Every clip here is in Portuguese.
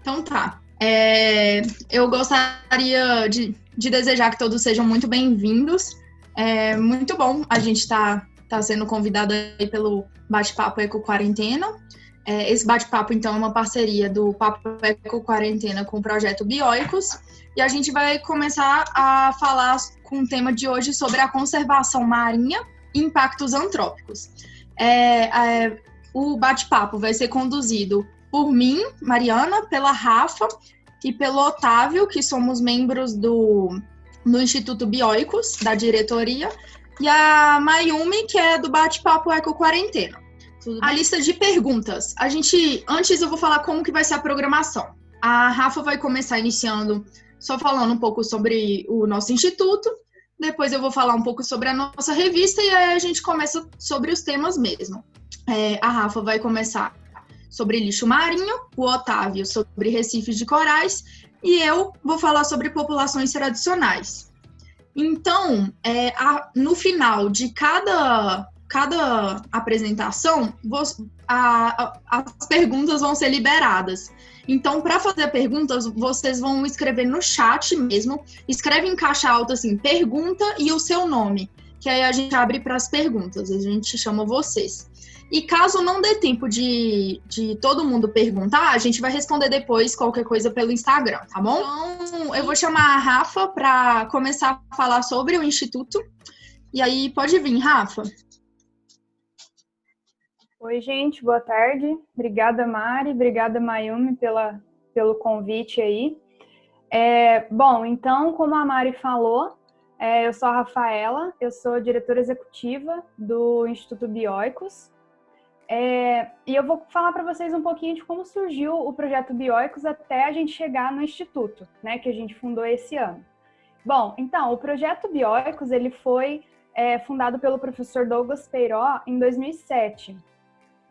Então tá. Eu gostaria de desejar que todos sejam muito bem-vindos. É muito bom a gente tá sendo convidado aí pelo Bate-Papo Eco Quarentena. Esse bate-papo, então, é uma parceria do Papo Eco Quarentena com o projeto Bioicos. E a gente vai começar a falar com o tema de hoje sobre a conservação marinha e impactos antrópicos. O bate-papo vai ser conduzido por mim, Mariana, pela Rafa e pelo Otávio, que somos membros do Instituto Bioicos, da diretoria, e a Mayumi, que é do Bate-Papo Eco Quarentena. A lista de perguntas. Antes eu vou falar como que vai ser a programação. A Rafa vai começar iniciando, só falando um pouco sobre o nosso instituto, depois eu vou falar um pouco sobre a nossa revista e aí a gente começa sobre os temas mesmo. A Rafa vai começar sobre lixo marinho, o Otávio sobre recifes de corais e eu vou falar sobre populações tradicionais. Então, no final de cada apresentação, as perguntas vão ser liberadas. Então, para fazer perguntas, vocês vão escrever no chat mesmo, escreve em caixa alta assim, pergunta e o seu nome, que aí a gente abre para as perguntas, a gente chama vocês. E caso não dê tempo de todo mundo perguntar, a gente vai responder depois qualquer coisa pelo Instagram, tá bom? Então, eu vou chamar a Rafa para começar a falar sobre o Instituto. E aí, pode vir, Rafa. Oi, gente, boa tarde. Obrigada, Mari, obrigada, Mayumi, pelo convite aí. Bom, então, como a Mari falou, eu sou a Rafaela, eu sou diretora executiva do Instituto Bioicos. E eu vou falar para vocês um pouquinho de como surgiu o projeto Bioicos até a gente chegar no Instituto, né, que a gente fundou esse ano. Bom, então, o projeto Bioicos, ele foi fundado pelo professor Douglas Peiró em 2007.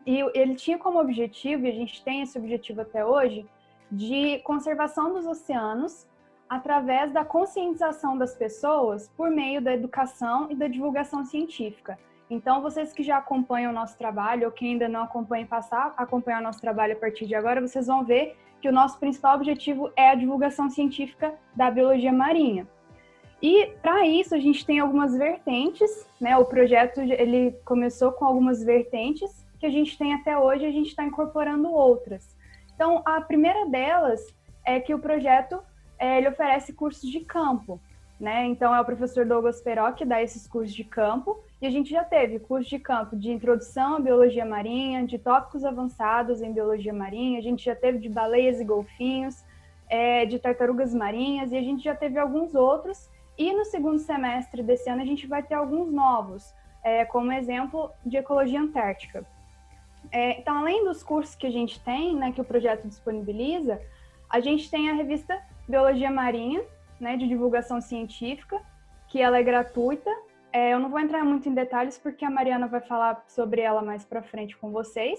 E ele tinha como objetivo, e a gente tem esse objetivo até hoje, de conservação dos oceanos através da conscientização das pessoas por meio da educação e da divulgação científica. Então, vocês que já acompanham o nosso trabalho, ou que ainda não acompanham, passar a acompanhar o nosso trabalho a partir de agora, vocês vão ver que o nosso principal objetivo é a divulgação científica da biologia marinha. E, para isso, a gente tem algumas vertentes, né? O projeto, ele começou com algumas vertentes, que a gente tem até hoje, a gente está incorporando outras. Então, a primeira delas é que o projeto ele oferece cursos de campo, né? Então, é o professor Douglas Peiró que dá esses cursos de campo, e a gente já teve curso de campo de introdução à biologia marinha, de tópicos avançados em biologia marinha, a gente já teve de baleias e golfinhos, de tartarugas marinhas, e a gente já teve alguns outros, e no segundo semestre desse ano a gente vai ter alguns novos, como exemplo de ecologia antártica. Então, além dos cursos que a gente tem, né, que o projeto disponibiliza, a gente tem a revista Biologia Marinha, né, de divulgação científica, que ela é gratuita. Eu não vou entrar muito em detalhes porque a Mariana vai falar sobre ela mais para frente com vocês,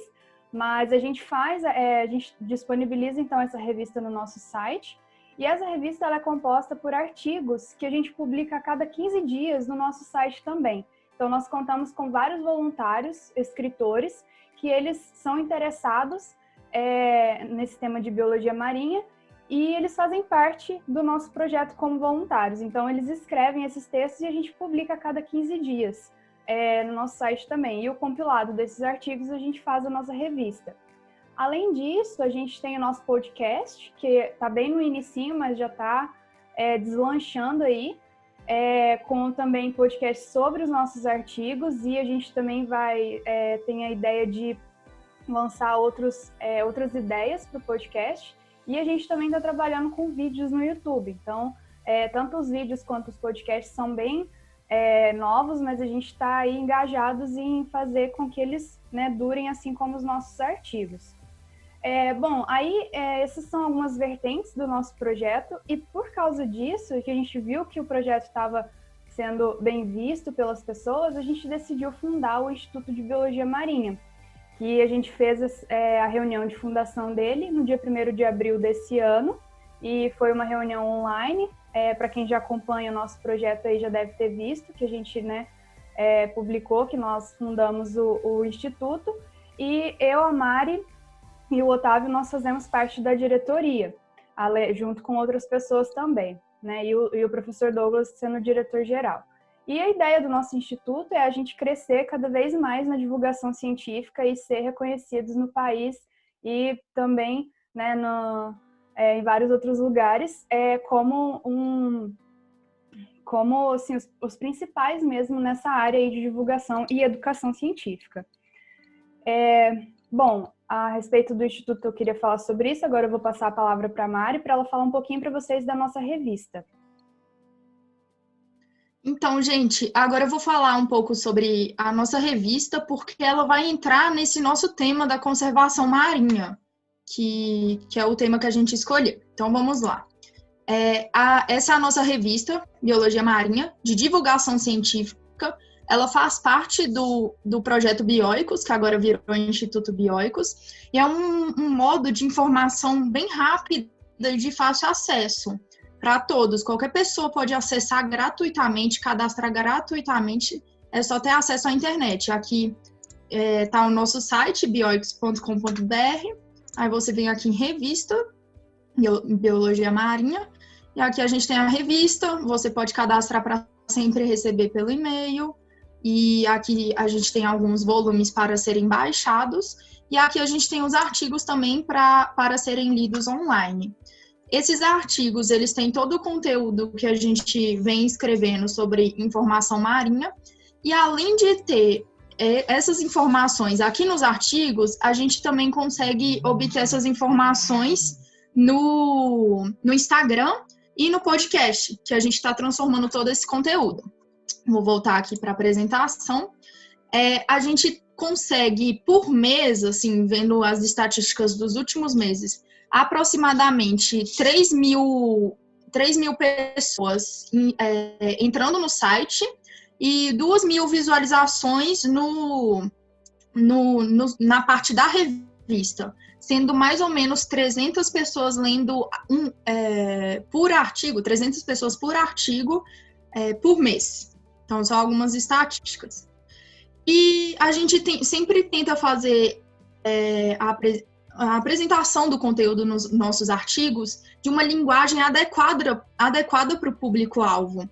mas a gente a gente disponibiliza então essa revista no nosso site, e essa revista ela é composta por artigos que a gente publica a cada 15 dias no nosso site também. Então, nós contamos com vários voluntários, escritores, que eles são interessados nesse tema de biologia marinha e eles fazem parte do nosso projeto como voluntários. Então, eles escrevem esses textos e a gente publica a cada 15 dias no nosso site também. E o compilado desses artigos a gente faz a nossa revista. Além disso, a gente tem o nosso podcast, que está bem no inicinho, mas já está deslanchando aí, com também podcast sobre os nossos artigos, e a gente também tem a ideia de lançar outras ideias para o podcast, e a gente também está trabalhando com vídeos no YouTube. Então, tanto os vídeos quanto os podcasts são bem novos, mas a gente está aí engajados em fazer com que eles, né, durem assim como os nossos artigos. Bom, aí essas são algumas vertentes do nosso projeto, e por causa disso, que a gente viu que o projeto estava sendo bem visto pelas pessoas, a gente decidiu fundar o Instituto de Biologia Marinha, que a gente fez a reunião de fundação dele no dia 1º de abril desse ano, e foi uma reunião online. Para quem já acompanha o nosso projeto aí já deve ter visto que a gente, né, publicou que nós fundamos o Instituto, e eu, a Mari e o Otávio nós fazemos parte da diretoria, junto com outras pessoas também, né? E o professor Douglas sendo o diretor-geral. E a ideia do nosso instituto é a gente crescer cada vez mais na divulgação científica e ser reconhecidos no país e também, né, em vários outros lugares, como assim, os principais mesmo nessa área aí de divulgação e educação científica. Bom, a respeito do Instituto eu queria falar sobre isso, agora eu vou passar a palavra para a Mari para ela falar um pouquinho para vocês da nossa revista. Então, gente, agora eu vou falar um pouco sobre a nossa revista, porque ela vai entrar nesse nosso tema da conservação marinha, que é o tema que a gente escolheu. Então, vamos lá. Essa é a nossa revista, Biologia Marinha, de divulgação científica. Ela faz parte do projeto Bioicos, que agora virou Instituto Bioicos, e é um modo de informação bem rápida e de fácil acesso para todos. Qualquer pessoa pode acessar gratuitamente, cadastrar gratuitamente, é só ter acesso à internet. Aqui está o nosso site, bioicos.com.br, aí você vem aqui em revista, Biologia Marinha, e aqui a gente tem a revista, você pode cadastrar para sempre receber pelo e-mail, e aqui a gente tem alguns volumes para serem baixados, e aqui a gente tem os artigos também para serem lidos online. Esses artigos, eles têm todo o conteúdo que a gente vem escrevendo sobre informação marinha, e além de ter essas informações aqui nos artigos, a gente também consegue obter essas informações no Instagram e no podcast, que a gente está transformando todo esse conteúdo. Vou voltar aqui para a apresentação. A gente consegue, por mês, assim, vendo as estatísticas dos últimos meses, aproximadamente 3 mil pessoas entrando no site e 2.000 visualizações na parte da revista, sendo mais ou menos 300 pessoas lendo por artigo, 300 pessoas por artigo por mês. Então, são algumas estatísticas. E a gente sempre tenta fazer a apresentação do conteúdo nos nossos artigos de uma linguagem adequada para o público-alvo.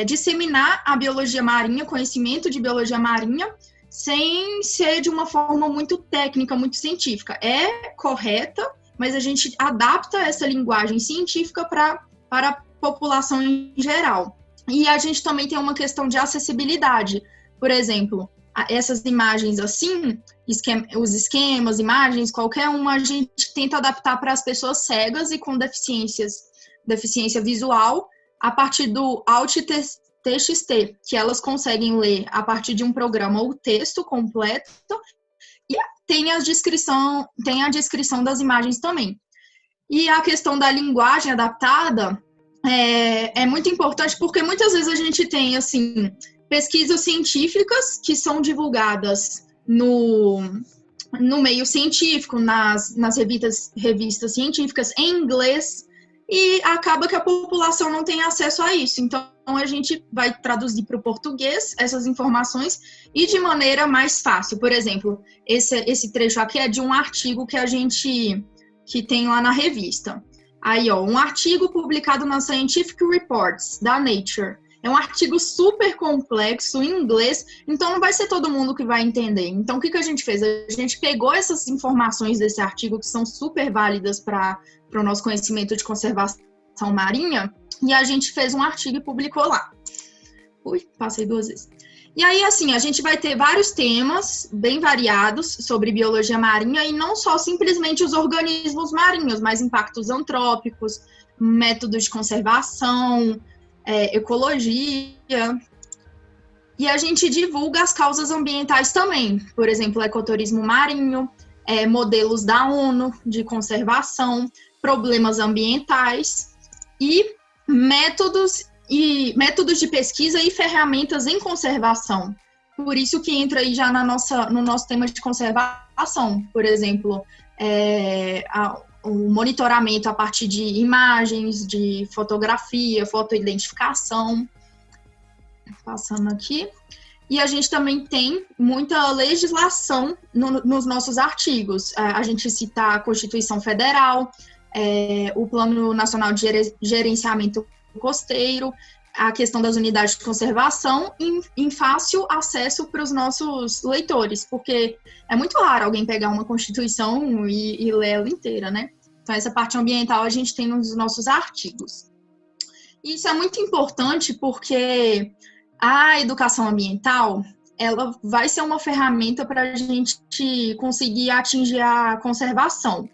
Disseminar a biologia marinha, conhecimento de biologia marinha, sem ser de uma forma muito técnica, muito científica. É correta, mas a gente adapta essa linguagem científica para a população em geral. E a gente também tem uma questão de acessibilidade. Por exemplo, essas imagens assim, os esquemas, imagens, qualquer uma, a gente tenta adaptar para as pessoas cegas e com deficiência visual, a partir do Alt-TXT, que elas conseguem ler a partir de um programa o texto completo, e tem a descrição das imagens também. E a questão da linguagem adaptada é muito importante, porque muitas vezes a gente tem, assim, pesquisas científicas que são divulgadas no meio científico, nas revistas científicas em inglês, e acaba que a população não tem acesso a isso. Então, a gente vai traduzir para o português essas informações e de maneira mais fácil. Por exemplo, esse trecho aqui é de um artigo que tem lá na revista. Aí, ó, um artigo publicado na Scientific Reports, da Nature. É um artigo super complexo em inglês, então não vai ser todo mundo que vai entender. Então, o que a gente fez? A gente pegou essas informações desse artigo, que são super válidas para o nosso conhecimento de conservação marinha, e a gente fez um artigo e publicou lá. Passei 2 vezes. E aí, assim, a gente vai ter vários temas bem variados sobre biologia marinha, e não só simplesmente os organismos marinhos, mas impactos antrópicos, métodos de conservação, ecologia. E a gente divulga as causas ambientais também, por exemplo, ecoturismo marinho, modelos da ONU de conservação, problemas ambientais e métodos de pesquisa e ferramentas em conservação. Por isso que entra aí já no nosso tema de conservação, por exemplo, o monitoramento a partir de imagens, de fotografia, fotoidentificação. Passando aqui. E a gente também tem muita legislação nos nossos artigos. A gente cita a Constituição Federal, o Plano Nacional de Gerenciamento Costeiro, a questão das unidades de conservação em fácil acesso para os nossos leitores, porque é muito raro alguém pegar uma Constituição e ler ela inteira, né? Então, essa parte ambiental a gente tem nos nossos artigos. E isso é muito importante porque a educação ambiental, ela vai ser uma ferramenta para a gente conseguir atingir a conservação.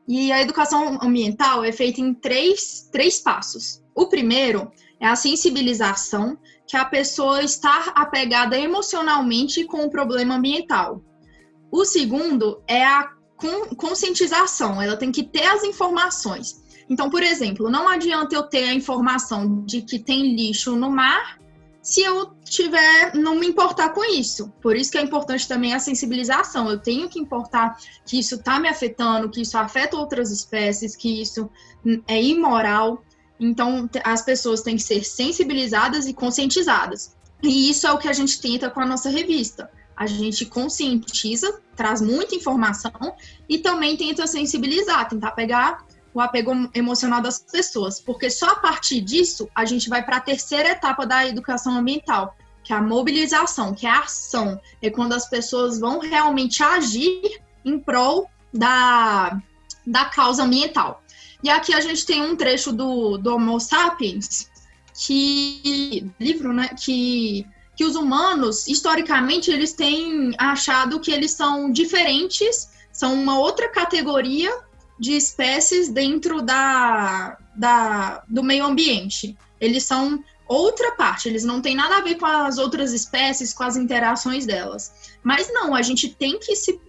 E a educação ambiental é feita em três passos. O primeiro é a sensibilização, que a pessoa está apegada emocionalmente com o problema ambiental. O segundo é a conscientização, ela tem que ter as informações. Então, por exemplo, não adianta eu ter a informação de que tem lixo no mar se eu não me importar com isso. Por isso que é importante também a sensibilização. Eu tenho que importar que isso está me afetando, que isso afeta outras espécies, que isso é imoral. Então, as pessoas têm que ser sensibilizadas e conscientizadas. E isso é o que a gente tenta com a nossa revista. A gente conscientiza, traz muita informação e também tenta sensibilizar, tentar pegar o apego emocional das pessoas, porque só a partir disso a gente vai para a terceira etapa da educação ambiental, que é a mobilização, que é a ação, é quando as pessoas vão realmente agir em prol da causa ambiental. E aqui a gente tem um trecho do Homo Sapiens, livro, né, que os humanos, historicamente, eles têm achado que eles são diferentes, são uma outra categoria de espécies dentro do meio ambiente. Eles são outra parte, eles não têm nada a ver com as outras espécies, com as interações delas. Mas não, a gente tem que se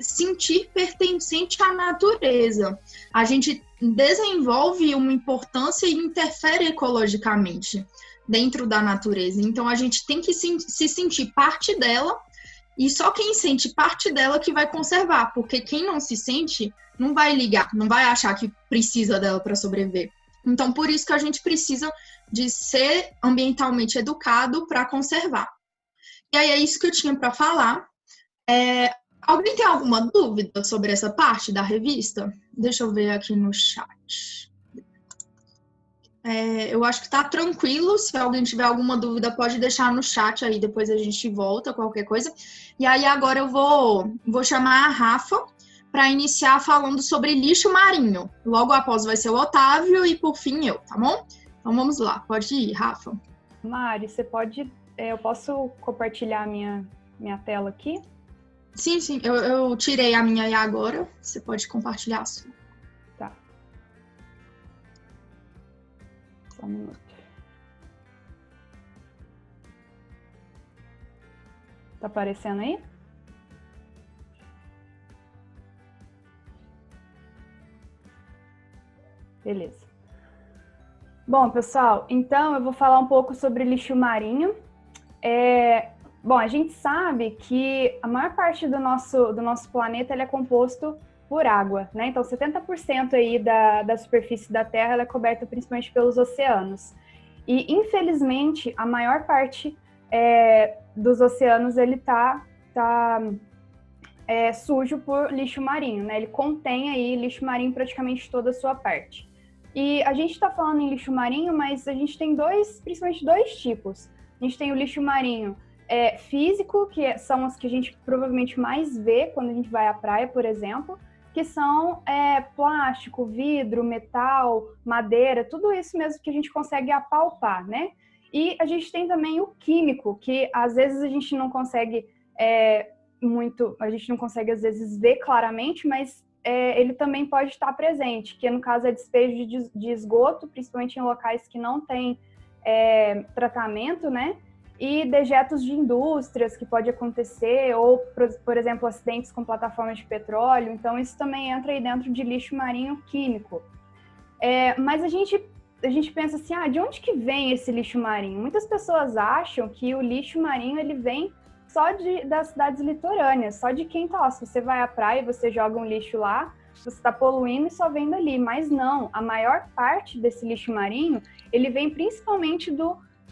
sentir pertencente à natureza. A gente desenvolve uma importância e interfere ecologicamente dentro da natureza. Então, a gente tem que se sentir parte dela, e só quem sente parte dela que vai conservar, porque quem não se sente não vai ligar, não vai achar que precisa dela para sobreviver. Então, por isso que a gente precisa de ser ambientalmente educado para conservar. E aí é isso que eu tinha para falar. Alguém tem alguma dúvida sobre essa parte da revista? Deixa eu ver aqui no chat. Eu acho que está tranquilo. Se alguém tiver alguma dúvida, pode deixar no chat aí, depois a gente volta, qualquer coisa. E aí agora eu vou chamar a Rafa para iniciar falando sobre lixo marinho. Logo após vai ser o Otávio e por fim eu, tá bom? Então vamos lá, pode ir, Rafa. Mari, você pode... eu posso compartilhar a minha tela aqui? Sim, eu tirei a minha aí agora. Você pode compartilhar a sua. Tá. Só um minuto. Tá aparecendo aí? Beleza. Bom, pessoal, então eu vou falar um pouco sobre lixo marinho. Bom, a gente sabe que a maior parte do nosso planeta ele é composto por água, né? Então, 70% aí da superfície da Terra ela é coberta principalmente pelos oceanos. E, infelizmente, a maior parte dos oceanos ele tá sujo por lixo marinho, né? Ele contém aí lixo marinho praticamente toda a sua parte. E a gente está falando em lixo marinho, mas a gente tem principalmente dois tipos. A gente tem o lixo marinho físico, que são os que a gente provavelmente mais vê quando a gente vai à praia, por exemplo, que são plástico, vidro, metal, madeira, tudo isso mesmo que a gente consegue apalpar, né? E a gente tem também o químico, que às vezes a gente não consegue às vezes ver claramente, mas ele também pode estar presente, que no caso é despejo de esgoto, principalmente em locais que não tem tratamento, né? E dejetos de indústrias que pode acontecer, ou, por exemplo, acidentes com plataformas de petróleo. Então, isso também entra aí dentro de lixo marinho químico. Mas a gente pensa assim, de onde que vem esse lixo marinho? Muitas pessoas acham que o lixo marinho ele vem só das cidades litorâneas, só de quem tá lá. Se você vai à praia e você joga um lixo lá, você está poluindo e só vem dali. Mas não, a maior parte desse lixo marinho, ele vem principalmente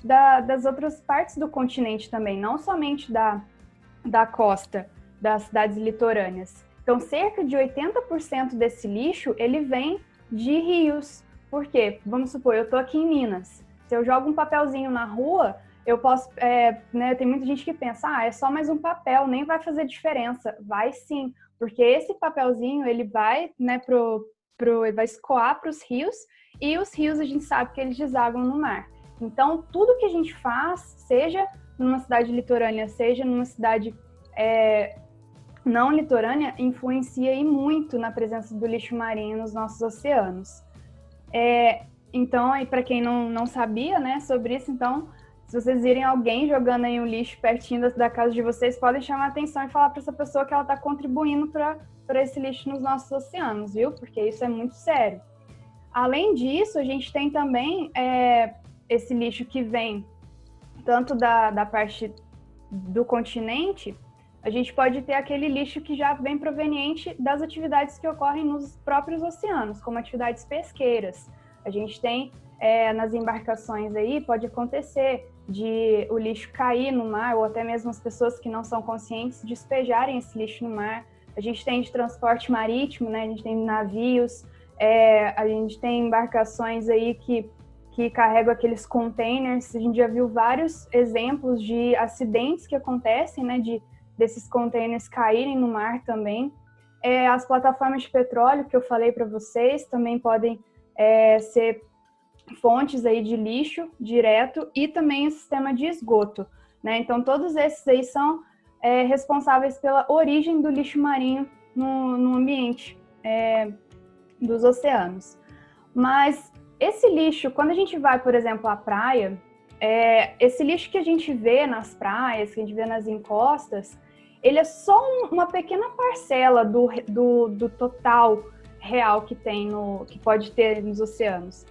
das outras partes do continente também, não somente da costa, das cidades litorâneas. Então, cerca de 80% desse lixo, ele vem de rios. Por quê? Vamos supor, eu estou aqui em Minas. Se eu jogo um papelzinho na rua, eu posso... tem muita gente que pensa, é só mais um papel, nem vai fazer diferença. Vai sim, porque esse papelzinho, ele vai, ele vai escoar para os rios, e os rios a gente sabe que eles desagam no mar. Então, tudo que a gente faz, seja numa cidade litorânea, seja numa cidade não litorânea, influencia aí muito na presença do lixo marinho nos nossos oceanos. Então, para quem não sabia, né, sobre isso, então, se vocês virem alguém jogando aí um lixo pertinho da casa de vocês, podem chamar a atenção e falar para essa pessoa que ela está contribuindo para esse lixo nos nossos oceanos, viu? Porque isso é muito sério. Além disso, a gente tem também esse lixo que vem tanto da parte do continente, a gente pode ter aquele lixo que já vem proveniente das atividades que ocorrem nos próprios oceanos, como atividades pesqueiras. A gente tem nas embarcações aí, pode acontecer de o lixo cair no mar, ou até mesmo as pessoas que não são conscientes despejarem esse lixo no mar. A gente tem de transporte marítimo, né? A gente tem navios, a gente tem embarcações aí que carregam aqueles containers. A gente já viu vários exemplos de acidentes que acontecem, né? Desses containers caírem no mar também. As plataformas de petróleo que eu falei para vocês também podem ser fontes aí de lixo direto, e também o sistema de esgoto, né? Então, todos esses aí são responsáveis pela origem do lixo marinho no ambiente dos oceanos. Mas esse lixo, quando a gente vai, por exemplo, à praia, esse lixo que a gente vê nas praias, que a gente vê nas encostas, ele é só uma pequena parcela do total real que pode ter nos oceanos.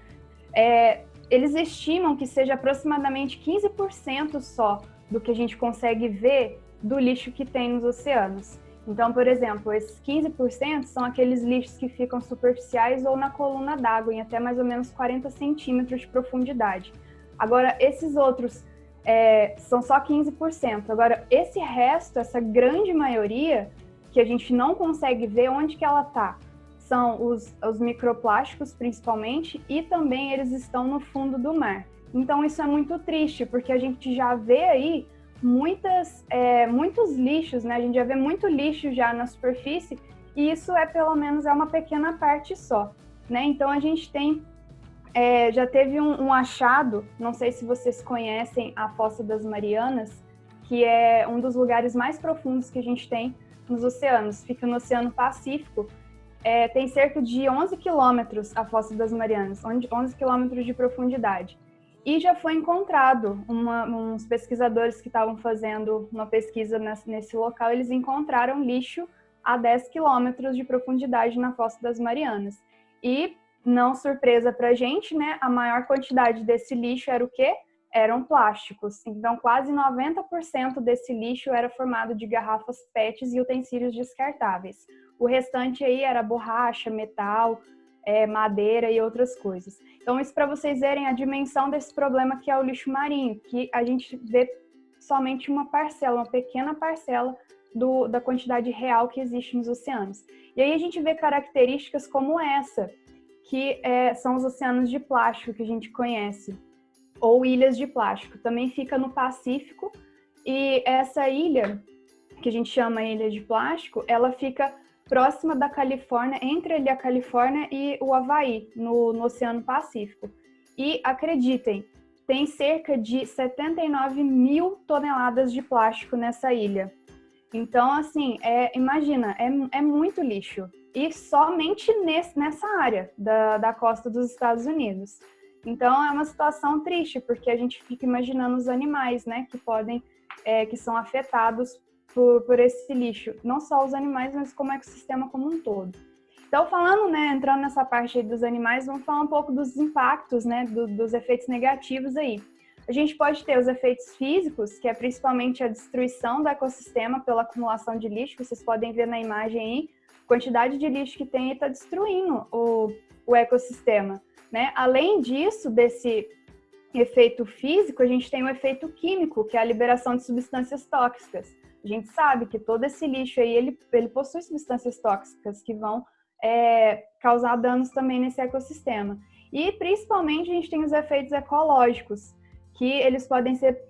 Eles estimam que seja aproximadamente 15% só do que a gente consegue ver do lixo que tem nos oceanos. Então, por exemplo, esses 15% são aqueles lixos que ficam superficiais ou na coluna d'água, em até mais ou menos 40 centímetros de profundidade. Agora, esses outros são só 15%. Agora, esse resto, essa grande maioria, que a gente não consegue ver onde que ela está, são os microplásticos, principalmente, e também eles estão no fundo do mar. Então, isso é muito triste, porque a gente já vê aí muitos lixos, né? A gente já vê muito lixo já na superfície, e isso pelo menos uma pequena parte só, né? Então, a gente tem... já teve um achado, não sei se vocês conhecem a Fossa das Marianas, que é um dos lugares mais profundos que a gente tem nos oceanos. Fica no Oceano Pacífico. Tem cerca de 11 quilômetros a Fossa das Marianas, 11 quilômetros de profundidade. E já foi encontrado, uns pesquisadores que estavam fazendo uma pesquisa nesse local, eles encontraram lixo a 10 quilômetros de profundidade na Fossa das Marianas. E, não surpresa para a gente, né, a maior quantidade desse lixo era o quê? Eram plásticos. Então, quase 90% desse lixo era formado de garrafas PETs e utensílios descartáveis. O restante aí era borracha, metal, madeira e outras coisas. Então, isso para vocês verem a dimensão desse problema que é o lixo marinho, que a gente vê somente uma parcela, uma pequena parcela da quantidade real que existe nos oceanos. E aí a gente vê características como essa, que são os oceanos de plástico que a gente conhece, ou ilhas de plástico. Também fica no Pacífico, e essa ilha, que a gente chama ilha de plástico, ela fica próxima da Califórnia, entre ali a Califórnia e o Havaí, no Oceano Pacífico. E, acreditem, tem cerca de 79 mil toneladas de plástico nessa ilha. Então, assim, imagina, é muito lixo. E somente nessa área da costa dos Estados Unidos. Então, é uma situação triste, porque a gente fica imaginando os animais, né, que são afetados por esse lixo. Não só os animais, mas como o ecossistema como um todo. Então, falando, né, entrando nessa parte aí dos animais, vamos falar um pouco dos impactos, né, dos efeitos negativos aí. A gente pode ter os efeitos físicos, que é principalmente a destruição do ecossistema pela acumulação de lixo, que vocês podem ver na imagem aí, a quantidade de lixo que tem está destruindo o ecossistema, né? Além disso, efeito físico, a gente tem o efeito químico, que é a liberação de substâncias tóxicas. A gente sabe que todo esse lixo aí, ele possui substâncias tóxicas que vão causar danos também nesse ecossistema. E, principalmente, a gente tem os efeitos ecológicos, que eles podem ser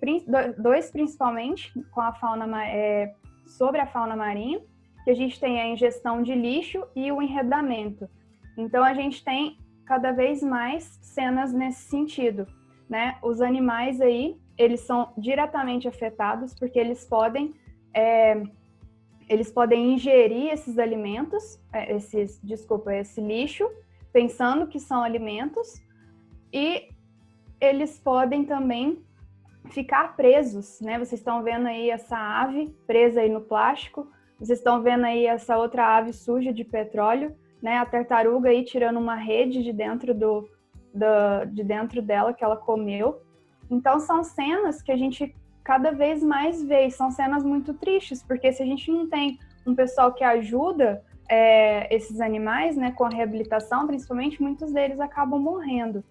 dois, principalmente, com a fauna, sobre a fauna marinha, que a gente tem a ingestão de lixo e o enredamento. Então, a gente tem cada vez mais cenas nesse sentido, né? Os animais aí, eles são diretamente afetados, porque eles podem ingerir esses alimentos, esse lixo, pensando que são alimentos, e eles podem também ficar presos, né? Vocês estão vendo aí essa ave presa aí no plástico, vocês estão vendo aí essa outra ave suja de petróleo, né? A tartaruga aí tirando uma rede de dentro dela que ela comeu. Então são cenas que a gente cada vez mais vê, são cenas muito tristes, porque se a gente não tem um pessoal que ajuda esses animais, né, com a reabilitação, principalmente, muitos deles acabam morrendo.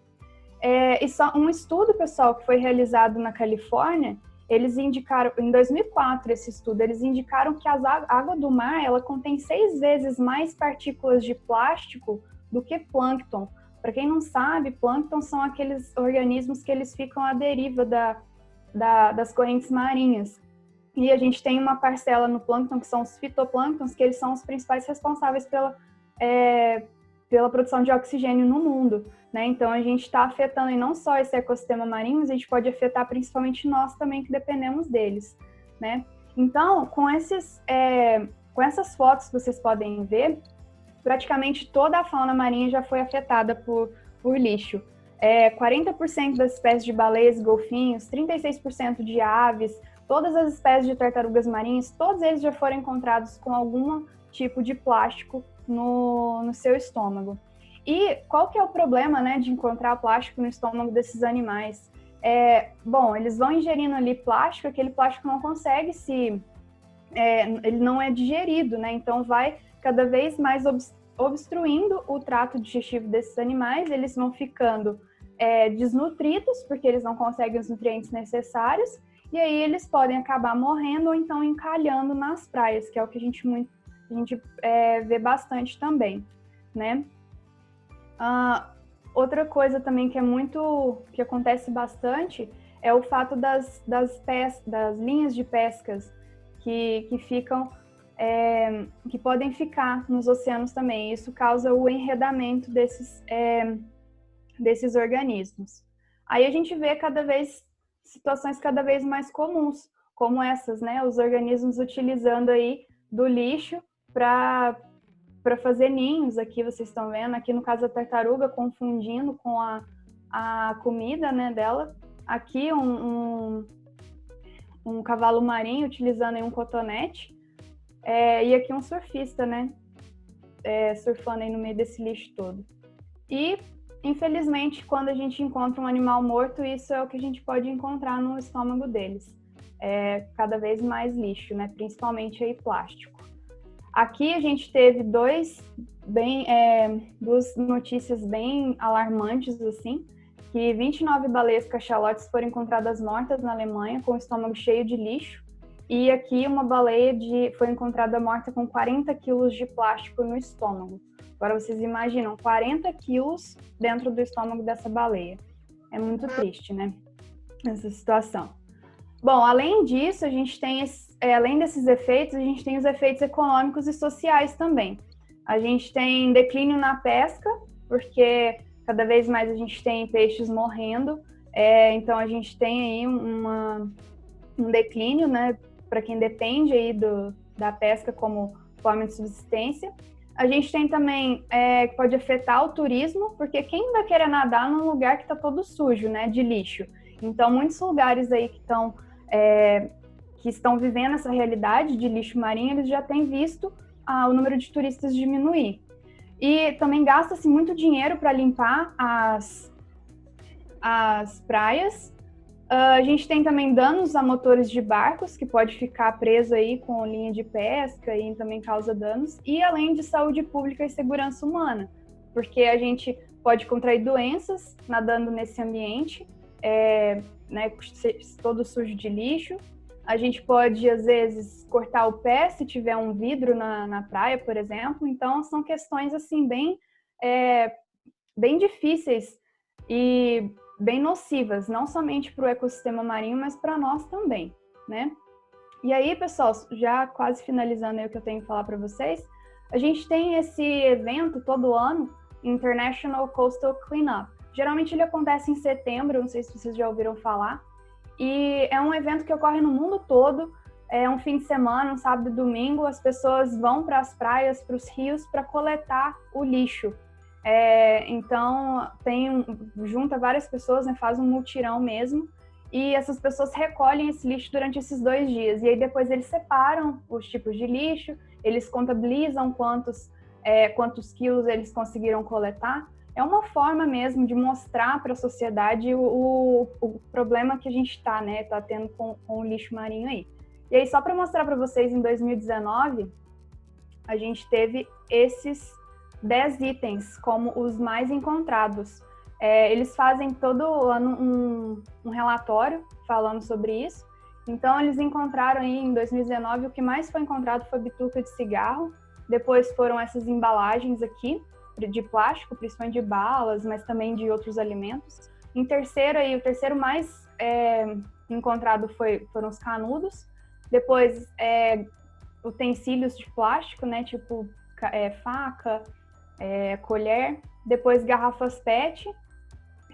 E só um estudo, pessoal, que foi realizado na Califórnia, eles indicaram, em 2004, esse estudo, eles indicaram que a água do mar, ela contém 6 vezes mais partículas de plástico do que plâncton. Para quem não sabe, plâncton são aqueles organismos que eles ficam à deriva das correntes marinhas. E a gente tem uma parcela no plâncton, que são os fitoplânctons, que eles são os principais responsáveis pela produção de oxigênio no mundo, né? Então, a gente está afetando e não só esse ecossistema marinho, mas a gente pode afetar principalmente nós também, que dependemos deles, né? Então, com essas fotos que vocês podem ver, praticamente toda a fauna marinha já foi afetada por lixo. 40% das espécies de baleias e golfinhos, 36% de aves, todas as espécies de tartarugas marinhas, todos eles já foram encontrados com algum tipo de plástico no seu estômago. E qual que é o problema, né, de encontrar plástico no estômago desses animais? Bom, eles vão ingerindo ali plástico, aquele plástico não consegue ele não é digerido, né? Então vai cada vez mais obstruindo o trato digestivo desses animais, eles vão ficando desnutridos, porque eles não conseguem os nutrientes necessários, e aí eles podem acabar morrendo ou então encalhando nas praias, que é o que a gente vê bastante também, né? Outra coisa também que acontece bastante é o fato das linhas de pescas que podem ficar nos oceanos também. Isso causa o enredamento desses organismos. Aí a gente vê situações cada vez mais comuns, como essas, né? Os organismos utilizando aí do lixo para fazer ninhos. Aqui vocês estão vendo, aqui no caso a tartaruga confundindo com a comida, né, dela. Aqui um cavalo marinho utilizando aí um cotonete. E aqui um surfista, né, surfando aí no meio desse lixo todo. E, infelizmente, quando a gente encontra um animal morto, isso é o que a gente pode encontrar no estômago deles. Cada vez mais lixo, né, principalmente aí plástico. Aqui a gente teve duas notícias bem alarmantes, assim, que 29 baleias cachalotes foram encontradas mortas na Alemanha com o estômago cheio de lixo. E aqui uma baleia foi encontrada morta com 40 quilos de plástico no estômago. Agora vocês imaginam, 40 quilos dentro do estômago dessa baleia. É muito triste, né? Essa situação. Bom, além disso, a gente tem, além desses efeitos, a gente tem os efeitos econômicos e sociais também. A gente tem declínio na pesca, porque cada vez mais a gente tem peixes morrendo. Então a gente tem aí um declínio, né? Para quem depende aí da pesca como forma de subsistência. A gente tem também que pode afetar o turismo, porque quem vai querer nadar num lugar que está todo sujo, né, de lixo? Então, muitos lugares aí que estão vivendo essa realidade de lixo marinho, eles já têm visto o número de turistas diminuir. E também gasta-se muito dinheiro para limpar as praias. A gente tem também danos a motores de barcos, que pode ficar preso aí com linha de pesca e também causa danos. E além de saúde pública e segurança humana, porque a gente pode contrair doenças nadando nesse ambiente. né, todo sujo de lixo. A gente pode, às vezes, cortar o pé se tiver um vidro na praia, por exemplo. Então, são questões, assim, bem difíceis e bem nocivas, não somente para o ecossistema marinho, mas para nós também, né? E aí, pessoal, já quase finalizando aí o que eu tenho que falar para vocês, a gente tem esse evento todo ano, International Coastal Cleanup. Geralmente ele acontece em setembro, não sei se vocês já ouviram falar, e é um evento que ocorre no mundo todo, é um fim de semana, um sábado e domingo, as pessoas vão para as praias, para os rios, para coletar o lixo. Então, junta várias pessoas, né, faz um mutirão mesmo, e essas pessoas recolhem esse lixo durante esses 2 dias. E aí depois eles separam os tipos de lixo, eles contabilizam quantos quilos eles conseguiram coletar. É uma forma mesmo de mostrar para a sociedade o problema que a gente está, né, tá tendo com o lixo marinho aí. E aí, só para mostrar para vocês, em 2019, a gente teve esses 10 itens como os mais encontrados. Eles fazem todo ano um relatório falando sobre isso. Então, eles encontraram aí em 2019, o que mais foi encontrado foi bituca de cigarro. Depois foram essas embalagens aqui, de plástico, principalmente de balas, mas também de outros alimentos. Em terceiro, aí, o terceiro mais encontrado foram os canudos. Depois, utensílios de plástico, né, tipo faca, colher. Depois, garrafas PET,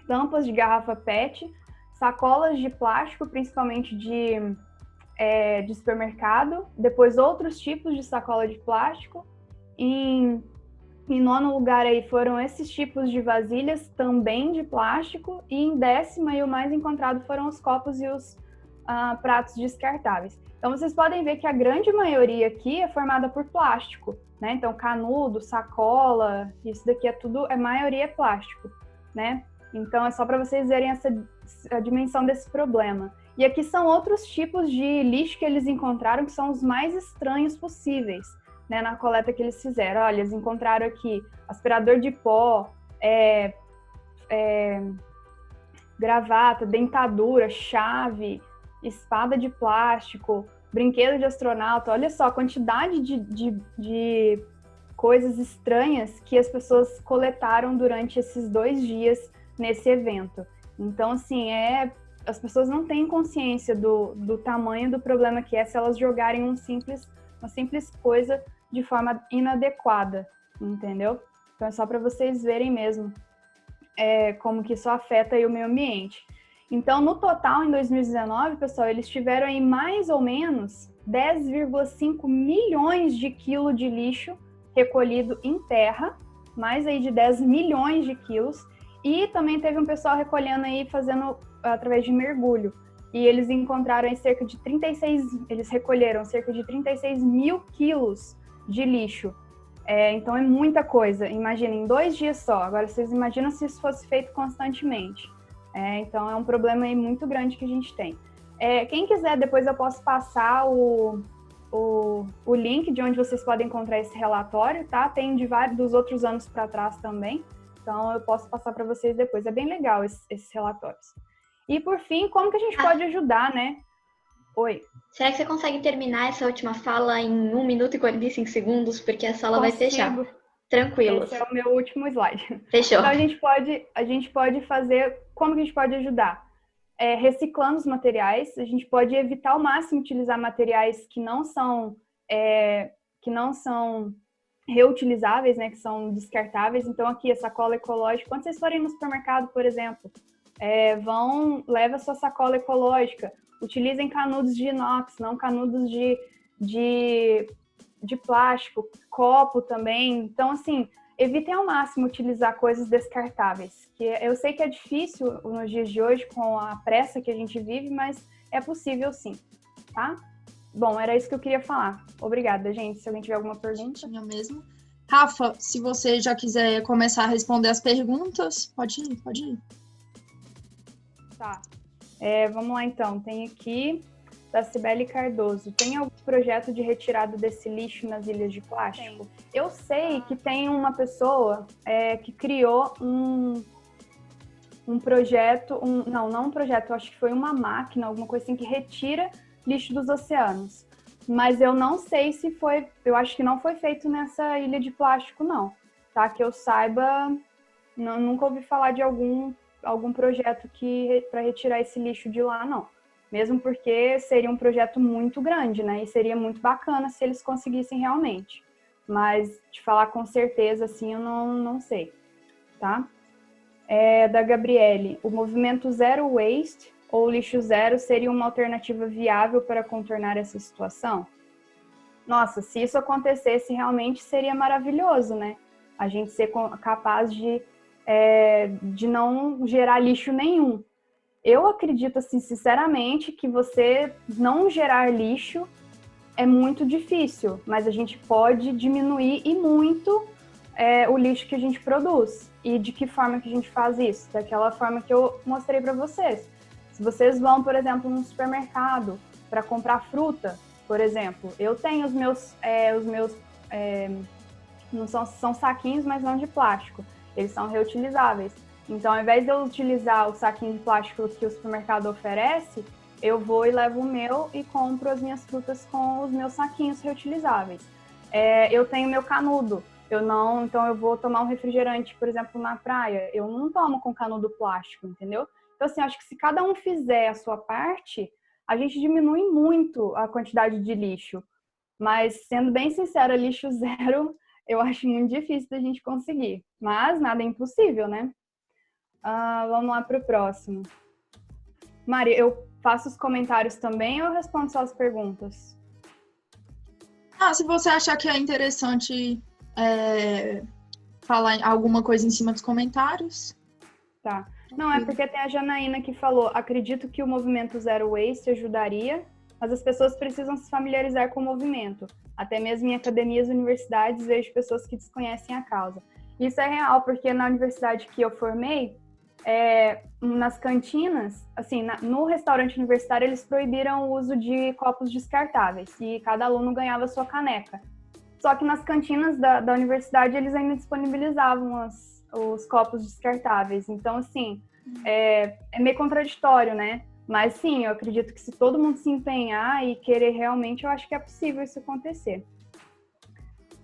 tampas de garrafa PET, sacolas de plástico, principalmente de supermercado. Depois, outros tipos de sacola de plástico. Em nono lugar aí foram esses tipos de vasilhas, também de plástico. E em décimo, aí, o mais encontrado foram os copos e os pratos descartáveis. Então, vocês podem ver que a grande maioria aqui é formada por plástico, né? Então, canudo, sacola, isso daqui a maioria é plástico, né? Então, é só para vocês verem a dimensão desse problema. E aqui são outros tipos de lixo que eles encontraram, que são os mais estranhos possíveis, né, na coleta que eles fizeram. Olha, eles encontraram aqui aspirador de pó, gravata, dentadura, chave, espada de plástico, brinquedo de astronauta. Olha só a quantidade de coisas estranhas que as pessoas coletaram durante esses 2 dias nesse evento. Então, assim, as pessoas não têm consciência do tamanho do problema que é se elas jogarem uma simples coisa de forma inadequada, entendeu? Então, é só para vocês verem mesmo como que isso afeta aí o meio ambiente. Então, no total, em 2019, pessoal, eles tiveram aí mais ou menos 10,5 milhões de quilos de lixo recolhido em terra, mais aí de 10 milhões de quilos, e também teve um pessoal recolhendo aí, fazendo através de mergulho, e eles encontraram aí eles recolheram cerca de 36 mil quilos de lixo. Então é muita coisa, imagina, em 2 dias só. Agora vocês imaginam se isso fosse feito constantemente. Então é um problema aí muito grande que a gente tem. Quem quiser, depois eu posso passar o link de onde vocês podem encontrar esse relatório, tá? Tem dos outros anos para trás também, então eu posso passar para vocês depois. É bem legal esses relatórios. E por fim, como que a gente pode ajudar, né? Oi. Será que você consegue terminar essa última fala em 1 minuto e 45 segundos? Porque a sala vai fechar. Tranquilo. Esse é o meu último slide. Fechou. Então a gente pode fazer, como que a gente pode ajudar? Reciclando os materiais, a gente pode evitar ao máximo utilizar materiais que não são reutilizáveis, né, que são descartáveis. Então aqui a sacola ecológica, quando vocês forem no supermercado, por exemplo, leva a sua sacola ecológica, utilizem canudos de inox, não canudos de plástico, copo também. Então, assim, evitem ao máximo utilizar coisas descartáveis, que eu sei que é difícil nos dias de hoje com a pressa que a gente vive, mas é possível sim, tá? Bom, era isso que eu queria falar. Obrigada, gente. Se alguém tiver alguma pergunta. Tinha mesmo. Rafa, se você já quiser começar a responder as perguntas, pode ir. Tá. Vamos lá, então. Tem aqui da Cibele Cardoso. Tem algum projeto de retirada desse lixo nas ilhas de plástico? Eu sei que tem uma pessoa que criou um um projeto, não um projeto, eu acho que foi uma máquina, alguma coisa assim, que retira lixo dos oceanos. Mas eu não sei se foi, eu acho que não foi feito nessa ilha de plástico, não. Tá? Que eu saiba, nunca ouvi falar de algum projeto para retirar esse lixo de lá, não. Mesmo porque seria um projeto muito grande, né? E seria muito bacana se eles conseguissem realmente. Mas de falar com certeza, assim, eu não sei, tá? Da Gabriele, o movimento Zero Waste ou lixo zero seria uma alternativa viável para contornar essa situação? Nossa, se isso acontecesse, realmente seria maravilhoso, né? A gente ser capaz de não gerar lixo nenhum. Eu acredito, assim, sinceramente, que você não gerar lixo é muito difícil, mas a gente pode diminuir e muito o lixo que a gente produz. E de que forma que a gente faz isso? Daquela forma que eu mostrei para vocês. Se vocês vão, por exemplo, num supermercado para comprar fruta, por exemplo, eu tenho os meus não são saquinhos, mas não de plástico. Eles são reutilizáveis. Então, ao invés de eu utilizar o saquinho de plástico que o supermercado oferece, eu vou e levo o meu e compro as minhas frutas com os meus saquinhos reutilizáveis. Eu tenho meu canudo. Então eu vou tomar um refrigerante, por exemplo, na praia. Eu não tomo com canudo plástico, entendeu? Então, assim, acho que se cada um fizer a sua parte, a gente diminui muito a quantidade de lixo. Mas, sendo bem sincera, lixo zero, eu acho muito difícil da gente conseguir. Mas nada é impossível, né? Vamos lá para o próximo. Mari, eu faço os comentários também ou eu respondo só as perguntas? Se você achar que é interessante falar alguma coisa em cima dos comentários. Tá. Não, é porque tem a Janaína que falou, acredito que o movimento Zero Waste ajudaria, mas as pessoas precisam se familiarizar com o movimento. Até mesmo em academias e universidades vejo pessoas que desconhecem a causa. Isso é real, porque na universidade que eu formei, nas cantinas, assim, no restaurante universitário, eles proibiram o uso de copos descartáveis e cada aluno ganhava sua caneca. Só que nas cantinas da universidade, eles ainda disponibilizavam os copos descartáveis. Então, assim, é meio contraditório, né? Mas, sim, eu acredito que se todo mundo se empenhar e querer realmente, eu acho que é possível isso acontecer.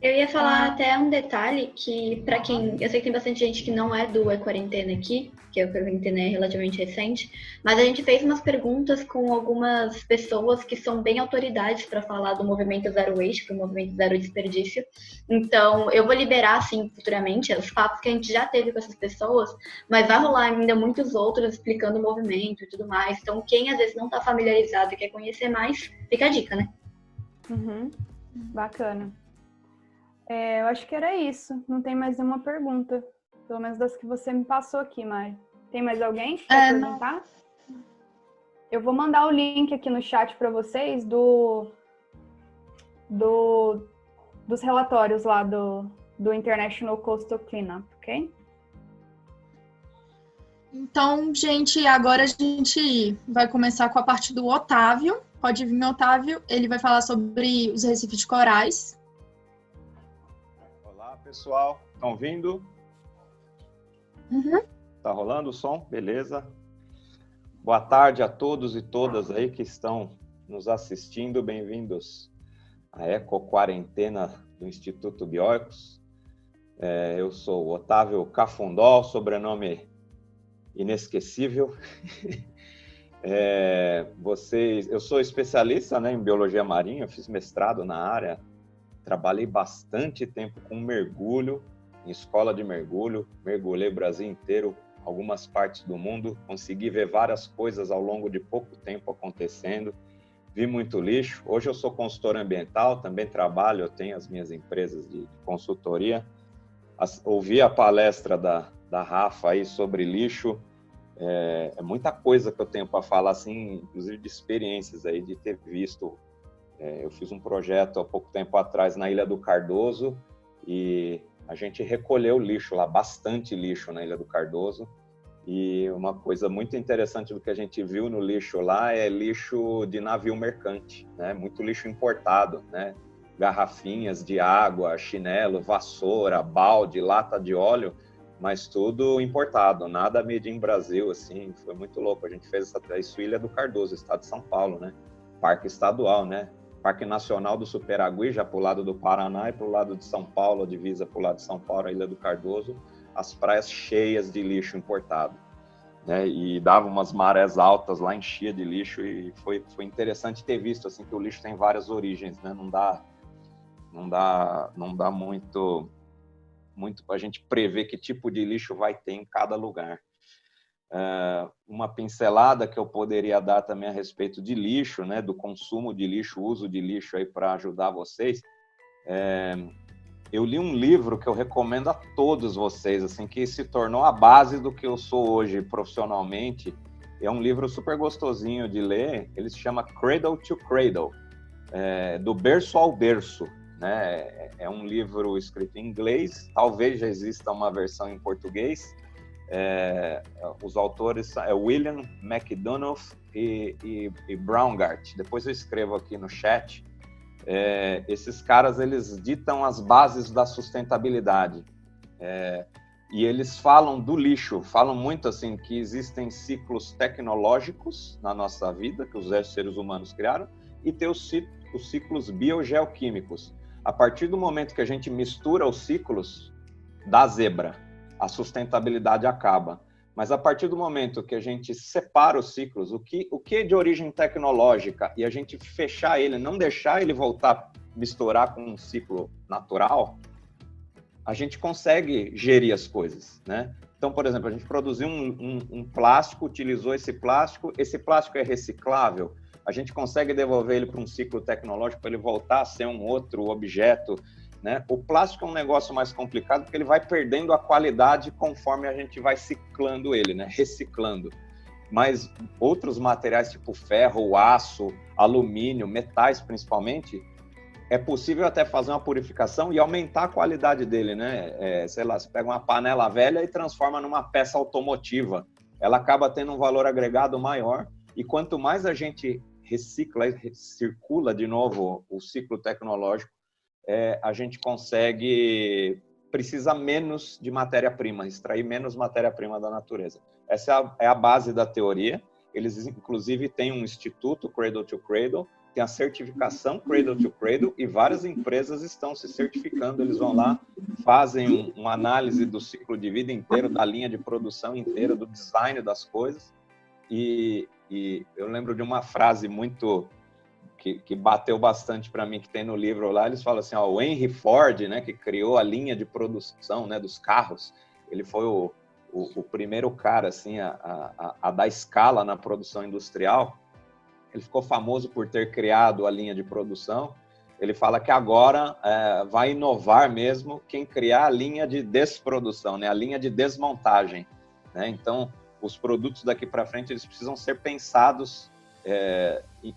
Eu ia falar até um detalhe que, para quem... Eu sei que tem bastante gente que não é do E-Quarentena aqui, que a quarentena é relativamente recente, mas a gente fez umas perguntas com algumas pessoas que são bem autoridades para falar do movimento Zero Waste, do movimento Zero Desperdício. Então, eu vou liberar, assim, futuramente, os papos que a gente já teve com essas pessoas, mas vai rolar ainda muitos outros explicando o movimento e tudo mais. Então, quem às vezes não está familiarizado e quer conhecer mais, fica a dica, né? Uhum. Bacana. Eu acho que era isso. Não tem mais nenhuma pergunta. Pelo menos das que você me passou aqui, Mari. Tem mais alguém que quer perguntar? Não. Eu vou mandar o link aqui no chat para vocês dos relatórios lá do International Coastal Cleanup, ok? Então, gente, agora a gente vai começar com a parte do Otávio. Pode vir, Otávio. Ele vai falar sobre os recifes de corais. Olá, pessoal. Estão ouvindo? Uhum. Tá rolando o som? Beleza. Boa tarde a todos e todas aí que estão nos assistindo. Bem-vindos à Eco-Quarentena do Instituto Bioicos. Eu sou Otávio Cafundó, sobrenome inesquecível. Eu sou especialista, né, em biologia marinha, eu fiz mestrado na área, trabalhei bastante tempo com mergulho, em escola de mergulho, mergulhei o Brasil inteiro, algumas partes do mundo, consegui ver várias coisas ao longo de pouco tempo acontecendo, vi muito lixo. Hoje eu sou consultor ambiental, também trabalho, eu tenho as minhas empresas de consultoria. Ouvi a palestra da Rafa aí sobre lixo, é muita coisa que eu tenho para falar, assim, inclusive de experiências aí, de ter visto. Eu fiz um projeto há pouco tempo atrás na Ilha do Cardoso e a gente recolheu lixo lá, bastante lixo na Ilha do Cardoso. E uma coisa muito interessante do que a gente viu no lixo lá é lixo de navio mercante, né? Muito lixo importado, né? Garrafinhas de água, chinelo, vassoura, balde, lata de óleo. mas tudo importado, nada made in Brasil, assim, foi muito louco. A gente fez isso Ilha do Cardoso, estado de São Paulo, né? Parque estadual, né? Parque Nacional do Superagui, já para o lado do Paraná, e para o lado de São Paulo, a divisa para o lado de São Paulo, a Ilha do Cardoso, as praias cheias de lixo importado, né? E dava umas marés altas lá, enchia de lixo, e foi interessante ter visto assim que o lixo tem várias origens, né? Não dá muito para a gente prever que tipo de lixo vai ter em cada lugar. Uma pincelada que eu poderia dar também a respeito de lixo, né, do consumo de lixo, uso de lixo aí para ajudar vocês. Eu li um livro que eu recomendo a todos vocês, assim, que se tornou a base do que eu sou hoje profissionalmente. É um livro super gostosinho de ler, ele se chama Cradle to Cradle, do berço ao berço, né? É um livro escrito em inglês, talvez já exista uma versão em português. Os autores são William McDonough e Braungart. Depois eu escrevo aqui no chat. Esses caras, eles ditam as bases da sustentabilidade. E eles falam do lixo, falam muito assim que existem ciclos tecnológicos na nossa vida, que os seres humanos criaram, e tem os ciclos biogeoquímicos. A partir do momento que a gente mistura os ciclos, dá zebra, a sustentabilidade acaba. Mas a partir do momento que a gente separa os ciclos, o que é de origem tecnológica, e a gente fechar ele, não deixar ele voltar a misturar com um ciclo natural, a gente consegue gerir as coisas, né? Então, por exemplo, a gente produziu um plástico, utilizou esse plástico é reciclável, a gente consegue devolver ele para um ciclo tecnológico para ele voltar a ser um outro objeto, né? O plástico é um negócio mais complicado porque ele vai perdendo a qualidade conforme a gente vai ciclando ele, né? Reciclando. Mas outros materiais tipo ferro, aço, alumínio, metais principalmente, é possível até fazer uma purificação e aumentar a qualidade dele, né? Sei lá, você pega uma panela velha e transforma numa peça automotiva. Ela acaba tendo um valor agregado maior, e quanto mais a gente recicla e circula de novo o ciclo tecnológico, a gente precisa menos de matéria-prima, extrair menos matéria-prima da natureza. Essa é a base da teoria. Eles, inclusive, têm um instituto, Cradle to Cradle, tem a certificação Cradle to Cradle, e várias empresas estão se certificando. Eles vão lá, fazem uma análise do ciclo de vida inteiro, da linha de produção inteira, do design das coisas. E eu lembro de uma frase muito que bateu bastante para mim, que tem no livro lá. Eles falam assim, o Henry Ford, né, que criou a linha de produção, né, dos carros, ele foi o primeiro cara assim, a dar escala na produção industrial. Ele ficou famoso por ter criado a linha de produção. Ele fala que agora vai inovar mesmo quem criar a linha de desprodução, né, a linha de desmontagem, né? Então, os produtos daqui para frente, eles precisam ser pensados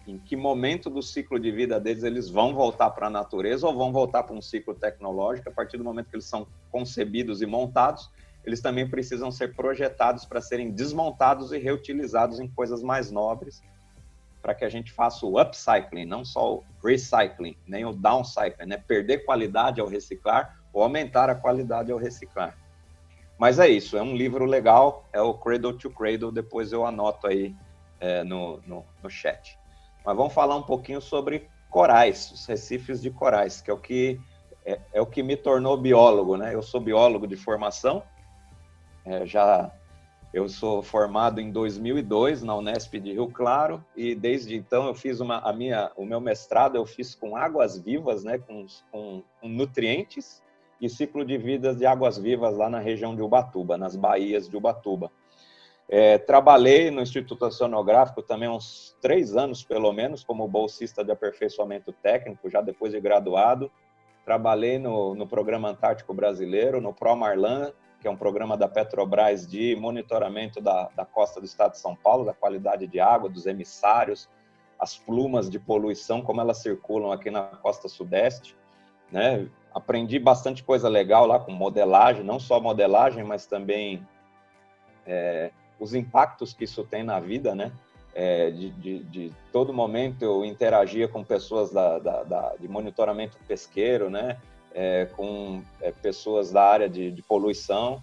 em que momento do ciclo de vida deles eles vão voltar para a natureza ou vão voltar para um ciclo tecnológico. A partir do momento que eles são concebidos e montados, eles também precisam ser projetados para serem desmontados e reutilizados em coisas mais nobres, para que a gente faça o upcycling, não só o recycling, nem o downcycling, né? Perder qualidade ao reciclar ou aumentar a qualidade ao reciclar. Mas é isso, é um livro legal, é o Cradle to Cradle, depois eu anoto aí no chat. Mas vamos falar um pouquinho sobre corais, os recifes de corais, que é o que me tornou biólogo, né? Eu sou biólogo de formação, eu sou formado em 2002 na Unesp de Rio Claro, e desde então eu fiz o meu mestrado eu fiz com águas vivas, né? Com nutrientes e ciclo de vida de águas vivas lá na região de Ubatuba, nas baías de Ubatuba. Trabalhei no Instituto Oceanográfico também uns 3 anos, pelo menos, como bolsista de aperfeiçoamento técnico, já depois de graduado. Trabalhei no Programa Antártico Brasileiro, no ProMarlan, que é um programa da Petrobras de monitoramento da costa do estado de São Paulo, da qualidade de água, dos emissários, as plumas de poluição, como elas circulam aqui na costa sudeste, né? Aprendi bastante coisa legal lá com modelagem, não só modelagem, mas também os impactos que isso tem na vida, né? De todo momento eu interagia com pessoas de monitoramento pesqueiro, né? Com pessoas da área de poluição.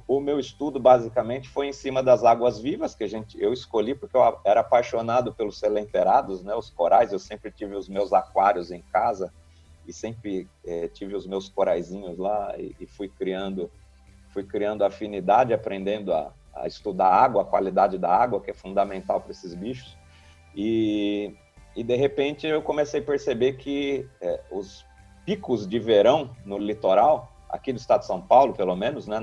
O meu estudo basicamente foi em cima das águas-vivas, que eu escolhi porque eu era apaixonado pelos selenterados, né, os corais. Eu sempre tive os meus aquários em casa e sempre tive os meus coraizinhos lá e fui criando afinidade, aprendendo a estudar água, a qualidade da água, que é fundamental para esses bichos. E de repente eu comecei a perceber que os picos de verão no litoral, aqui do estado de São Paulo, pelo menos, né,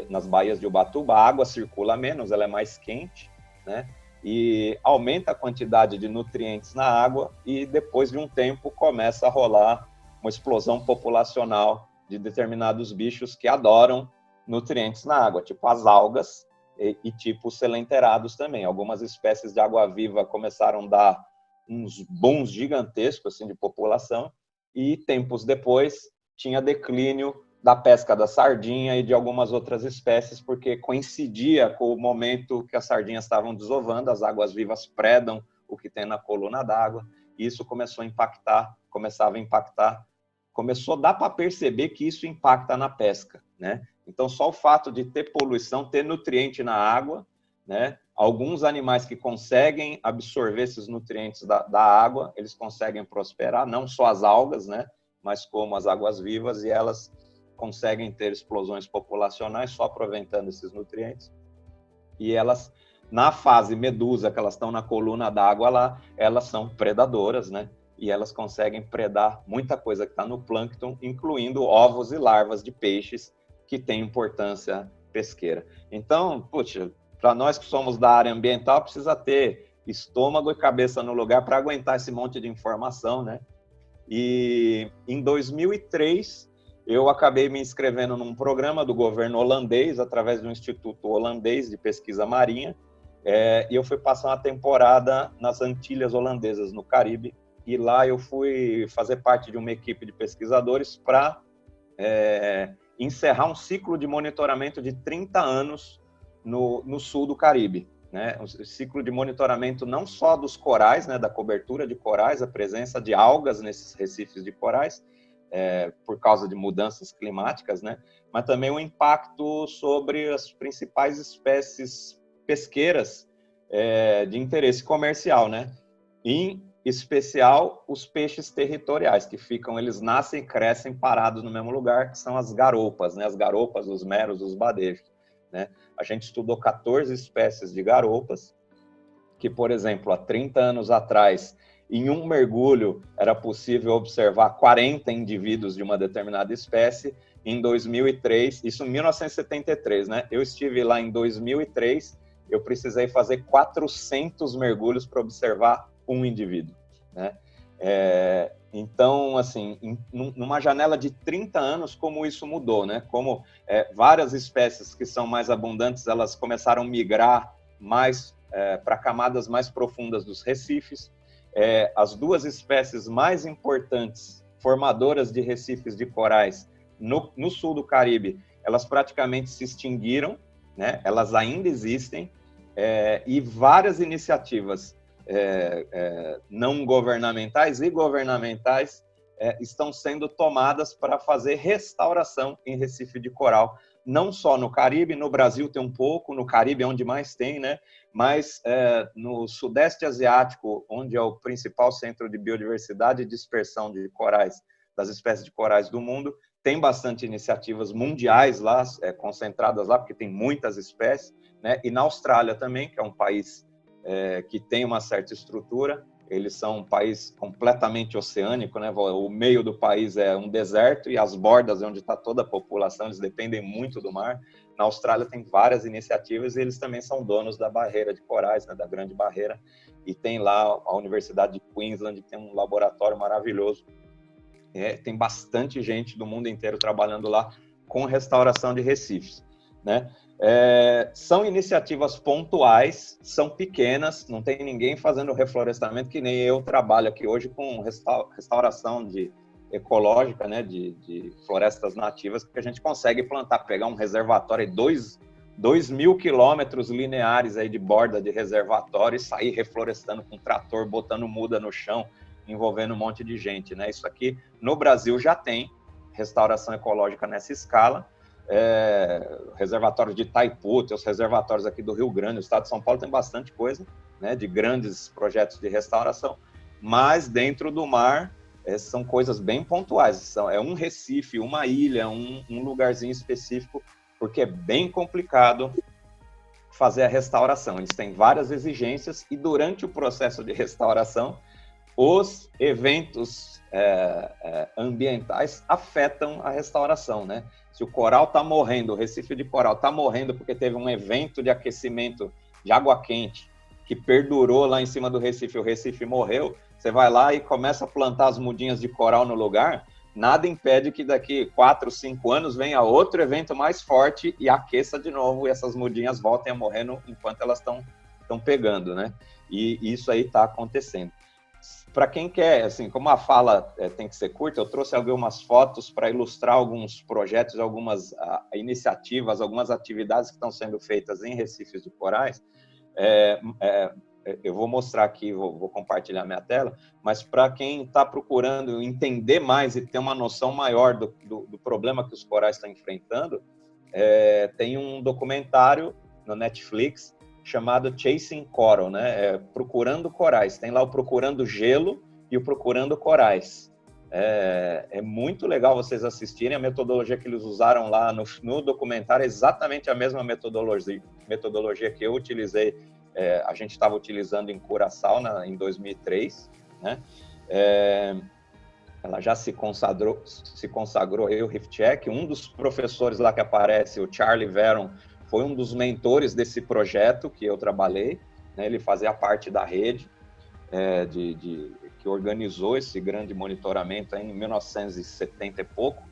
nas baías de Ubatuba, a água circula menos, ela é mais quente, né, e aumenta a quantidade de nutrientes na água, e depois de um tempo começa a rolar uma explosão populacional de determinados bichos que adoram nutrientes na água, tipo as algas e tipo os selenterados também. Algumas espécies de água-viva começaram a dar uns booms gigantescos assim, de população, e tempos depois tinha declínio da pesca da sardinha e de algumas outras espécies, porque coincidia com o momento que as sardinhas estavam desovando, as águas-vivas predam o que tem na coluna d'água, e isso começou a dar para perceber que isso impacta na pesca, né? Então, só o fato de ter poluição, ter nutriente na água, né? Alguns animais que conseguem absorver esses nutrientes da água, eles conseguem prosperar, não só as algas, né? Mas como as águas-vivas, e elas conseguem ter explosões populacionais só aproveitando esses nutrientes. E elas, na fase medusa, que elas estão na coluna d'água lá, elas são predadoras, né? E elas conseguem predar muita coisa que está no plâncton, incluindo ovos e larvas de peixes, que têm importância pesqueira. Então, puxa, para nós que somos da área ambiental, precisa ter estômago e cabeça no lugar para aguentar esse monte de informação, né? E em 2003, eu acabei me inscrevendo num programa do governo holandês, através do Instituto Holandês de Pesquisa Marinha, e eu fui passar uma temporada nas Antilhas Holandesas, no Caribe, e lá eu fui fazer parte de uma equipe de pesquisadores para encerrar um ciclo de monitoramento de 30 anos no sul do Caribe, né? Um ciclo de monitoramento não só dos corais, né, da cobertura de corais, a presença de algas nesses recifes de corais, por causa de mudanças climáticas, né? Mas também o impacto sobre as principais espécies pesqueiras de interesse comercial, né? Em especial os peixes territoriais, que eles nascem e crescem parados no mesmo lugar, que são as garoupas, né? As garoupas, os meros, os badejos, né? A gente estudou 14 espécies de garoupas, que, por exemplo, há 30 anos atrás, em um mergulho, era possível observar 40 indivíduos de uma determinada espécie. Em 2003, isso em 1973, né? Eu estive lá em 2003, eu precisei fazer 400 mergulhos para observar um indivíduo, né? Então, assim, numa janela de 30 anos, como isso mudou, né? Como várias espécies que são mais abundantes, elas começaram a migrar mais para camadas mais profundas dos recifes. As duas espécies mais importantes formadoras de recifes de corais no sul do Caribe, elas praticamente se extinguiram, né? Elas ainda existem, e várias iniciativas não governamentais e governamentais estão sendo tomadas para fazer restauração em recife de coral, não só no Caribe, no Brasil tem um pouco, no Caribe é onde mais tem, né? Mas no Sudeste Asiático, onde é o principal centro de biodiversidade e dispersão de corais, das espécies de corais do mundo, tem bastante iniciativas mundiais lá, concentradas lá, porque tem muitas espécies, né? E na Austrália também, que é um país que tem uma certa estrutura, eles são um país completamente oceânico, né? O meio do país é um deserto e as bordas, onde está toda a população, eles dependem muito do mar. Na Austrália tem várias iniciativas e eles também são donos da barreira de corais, né? Da Grande Barreira, e tem lá a Universidade de Queensland, que tem um laboratório maravilhoso. Tem bastante gente do mundo inteiro trabalhando lá com restauração de recifes, né? São iniciativas pontuais, são pequenas, não tem ninguém fazendo reflorestamento, que nem eu trabalho aqui hoje com restauração ecológica, né, de florestas nativas, que a gente consegue plantar, pegar um reservatório de 2.000 quilômetros lineares aí de borda de reservatório e sair reflorestando com trator, botando muda no chão, envolvendo um monte de gente, né? Isso aqui no Brasil já tem restauração ecológica nessa escala, reservatório de Itaipu, tem os reservatórios aqui do Rio Grande, o estado de São Paulo tem bastante coisa, né, de grandes projetos de restauração, mas dentro do mar são coisas bem pontuais, é um recife, uma ilha, um lugarzinho específico, porque é bem complicado fazer a restauração. Eles têm várias exigências e durante o processo de restauração, os eventos ambientais afetam a restauração, né? Se o coral está morrendo, o recife de coral está morrendo porque teve um evento de aquecimento de água quente que perdurou lá em cima do recife, o recife morreu, você vai lá e começa a plantar as mudinhas de coral no lugar, nada impede que daqui 4, 5 anos venha outro evento mais forte e aqueça de novo e essas mudinhas voltem a morrer enquanto elas estão pegando, né? E isso aí está acontecendo. Para quem quer, assim, como a fala tem que ser curta, eu trouxe algumas fotos para ilustrar alguns projetos, algumas iniciativas, algumas atividades que estão sendo feitas em recifes de corais. Eu vou mostrar aqui, vou compartilhar minha tela, mas para quem está procurando entender mais e ter uma noção maior do problema que os corais estão enfrentando, tem um documentário no Netflix chamado Chasing Coral, né? Procurando corais. Tem lá o Procurando Gelo e o Procurando Corais. É muito legal vocês assistirem. A metodologia que eles usaram lá no documentário é exatamente a mesma metodologia que eu utilizei. A gente estava utilizando em Curaçao em 2003, né? Ela já se consagrou aí o Reef Check. Um dos professores lá que aparece, o Charlie Veron, foi um dos mentores desse projeto que eu trabalhei, né? Ele fazia parte da rede que organizou esse grande monitoramento em 1970 e pouco.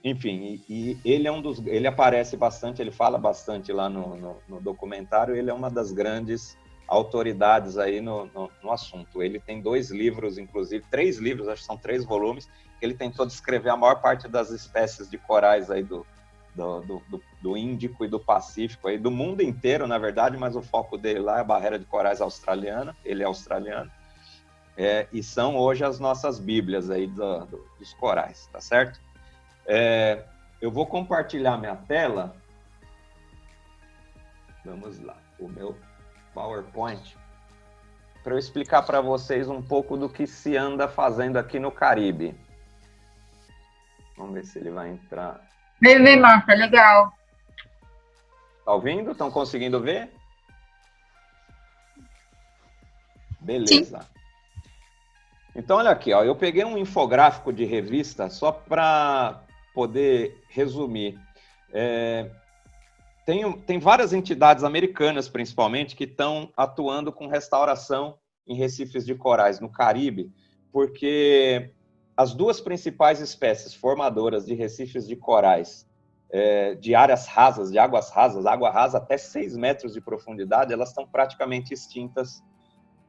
Enfim, e ele ele aparece bastante, ele fala bastante lá no documentário, ele é uma das grandes autoridades aí no assunto. Ele tem 2 livros, inclusive 3 livros, acho que são 3 volumes, que ele tentou descrever a maior parte das espécies de corais aí do Índico e do Pacífico, aí, do mundo inteiro, na verdade, mas o foco dele lá é a barreira de corais australiana, ele é australiano, e são hoje as nossas bíblias aí dos corais, tá certo? Eu vou compartilhar minha tela, vamos lá, o meu PowerPoint, para eu explicar para vocês um pouco do que se anda fazendo aqui no Caribe. Vamos ver se ele vai entrar. Bem, Marta, legal. Tá ouvindo? Estão conseguindo ver? Beleza. Sim. Então, olha aqui, ó, eu peguei um infográfico de revista só para poder resumir. Tem várias entidades americanas, principalmente, que estão atuando com restauração em recifes de corais no Caribe, porque as 2 principais espécies formadoras de recifes de corais de áreas rasas, de águas rasas, água rasa até 6 metros de profundidade, elas estão praticamente extintas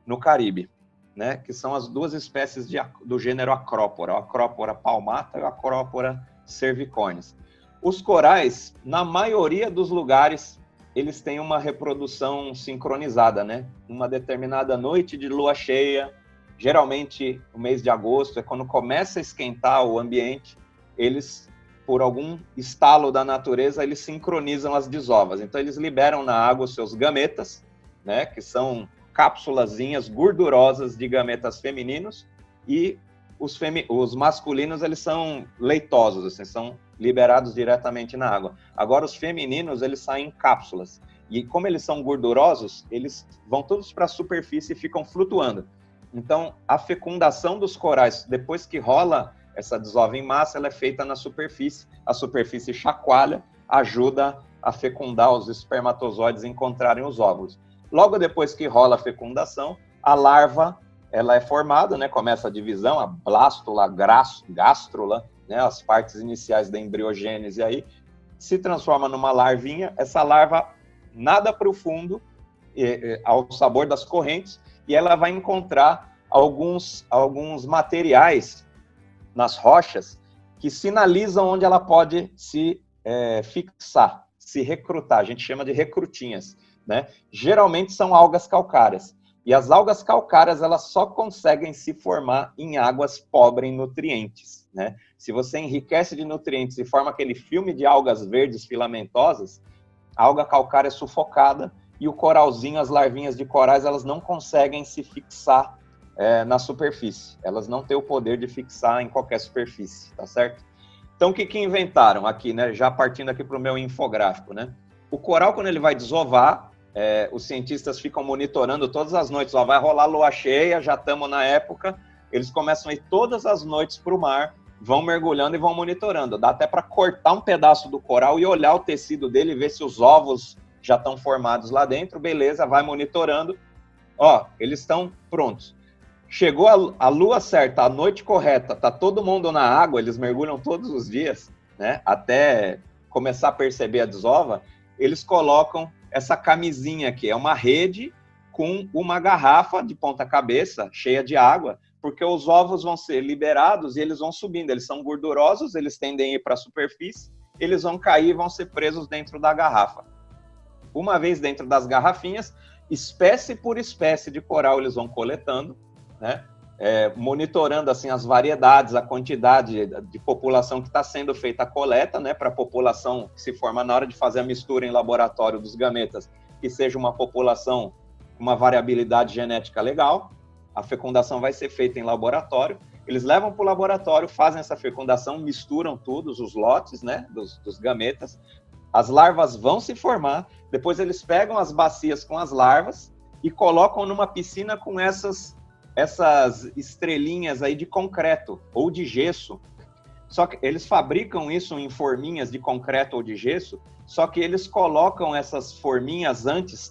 no Caribe, né? Que são as 2 espécies do gênero Acrópora, a Acrópora palmata e a Acrópora cervicornis. Os corais, na maioria dos lugares, eles têm uma reprodução sincronizada, né? Uma determinada noite de lua cheia, geralmente o mês de agosto, é quando começa a esquentar o ambiente, eles, por algum estalo da natureza, eles sincronizam as desovas. Então, eles liberam na água os seus gametas, né, que são cápsulazinhas gordurosas de gametas femininos, e os masculinos, eles são leitosos, assim, são liberados diretamente na água. Agora, os femininos, eles saem em cápsulas. E como eles são gordurosos, eles vão todos para a superfície e ficam flutuando. Então, a fecundação dos corais, depois que rola essa desova em massa, ela é feita na superfície. A superfície chacoalha, ajuda a fecundar os espermatozoides e encontrarem os óvulos. Logo depois que rola a fecundação, a larva ela é formada, né? Começa a divisão, a blástula, gástrula, né? As partes iniciais da embriogênese aí, se transforma numa larvinha. Essa larva nada para o fundo, ao sabor das correntes, e ela vai encontrar alguns materiais nas rochas que sinalizam onde ela pode se fixar, se recrutar. A gente chama de recrutinhas, né? Geralmente são algas calcárias. E as algas calcárias, elas só conseguem se formar em águas pobres em nutrientes, né? Se você enriquece de nutrientes e forma aquele filme de algas verdes filamentosas, a alga calcária é sufocada e o coralzinho, as larvinhas de corais, elas não conseguem se fixar na superfície. Elas não têm o poder de fixar em qualquer superfície, tá certo? Então, o que inventaram aqui, né? Já partindo aqui para o meu infográfico, né? O coral, quando ele vai desovar, os cientistas ficam monitorando todas as noites. Ó, vai rolar lua cheia, já estamos na época. Eles começam a ir todas as noites para o mar, vão mergulhando e vão monitorando. Dá até para cortar um pedaço do coral e olhar o tecido dele, ver se os ovos já estão formados lá dentro. Beleza, vai monitorando. Ó, eles estão prontos. Chegou a lua certa, a noite correta, tá todo mundo na água, eles mergulham todos os dias, né? Até começar a perceber a desova, eles colocam essa camisinha aqui, é uma rede com uma garrafa de ponta cabeça cheia de água, porque os ovos vão ser liberados e eles vão subindo, eles são gordurosos, eles tendem a ir para a superfície, eles vão cair e vão ser presos dentro da garrafa. Uma vez dentro das garrafinhas, espécie por espécie de coral eles vão coletando, né? Monitorando assim as variedades, a quantidade de população que está sendo feita a coleta, né? Para a população que se forma na hora de fazer a mistura em laboratório dos gametas, que seja uma população com uma variabilidade genética legal. A fecundação vai ser feita em laboratório. Eles levam para o laboratório, fazem essa fecundação, misturam todos os lotes, né? dos gametas. As larvas vão se formar, depois eles pegam as bacias com as larvas e colocam numa piscina com essas estrelinhas aí de concreto ou de gesso. Só que eles fabricam isso em forminhas de concreto ou de gesso, só que eles colocam essas forminhas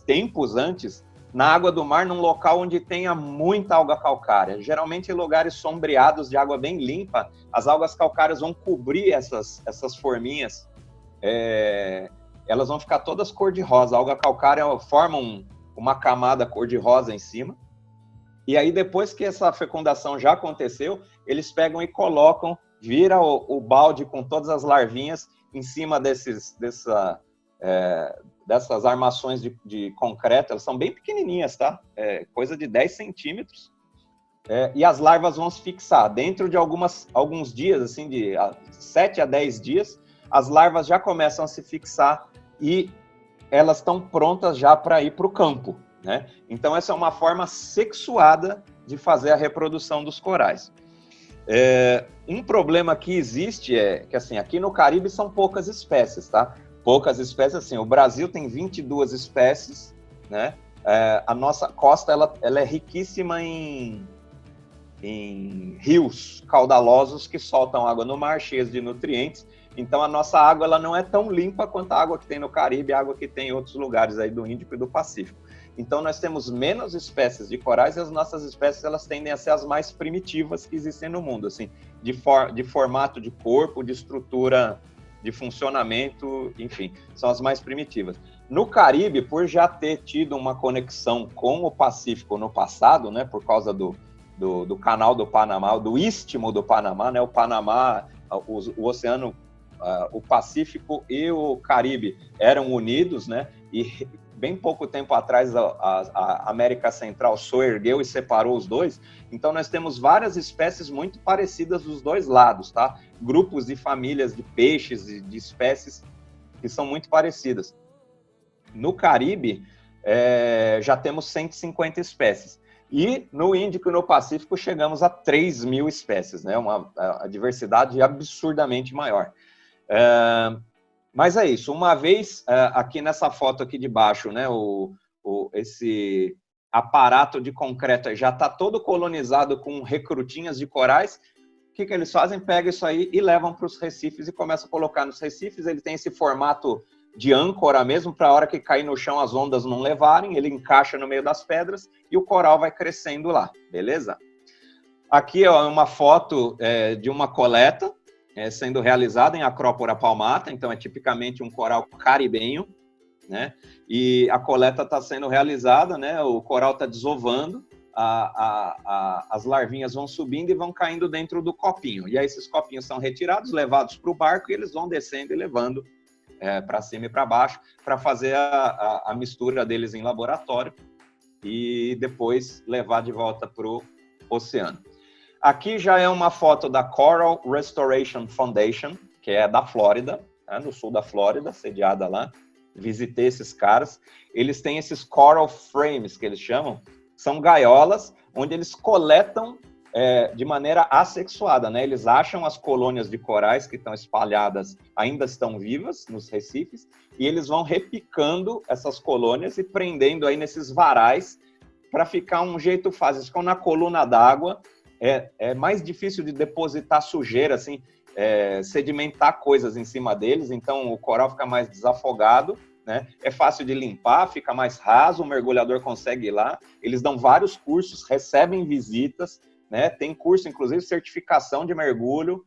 tempos antes, na água do mar, num local onde tenha muita alga calcária. Geralmente em lugares sombreados de água bem limpa, as algas calcárias vão cobrir essas forminhas. Elas vão ficar todas cor-de-rosa. A alga calcária forma uma camada cor-de-rosa em cima. E aí, depois que essa fecundação já aconteceu, eles pegam e colocam, vira o balde com todas as larvinhas em cima dessas armações de concreto. Elas são bem pequenininhas, tá? Coisa de 10 centímetros. E as larvas vão se fixar. Dentro de alguns dias, assim, de 7 a 10 dias, as larvas já começam a se fixar e elas estão prontas já para ir para o campo, né? Então, essa é uma forma sexuada de fazer a reprodução dos corais. Um problema que existe é que, assim, aqui no Caribe são poucas espécies, tá? Poucas espécies, assim, o Brasil tem 22 espécies, né? A nossa costa, ela é riquíssima em rios caudalosos que soltam água no mar, cheias de nutrientes. Então, a nossa água ela não é tão limpa quanto a água que tem no Caribe, a água que tem em outros lugares aí do Índico e do Pacífico. Então, nós temos menos espécies de corais e as nossas espécies elas tendem a ser as mais primitivas que existem no mundo, assim, de formato de corpo, de estrutura, de funcionamento, enfim, são as mais primitivas. No Caribe, por já ter tido uma conexão com o Pacífico no passado, né, por causa do canal do Panamá, do istmo do Panamá, né, o Panamá, o oceano, o Pacífico e o Caribe eram unidos, né, e bem pouco tempo atrás a América Central soergueu e separou os dois. Então nós temos várias espécies muito parecidas dos dois lados, tá? Grupos de famílias de peixes e de espécies que são muito parecidas. No Caribe já temos 150 espécies. E no Índico e no Pacífico chegamos a 3.000 espécies, né? A diversidade absurdamente maior. Mas é isso, uma vez aqui nessa foto aqui de baixo, né, esse aparato de concreto já está todo colonizado com recrutinhas de corais. O que eles fazem? Pegam isso aí e levam para os recifes e começam a colocar nos recifes. Ele tem esse formato de âncora mesmo, para a hora que cair no chão as ondas não levarem, ele encaixa no meio das pedras e o coral vai crescendo lá, beleza? Aqui é uma foto de uma coleta, sendo realizada em Acrópora palmata, então é tipicamente um coral caribenho, né? E a coleta está sendo realizada, né? O coral está desovando, as larvinhas vão subindo e vão caindo dentro do copinho. E aí esses copinhos são retirados, levados para o barco e eles vão descendo e levando para cima e para baixo para fazer a mistura deles em laboratório. e depois levar de volta para o oceano. Aqui já é uma foto da Coral Restoration Foundation, que é da Flórida, né, no sul da Flórida, sediada lá. Visitei esses caras. Eles têm esses coral frames, que eles chamam, são gaiolas onde eles coletam de maneira assexuada, né? Eles acham as colônias de corais que estão espalhadas, ainda estão vivas nos recifes, e eles vão repicando essas colônias e prendendo aí nesses varais para ficar um jeito fácil. Eles ficam na coluna d'água, é mais difícil de depositar sujeira, assim, sedimentar coisas em cima deles, então o coral fica mais desafogado, né? É fácil de limpar, fica mais raso, o mergulhador consegue ir lá. Eles dão vários cursos, recebem visitas, né? Tem curso, inclusive, certificação de mergulho,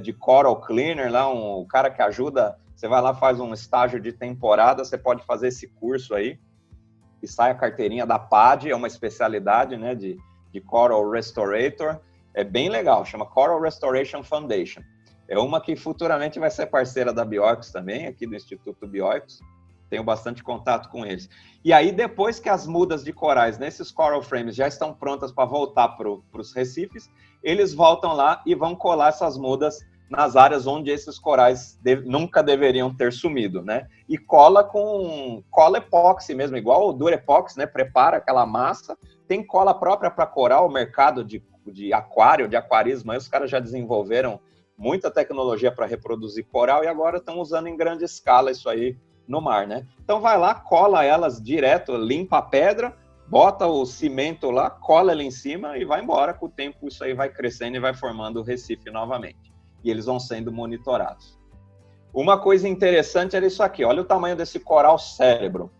de Coral Cleaner, lá um cara que ajuda, você vai lá, faz um estágio de temporada, você pode fazer esse curso aí, e sai a carteirinha da PAD, é uma especialidade, né, de Coral Restorator, é bem legal, chama Coral Restoration Foundation. É uma que futuramente vai ser parceira da Bioicos também, aqui do Instituto Bioicos. Tenho bastante contato com eles. E aí, depois que as mudas de corais nesses coral frames já estão prontas para voltar para os recifes, eles voltam lá e vão colar essas mudas nas áreas onde esses corais nunca deveriam ter sumido, né? E cola com cola epóxi mesmo, igual o Durepox, né? Prepara aquela massa. Tem cola própria para coral, o mercado de aquário, de aquarismo, aí os caras já desenvolveram muita tecnologia para reproduzir coral e agora estão usando em grande escala isso aí no mar, né? Então vai lá, cola elas direto, limpa a pedra, bota o cimento lá, cola ela em cima e vai embora. Com o tempo isso aí vai crescendo e vai formando o recife novamente. E eles vão sendo monitorados. Uma coisa interessante era isso aqui, olha o tamanho desse coral cérebro.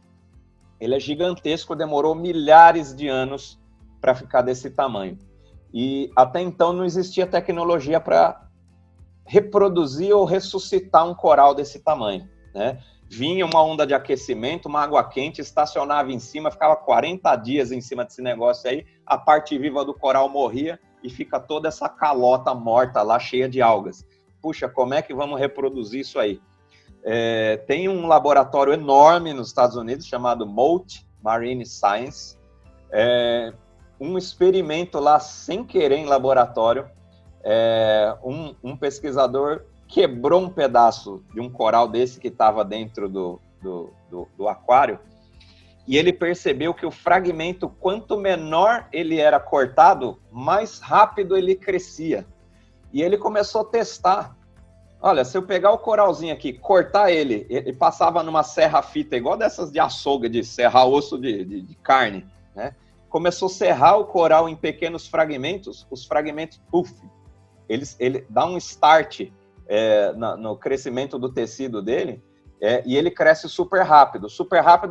Ele é gigantesco, demorou milhares de anos para ficar desse tamanho. E até então não existia tecnologia para reproduzir ou ressuscitar um coral desse tamanho, né? Vinha uma onda de aquecimento, uma água quente, estacionava em cima, ficava 40 dias em cima desse negócio aí, a parte viva do coral morria e fica toda essa calota morta lá, cheia de algas. Puxa, como é que vamos reproduzir isso aí? Tem um laboratório enorme nos Estados Unidos, chamado Mote Marine Science. Um experimento lá, sem querer, em laboratório, um pesquisador quebrou um pedaço de um coral desse que estava dentro do aquário, e ele percebeu que o fragmento, quanto menor ele era cortado, mais rápido ele crescia. E ele começou a testar. Olha, se eu pegar o coralzinho aqui, cortar ele passava numa serra-fita, igual dessas de açougue, de serrar osso de carne, né? Começou a serrar o coral em pequenos fragmentos, os fragmentos, ele dá um start no crescimento do tecido dele, e ele cresce super rápido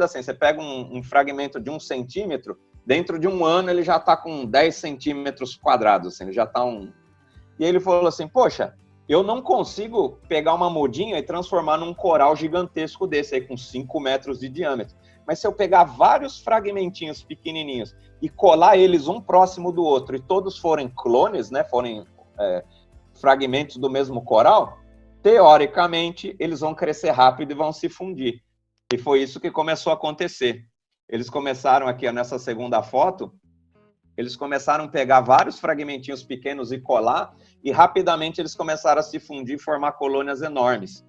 assim, você pega um fragmento de 1 centímetro, dentro de um ano ele já está com 10 centímetros quadrados, assim, ele já está E ele falou assim, poxa, eu não consigo pegar uma mudinha e transformar num coral gigantesco desse aí, com 5 metros de diâmetro, mas se eu pegar vários fragmentinhos pequenininhos e colar eles um próximo do outro, e todos forem clones, né, forem fragmentos do mesmo coral, teoricamente, eles vão crescer rápido e vão se fundir. E foi isso que começou a acontecer. Eles começaram aqui, nessa segunda foto, eles começaram a pegar vários fragmentinhos pequenos e colar, e rapidamente eles começaram a se fundir e formar colônias enormes.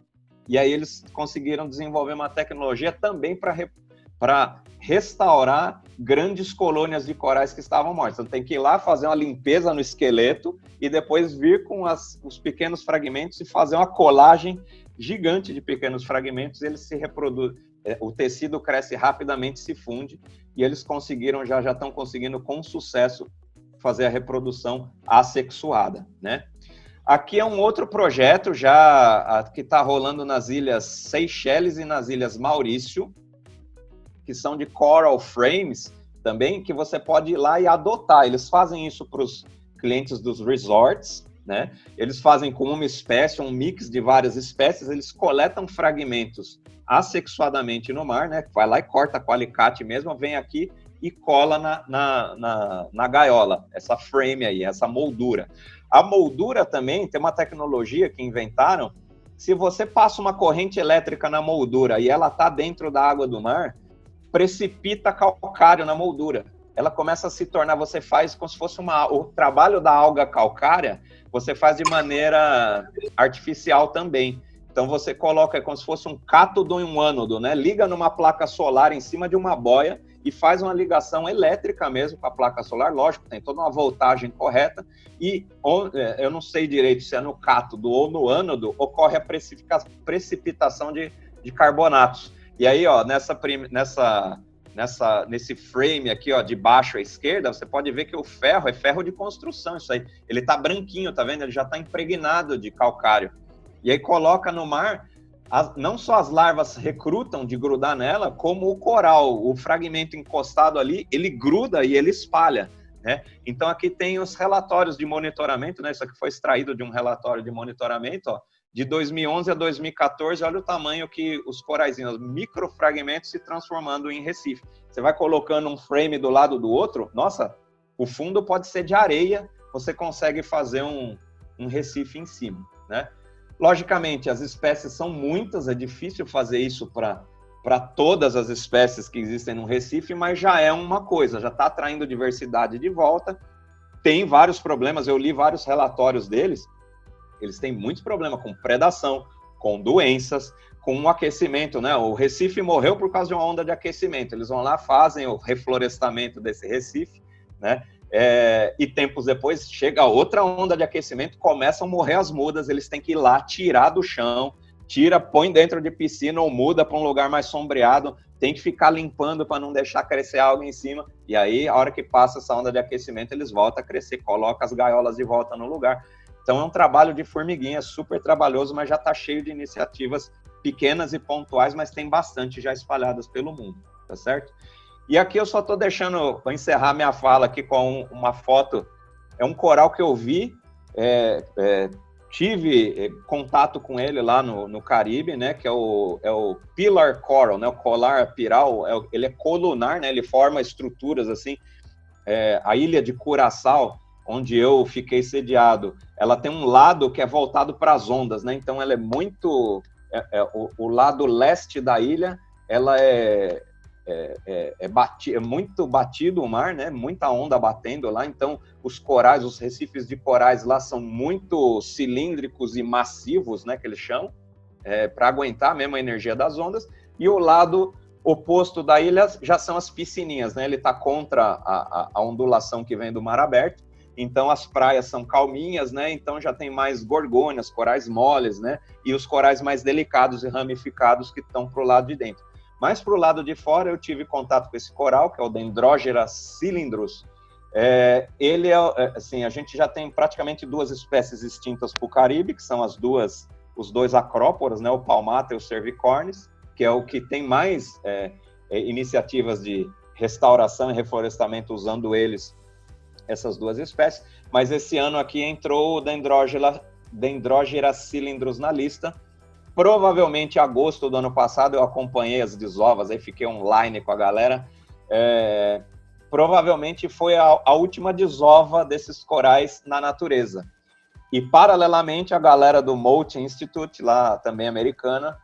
E aí eles conseguiram desenvolver uma tecnologia também para restaurar grandes colônias de corais que estavam mortas. Então tem que ir lá fazer uma limpeza no esqueleto e depois vir com os pequenos fragmentos e fazer uma colagem gigante de pequenos fragmentos, eles se reproduzem, o tecido cresce rapidamente, se funde, e eles conseguiram, já estão conseguindo com sucesso fazer a reprodução assexuada, né? Aqui é um outro projeto que está rolando nas ilhas Seychelles e nas ilhas Maurício, que são de coral frames também, que você pode ir lá e adotar. Eles fazem isso para os clientes dos resorts, né? Eles fazem com uma espécie, um mix de várias espécies, eles coletam fragmentos assexuadamente no mar, né? Vai lá e corta com alicate mesmo, vem aqui e cola na gaiola, essa frame aí, essa moldura. A moldura também tem uma tecnologia que inventaram, se você passa uma corrente elétrica na moldura e ela está dentro da água do mar, precipita calcário na moldura. Ela começa a se tornar, você faz como se fosse o trabalho da alga calcária, você faz de maneira artificial também. Então você coloca como se fosse um cátodo e um ânodo, né? Liga numa placa solar em cima de uma boia e faz uma ligação elétrica mesmo com a placa solar, lógico, tem toda uma voltagem correta, e eu não sei direito se é no cátodo ou no ânodo, ocorre a precipitação de carbonatos. E aí, ó, nesse frame aqui, ó, de baixo à esquerda, você pode ver que o ferro é ferro de construção, isso aí. Ele tá branquinho, tá vendo? Ele já tá impregnado de calcário. E aí coloca no mar, não só as larvas recrutam de grudar nela, como o coral, o fragmento encostado ali, ele gruda e ele espalha, né? Então aqui tem os relatórios de monitoramento, né? Isso aqui foi extraído de um relatório de monitoramento, ó, de 2011 a 2014, olha o tamanho que os coraizinhos, os microfragmentos se transformando em recife. Você vai colocando um frame do lado do outro, nossa, o fundo pode ser de areia, você consegue fazer um recife em cima, né? Logicamente, as espécies são muitas, é difícil fazer isso para todas as espécies que existem no Recife, mas já é uma coisa, já está atraindo diversidade de volta. Tem vários problemas, eu li vários relatórios deles, eles têm muitos problemas com predação, com doenças, com o aquecimento, né? O Recife morreu por causa de uma onda de aquecimento, eles vão lá, fazem o reflorestamento desse Recife, né? E tempos depois chega outra onda de aquecimento, começam a morrer as mudas, eles têm que ir lá, tirar do chão, põe dentro de piscina ou muda para um lugar mais sombreado, tem que ficar limpando para não deixar crescer algo em cima, e aí a hora que passa essa onda de aquecimento eles voltam a crescer, coloca as gaiolas de volta no lugar. Então é um trabalho de formiguinha, super trabalhoso, mas já está cheio de iniciativas pequenas e pontuais, mas tem bastante já espalhadas pelo mundo, tá certo? E aqui eu só estou deixando, para encerrar minha fala aqui com uma foto, é um coral que eu vi, tive contato com ele lá no Caribe, né, que é o Pillar Coral, né, o colar piral, ele é colunar, né, ele forma estruturas assim, a ilha de Curaçao, onde eu fiquei sediado, ela tem um lado que é voltado para as ondas, né, então ela é muito, o lado leste da ilha, ela é muito batido o mar, né? Muita onda batendo lá, então os corais, os recifes de corais lá são muito cilíndricos e massivos, né? Que eles chamam, para aguentar mesmo a energia das ondas, e o lado oposto da ilha já são as piscininhas, né? Ele está contra a ondulação que vem do mar aberto, então as praias são calminhas, né? Então já tem mais gorgônias, corais moles, né? E os corais mais delicados e ramificados que estão para o lado de dentro. Mas para o lado de fora eu tive contato com esse coral, que é o Dendrogera cylindrus. Ele assim, a gente já tem praticamente duas espécies extintas para o Caribe, que são os dois acróporas, né, o palmata e o cervicornis, que é o que tem mais iniciativas de restauração e reflorestamento usando essas duas espécies. Mas esse ano aqui entrou o Dendrogera cylindrus na lista. Provavelmente em agosto do ano passado eu acompanhei as desovas, aí fiquei online com a galera. Provavelmente foi a última desova desses corais na natureza. E paralelamente a galera do Mote Institute, lá também americana,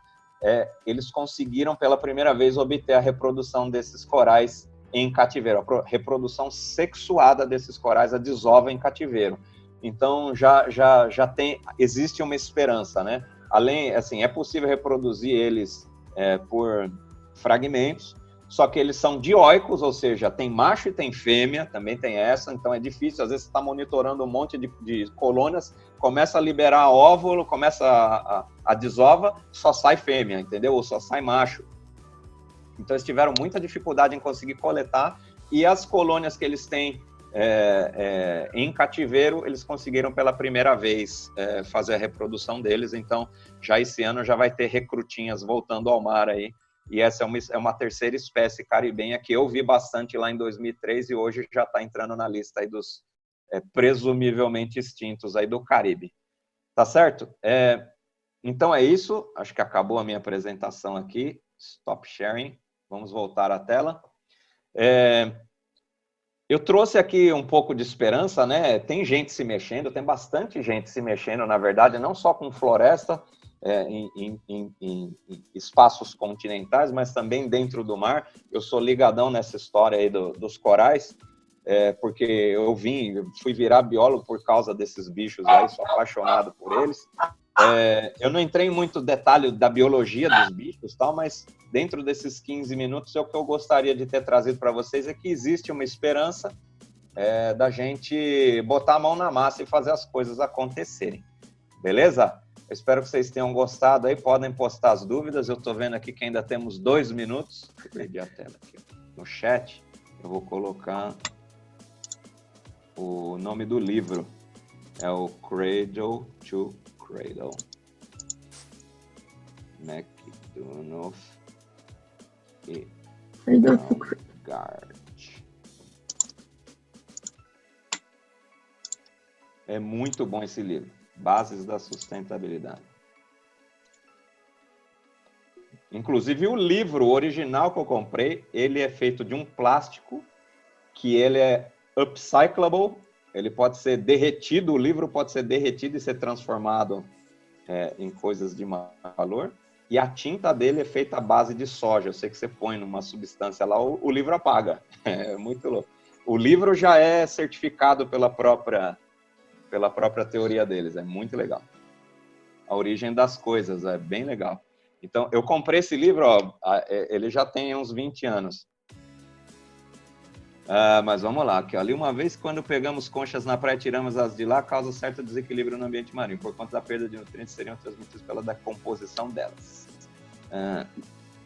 eles conseguiram pela primeira vez obter a reprodução desses corais em cativeiro, a reprodução sexuada desses corais, a desova em cativeiro. Então existe uma esperança, né? Além, assim, é possível reproduzir eles por fragmentos, só que eles são dioicos, ou seja, tem macho e tem fêmea, também tem essa, então é difícil, às vezes você está monitorando um monte de colônias, começa a liberar óvulo, começa a desova, só sai fêmea, entendeu? Ou só sai macho. Então eles tiveram muita dificuldade em conseguir coletar, e as colônias que eles têm em cativeiro, eles conseguiram pela primeira vez fazer a reprodução deles, então já esse ano já vai ter recrutinhas voltando ao mar aí, e essa é uma terceira espécie caribenha que eu vi bastante lá em 2003 e hoje já está entrando na lista aí dos presumivelmente extintos aí do Caribe. Tá certo? Então é isso, acho que acabou a minha apresentação aqui, stop sharing, vamos voltar à tela. Eu trouxe aqui um pouco de esperança, né? Tem gente se mexendo, tem bastante gente se mexendo, na verdade, não só com floresta, em espaços continentais, mas também dentro do mar. Eu sou ligadão nessa história aí dos corais, porque eu fui virar biólogo por causa desses bichos aí, sou apaixonado por eles. Eu não entrei em muito detalhe da biologia dos bichos, tal, mas dentro desses 15 minutos, o que eu gostaria de ter trazido para vocês é que existe uma esperança da gente botar a mão na massa e fazer as coisas acontecerem. Beleza? Eu espero que vocês tenham gostado aí, podem postar as dúvidas. Eu estou vendo aqui que ainda temos 2 minutos. Eu perdi a tela aqui no chat. Eu vou colocar o nome do livro. É o Cradle to Cradle. McDonough e Baumgart. É muito bom esse livro. Bases da Sustentabilidade. Inclusive, o livro original que eu comprei, ele é feito de um plástico que ele é upcyclable, ele pode ser derretido, o livro pode ser derretido e ser transformado em coisas de maior valor, e a tinta dele é feita à base de soja. Eu sei que você põe numa substância lá, o livro apaga. É muito louco. O livro já é certificado pela própria teoria deles, é muito legal. A origem das coisas, é bem legal. Então, eu comprei esse livro, ele já tem uns 20 anos. Mas vamos lá, aqui, ali uma vez quando pegamos conchas na praia e tiramos as de lá, causa certo desequilíbrio no ambiente marinho, por conta da perda de nutrientes seriam transmitidos pela decomposição delas.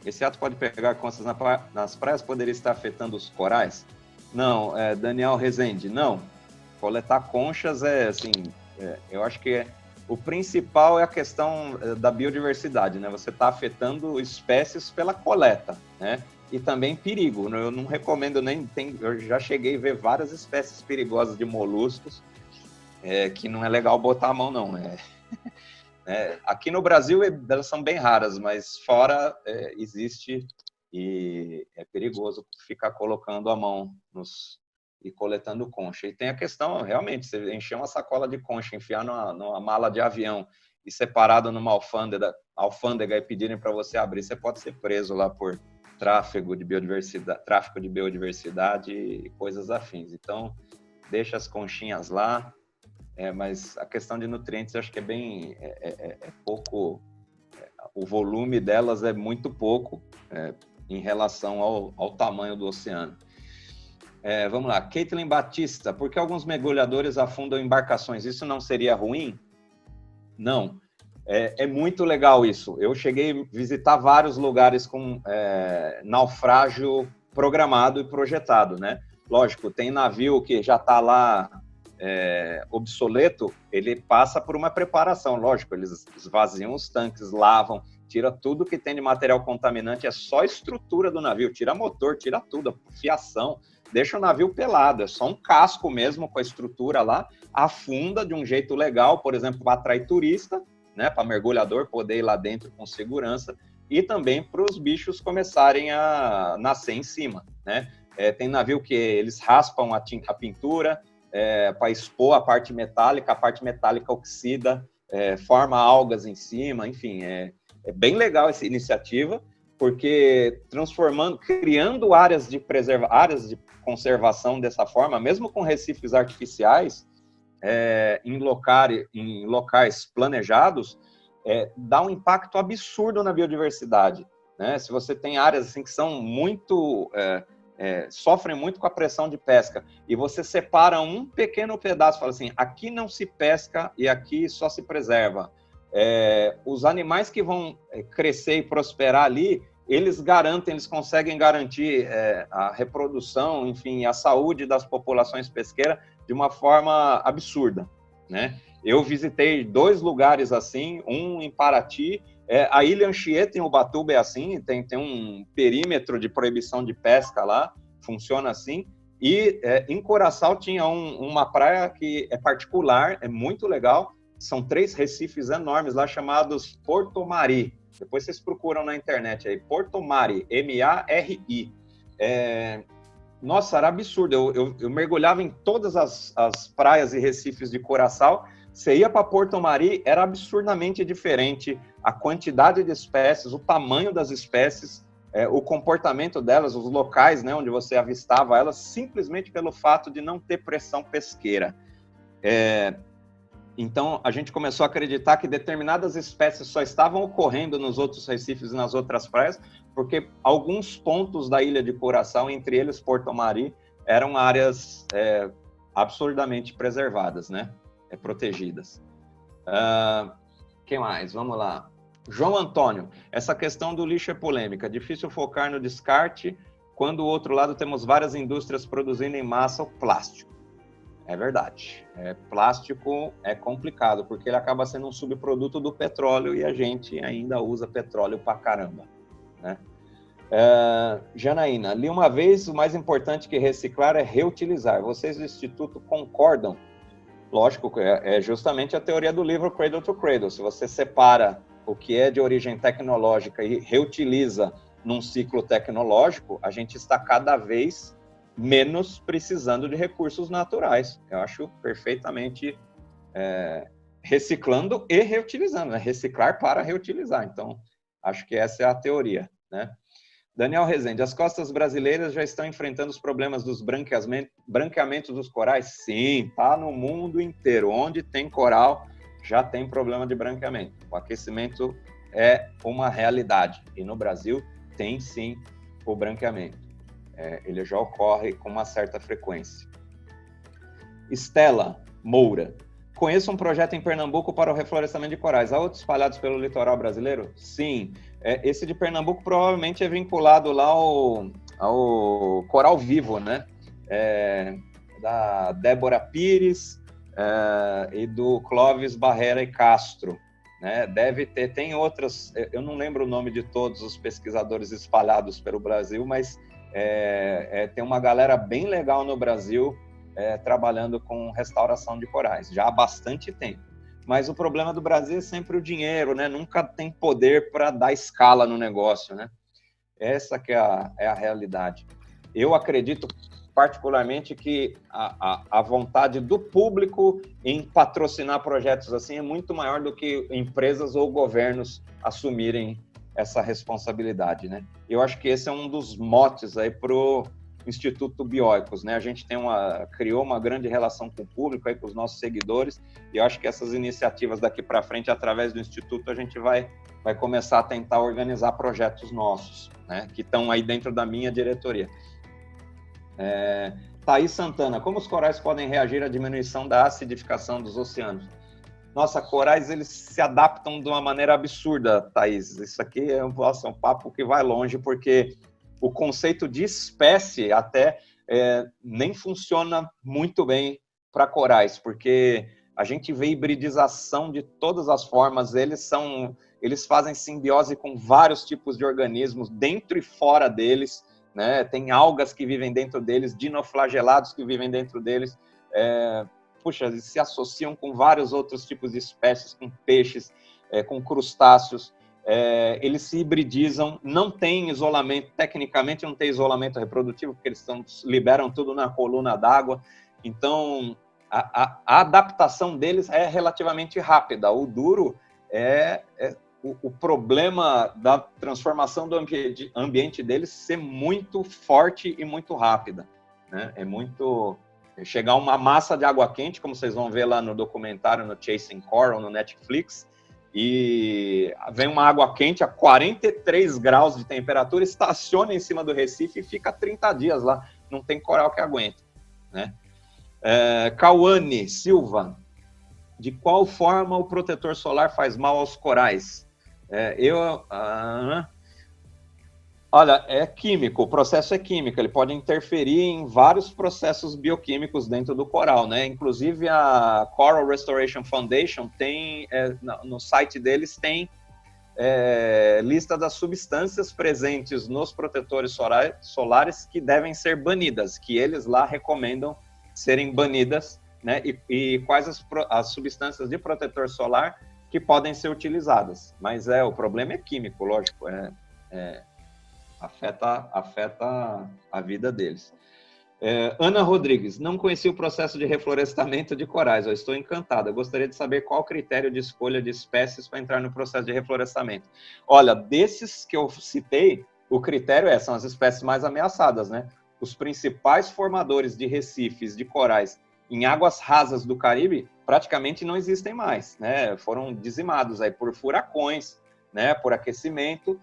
Esse ato pode pegar conchas nas praias, poderia estar afetando os corais? Não, Daniel Rezende, não. Coletar conchas eu acho que o principal é a questão da biodiversidade, né? Você está afetando espécies pela coleta, né? E também perigo. Eu não recomendo eu já cheguei a ver várias espécies perigosas de moluscos que não é legal botar a mão, não. Aqui no Brasil elas são bem raras, mas fora existe e é perigoso ficar colocando a mão e coletando concha. E tem a questão, realmente, você encher uma sacola de concha, enfiar numa mala de avião e separado numa alfândega e pedirem para você abrir, você pode ser preso lá por tráfico de biodiversidade e coisas afins. Então, deixa as conchinhas lá, mas a questão de nutrientes, eu acho que é pouco, o volume delas é muito pouco em relação ao tamanho do oceano. Vamos lá, Caitlin Batista, por que alguns mergulhadores afundam embarcações? Isso não seria ruim? Não. É muito legal isso. Eu cheguei a visitar vários lugares com naufrágio programado e projetado, né? Lógico, tem navio que já está lá obsoleto, ele passa por uma preparação, lógico, eles esvaziam os tanques, lavam, tira tudo que tem de material contaminante, é só a estrutura do navio, tira motor, tira tudo, a fiação, deixa o navio pelado, é só um casco mesmo com a estrutura lá, afunda de um jeito legal, por exemplo, para atrair turista, né, para mergulhador poder ir lá dentro com segurança, e também para os bichos começarem a nascer em cima, né? Tem navio que eles raspam a pintura para expor a parte metálica oxida, forma algas em cima, enfim, é bem legal essa iniciativa, porque criando áreas de conservação dessa forma, mesmo com recifes artificiais, em locais planejados, dá um impacto absurdo na biodiversidade, né? Se você tem áreas assim que são muito sofrem muito com a pressão de pesca e você separa um pequeno pedaço, fala assim, aqui não se pesca e aqui só se preserva. Os animais que vão crescer e prosperar ali, eles conseguem garantir a reprodução, enfim, a saúde das populações pesqueiras de uma forma absurda, né? Eu visitei 2 lugares assim, um em Paraty, a Ilha Anchieta em Ubatuba é assim, tem um perímetro de proibição de pesca lá, funciona assim, e em Curaçao tinha uma praia que é particular, é muito legal, são 3 recifes enormes lá chamados Porto Mari, depois vocês procuram na internet aí, Porto Mari, M-A-R-I. Nossa, era absurdo, eu mergulhava em todas as praias e recifes de Curaçao, Você ia para Porto Mari, era absurdamente diferente a quantidade de espécies, o tamanho das espécies, o comportamento delas, os locais, né, onde você avistava elas, simplesmente pelo fato de não ter pressão pesqueira. Então, a gente começou a acreditar que determinadas espécies só estavam ocorrendo nos outros recifes e nas outras praias, porque alguns pontos da ilha de Curaçao, entre eles Porto Mari, eram áreas absurdamente preservadas, né? Protegidas. Quem mais? Vamos lá. João Antônio, essa questão do lixo é polêmica. Difícil focar no descarte, quando do outro lado temos várias indústrias produzindo em massa o plástico. É verdade. Plástico é complicado, porque ele acaba sendo um subproduto do petróleo e a gente ainda usa petróleo pra caramba, né? Janaína, li uma vez, o mais importante que reciclar é reutilizar. Vocês do Instituto concordam? Lógico, é justamente a teoria do livro Cradle to Cradle. Se você separa o que é de origem tecnológica e reutiliza num ciclo tecnológico, a gente está cada vez menos precisando de recursos naturais. Eu acho perfeitamente reciclando e reutilizando, né? Reciclar para reutilizar. Então, acho que essa é a teoria, né? Daniel Rezende, as costas brasileiras já estão enfrentando os problemas dos branqueamentos dos corais? Sim, tá no mundo inteiro. Onde tem coral, já tem problema de branqueamento. O aquecimento é uma realidade. E no Brasil tem sim o branqueamento. Ele já ocorre com uma certa frequência. Estela Moura. Conheço um projeto em Pernambuco para o reflorestamento de corais. Há outros espalhados pelo litoral brasileiro? Sim. Esse de Pernambuco provavelmente é vinculado lá ao Coral Vivo, né? Da Débora Pires e do Clóvis Barrera e Castro, né? Deve ter, tem outras, eu não lembro o nome de todos os pesquisadores espalhados pelo Brasil, mas tem uma galera bem legal no Brasil trabalhando com restauração de corais, já há bastante tempo. Mas o problema do Brasil é sempre o dinheiro, né? Nunca tem poder para dar escala no negócio, né? Essa que é a realidade. Eu acredito particularmente que a vontade do público em patrocinar projetos assim é muito maior do que empresas ou governos assumirem essa responsabilidade, né? Eu acho que esse é um dos motes aí para o Instituto Bioicos, né? A gente criou uma grande relação com o público, aí, com os nossos seguidores, e eu acho que essas iniciativas daqui para frente, através do Instituto, a gente vai começar a tentar organizar projetos nossos, né? Que estão aí dentro da minha diretoria. Thaís Santana, como os corais podem reagir à diminuição da acidificação dos oceanos? Nossa, corais, eles se adaptam de uma maneira absurda, Thaís. Isso aqui é um papo que vai longe, porque o conceito de espécie até nem funciona muito bem para corais, porque a gente vê hibridização de todas as formas, eles fazem simbiose com vários tipos de organismos, dentro e fora deles, né? Tem algas que vivem dentro deles, dinoflagelados que vivem dentro deles, eles se associam com vários outros tipos de espécies, com peixes, com crustáceos, eles se hibridizam, não tem isolamento, tecnicamente não tem isolamento reprodutivo, porque eles liberam tudo na coluna d'água, então a adaptação deles é relativamente rápida. O duro o problema da transformação do ambiente deles ser muito forte e muito rápida, né? Chegar uma massa de água quente, como vocês vão ver lá no documentário, no Chasing Coral, no Netflix, e vem uma água quente a 43 graus de temperatura, estaciona em cima do Recife e fica 30 dias lá. Não tem coral que aguente, né? Cauane Silva, de qual forma o protetor solar faz mal aos corais? Olha, é químico, o processo é químico, ele pode interferir em vários processos bioquímicos dentro do coral, né? Inclusive a Coral Restoration Foundation tem, no site deles tem lista das substâncias presentes nos protetores solares que devem ser banidas, que eles lá recomendam serem banidas, né? E quais as substâncias de protetor solar que podem ser utilizadas. Mas o problema é químico, lógico, afeta a vida deles. Ana Rodrigues, não conheci o processo de reflorestamento de corais, eu estou encantada. Eu gostaria de saber qual o critério de escolha de espécies para entrar no processo de reflorestamento. Olha, desses que eu citei, o critério são as espécies mais ameaçadas, né? Os principais formadores de recifes de corais em águas rasas do Caribe praticamente não existem mais, né? Foram dizimados aí por furacões, né? Por aquecimento,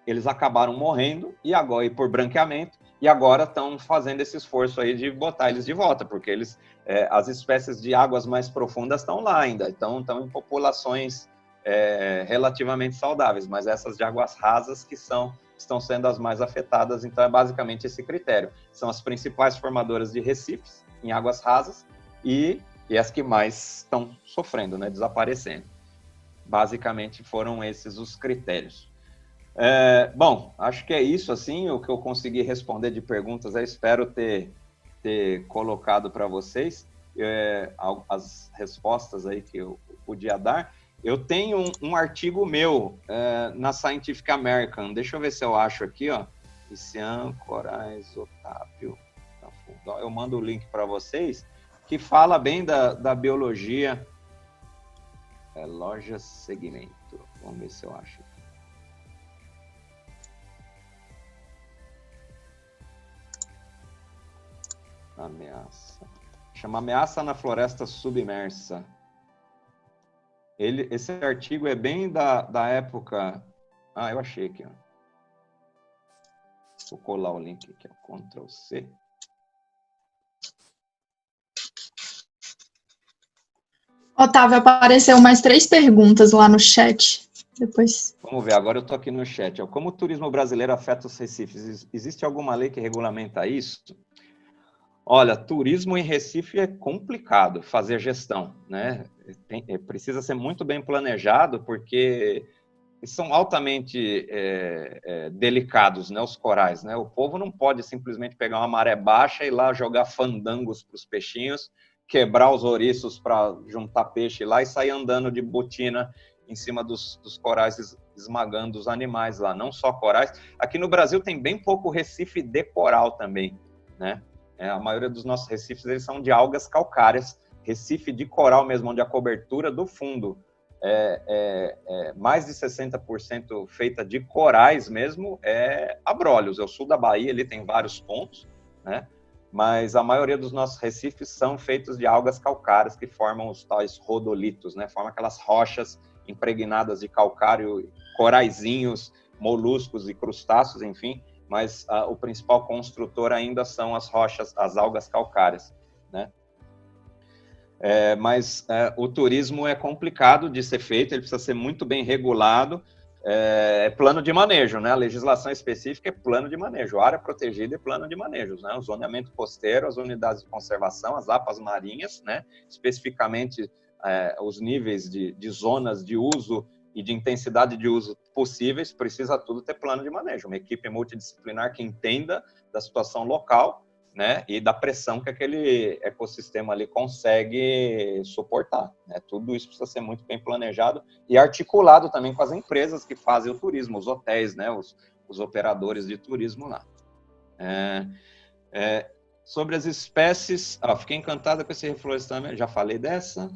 eles acabaram morrendo e agora por branqueamento e agora estão fazendo esse esforço aí de botar eles de volta, porque eles, as espécies de águas mais profundas estão lá ainda, estão em populações relativamente saudáveis, mas essas de águas rasas que estão sendo as mais afetadas, então é basicamente esse critério. São as principais formadoras de recifes em águas rasas e as que mais estão sofrendo, né, desaparecendo. Basicamente foram esses os critérios. Bom, acho que é isso, assim, o que eu consegui responder de perguntas, eu espero ter colocado para vocês as respostas aí que eu podia dar. Eu tenho um artigo meu na Scientific American, deixa eu ver se eu acho aqui, ó, Ician, Corais, Otávio, eu mando o link para vocês, que fala bem da biologia, loja segmento, vamos ver se eu acho. Ameaça. Chama Ameaça na Floresta Submersa. Esse artigo é bem da época... Ah, eu achei aqui, ó. Vou colar o link aqui, ó. Ctrl+C. Otávio, apareceu mais 3 perguntas lá no chat. Depois. Vamos ver, agora eu estou aqui no chat. Ó. Como o turismo brasileiro afeta os recifes? Existe alguma lei que regulamenta isso? Olha, turismo em Recife é complicado fazer gestão, né? Precisa ser muito bem planejado, porque são altamente delicados, né, os corais, né? O povo não pode simplesmente pegar uma maré baixa e ir lá jogar fandangos para os peixinhos, quebrar os ouriços para juntar peixe lá e sair andando de botina em cima dos corais, esmagando os animais lá, não só corais. Aqui no Brasil tem bem pouco recife de coral também, né? A maioria dos nossos recifes eles são de algas calcárias, recife de coral mesmo, onde a cobertura do fundo mais de 60% feita de corais mesmo, Abrolhos. O sul da Bahia ele tem vários pontos, né? Mas a maioria dos nossos recifes são feitos de algas calcárias que formam os tais rodolitos, né? Formam aquelas rochas impregnadas de calcário, coraizinhos, moluscos e crustáceos, enfim, mas o principal construtor ainda são as rochas, as algas calcárias, né? Mas o turismo é complicado de ser feito, ele precisa ser muito bem regulado, plano de manejo, né? A legislação específica é plano de manejo, área protegida é plano de manejo, né? O zoneamento costeiro, as unidades de conservação, as APAs marinhas, né? Especificamente os níveis de zonas de uso e de intensidade de uso possíveis, precisa tudo ter plano de manejo, uma equipe multidisciplinar que entenda da situação local, né, e da pressão que aquele ecossistema ali consegue suportar, né? Tudo isso precisa ser muito bem planejado e articulado também com as empresas que fazem o turismo, os hotéis, né, os operadores de turismo lá. Sobre as espécies, fiquei encantada com esse reflorestamento, já falei dessa,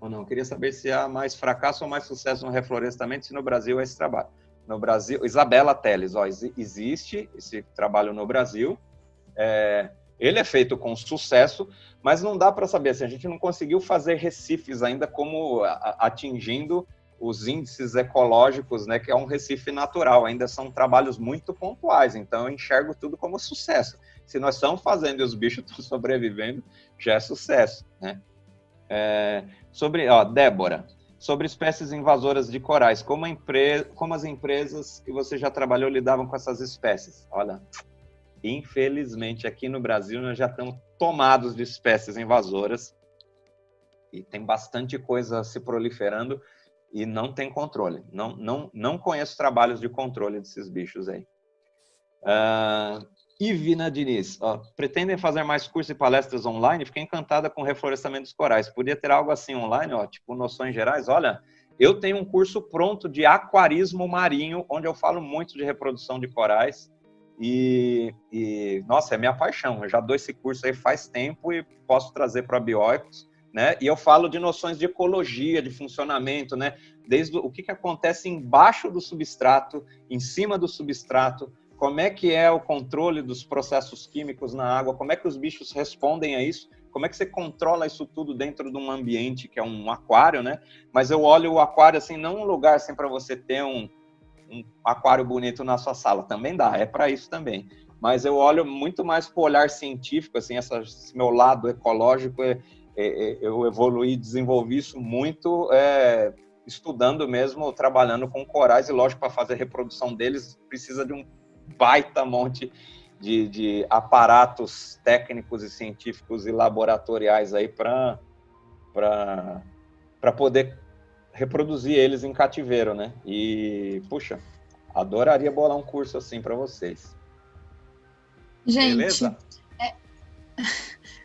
ou não? Queria saber se há mais fracasso ou mais sucesso no reflorestamento, se no Brasil é esse trabalho. No Brasil, Isabela Teles, existe esse trabalho no Brasil, ele é feito com sucesso, mas não dá para saber, assim, a gente não conseguiu fazer recifes ainda como atingindo os índices ecológicos, né, que é um recife natural, ainda são trabalhos muito pontuais, então eu enxergo tudo como sucesso. Se nós estamos fazendo e os bichos estão sobrevivendo, já é sucesso, né? Débora, sobre espécies invasoras de corais, como as empresas que você já trabalhou lidavam com essas espécies? Olha, infelizmente, aqui no Brasil, nós já estamos tomados de espécies invasoras e tem bastante coisa se proliferando e não tem controle. Não conheço trabalhos de controle desses bichos aí. Ivina Diniz, pretendem fazer mais cursos e palestras online? Fiquei encantada com o reflorestamento dos corais. Podia ter algo assim online, tipo noções gerais? Olha, eu tenho um curso pronto de aquarismo marinho, onde eu falo muito de reprodução de corais. Nossa, é minha paixão. Eu já dou esse curso aí faz tempo e posso trazer para Bioicos, né? E eu falo de noções de ecologia, de funcionamento, né? Desde o que acontece embaixo do substrato, em cima do substrato, como é que é o controle dos processos químicos na água, como é que os bichos respondem a isso, como é que você controla isso tudo dentro de um ambiente que é um aquário, né? Mas eu olho o aquário assim, não um lugar assim para você ter um aquário bonito na sua sala, também dá, é para isso também. Mas eu olho muito mais para o olhar científico, assim, esse meu lado ecológico, eu evoluí, desenvolvi isso muito estudando mesmo, trabalhando com corais, e lógico, para fazer a reprodução deles, precisa de um baita monte de aparatos técnicos e científicos e laboratoriais aí para poder reproduzir eles em cativeiro, né? E, puxa, adoraria bolar um curso assim para vocês. Gente,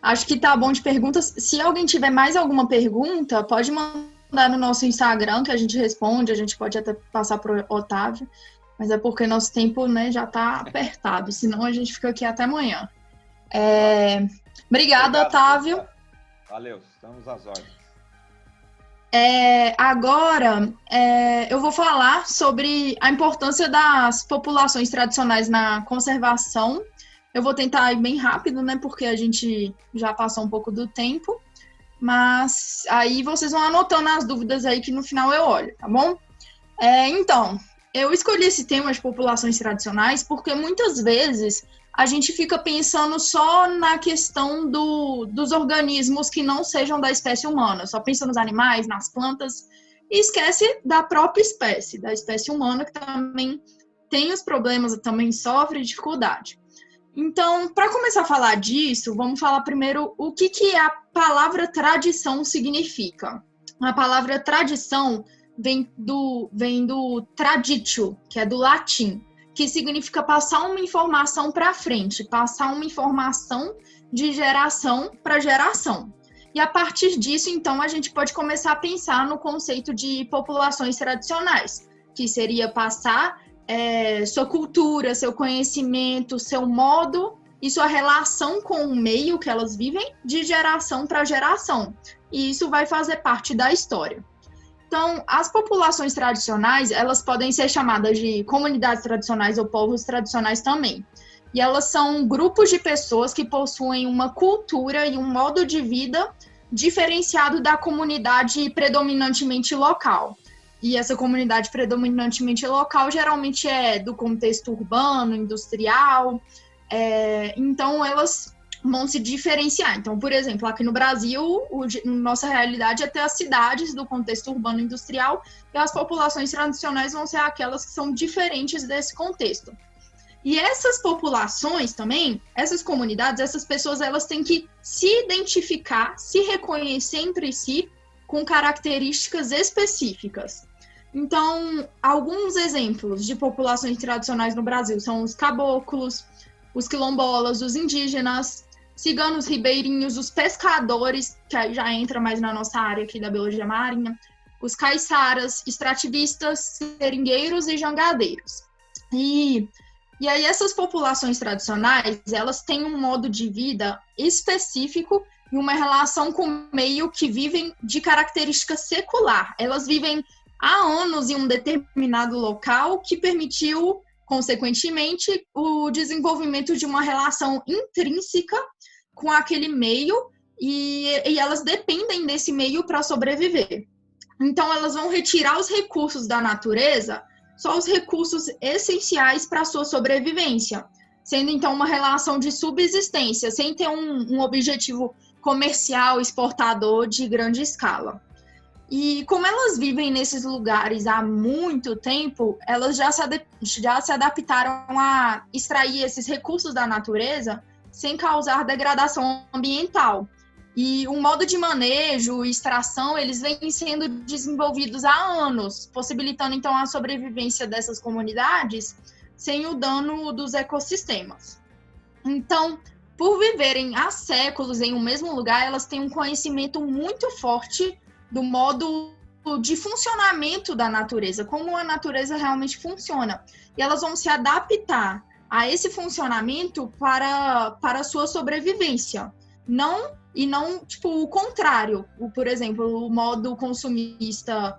acho que tá bom de perguntas. Se alguém tiver mais alguma pergunta, pode mandar no nosso Instagram, que a gente responde. A gente pode até passar pro Otávio, mas é porque nosso tempo, né, já tá apertado, senão a gente fica aqui até amanhã. Obrigada, Otávio. Valeu, estamos às ordens. Agora, eu vou falar sobre a importância das populações tradicionais na conservação. Eu vou tentar ir bem rápido, né, porque a gente já passou um pouco do tempo, mas aí vocês vão anotando as dúvidas aí que no final eu olho, tá bom? Então, eu escolhi esse tema de populações tradicionais porque muitas vezes a gente fica pensando só na questão dos organismos que não sejam da espécie humana, só pensa nos animais, nas plantas, e esquece da própria espécie, da espécie humana, que também tem os problemas, também sofre dificuldade. Então, para começar a falar disso, vamos falar primeiro o que a palavra tradição significa. A palavra tradição vem do traditio, que é do latim, que significa passar uma informação para frente, passar uma informação de geração para geração. E a partir disso, então, a gente pode começar a pensar no conceito de populações tradicionais, que seria passar sua cultura, seu conhecimento, seu modo e sua relação com o meio que elas vivem de geração para geração. E isso vai fazer parte da história. Então, as populações tradicionais, elas podem ser chamadas de comunidades tradicionais ou povos tradicionais também. E elas são grupos de pessoas que possuem uma cultura e um modo de vida diferenciado da comunidade predominantemente local. E essa comunidade predominantemente local geralmente é do contexto urbano, industrial, então elas vão se diferenciar. Então, por exemplo, aqui no Brasil, nossa realidade é ter as cidades do contexto urbano industrial e as populações tradicionais vão ser aquelas que são diferentes desse contexto. E essas populações também, essas comunidades, essas pessoas, elas têm que se identificar, se reconhecer entre si com características específicas. Então, alguns exemplos de populações tradicionais no Brasil são os caboclos, os quilombolas, os indígenas, ciganos ribeirinhos, os pescadores, que aí já entra mais na nossa área aqui da biologia marinha, os caiçaras, extrativistas, seringueiros e jangadeiros. E aí essas populações tradicionais, elas têm um modo de vida específico e uma relação com o meio que vivem de característica secular. Elas vivem há anos em um determinado local que permitiu, consequentemente, o desenvolvimento de uma relação intrínseca com aquele meio e elas dependem desse meio para sobreviver. Então, elas vão retirar os recursos da natureza, só os recursos essenciais para a sua sobrevivência, sendo, então, uma relação de subsistência, sem ter um objetivo comercial, exportador de grande escala. E como elas vivem nesses lugares há muito tempo, elas já se adaptaram a extrair esses recursos da natureza sem causar degradação ambiental. E o modo de manejo e extração, eles vêm sendo desenvolvidos há anos, possibilitando, então, a sobrevivência dessas comunidades sem o dano dos ecossistemas. Então, por viverem há séculos em um mesmo lugar, elas têm um conhecimento muito forte do modo de funcionamento da natureza, como a natureza realmente funciona. E elas vão se adaptar a esse funcionamento para a sua sobrevivência. Não tipo, o contrário. Por exemplo, o modo consumista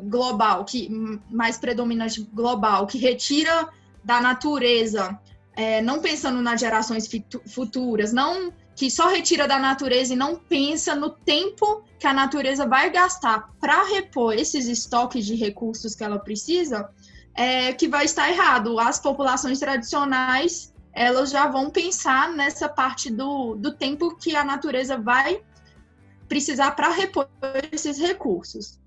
global, que mais predominante global, que retira da natureza, não pensando nas gerações futuras, que só retira da natureza e não pensa no tempo que a natureza vai gastar para repor esses estoques de recursos que ela precisa, que vai estar errado. As populações tradicionais, elas já vão pensar nessa parte do tempo que a natureza vai precisar para repor esses recursos.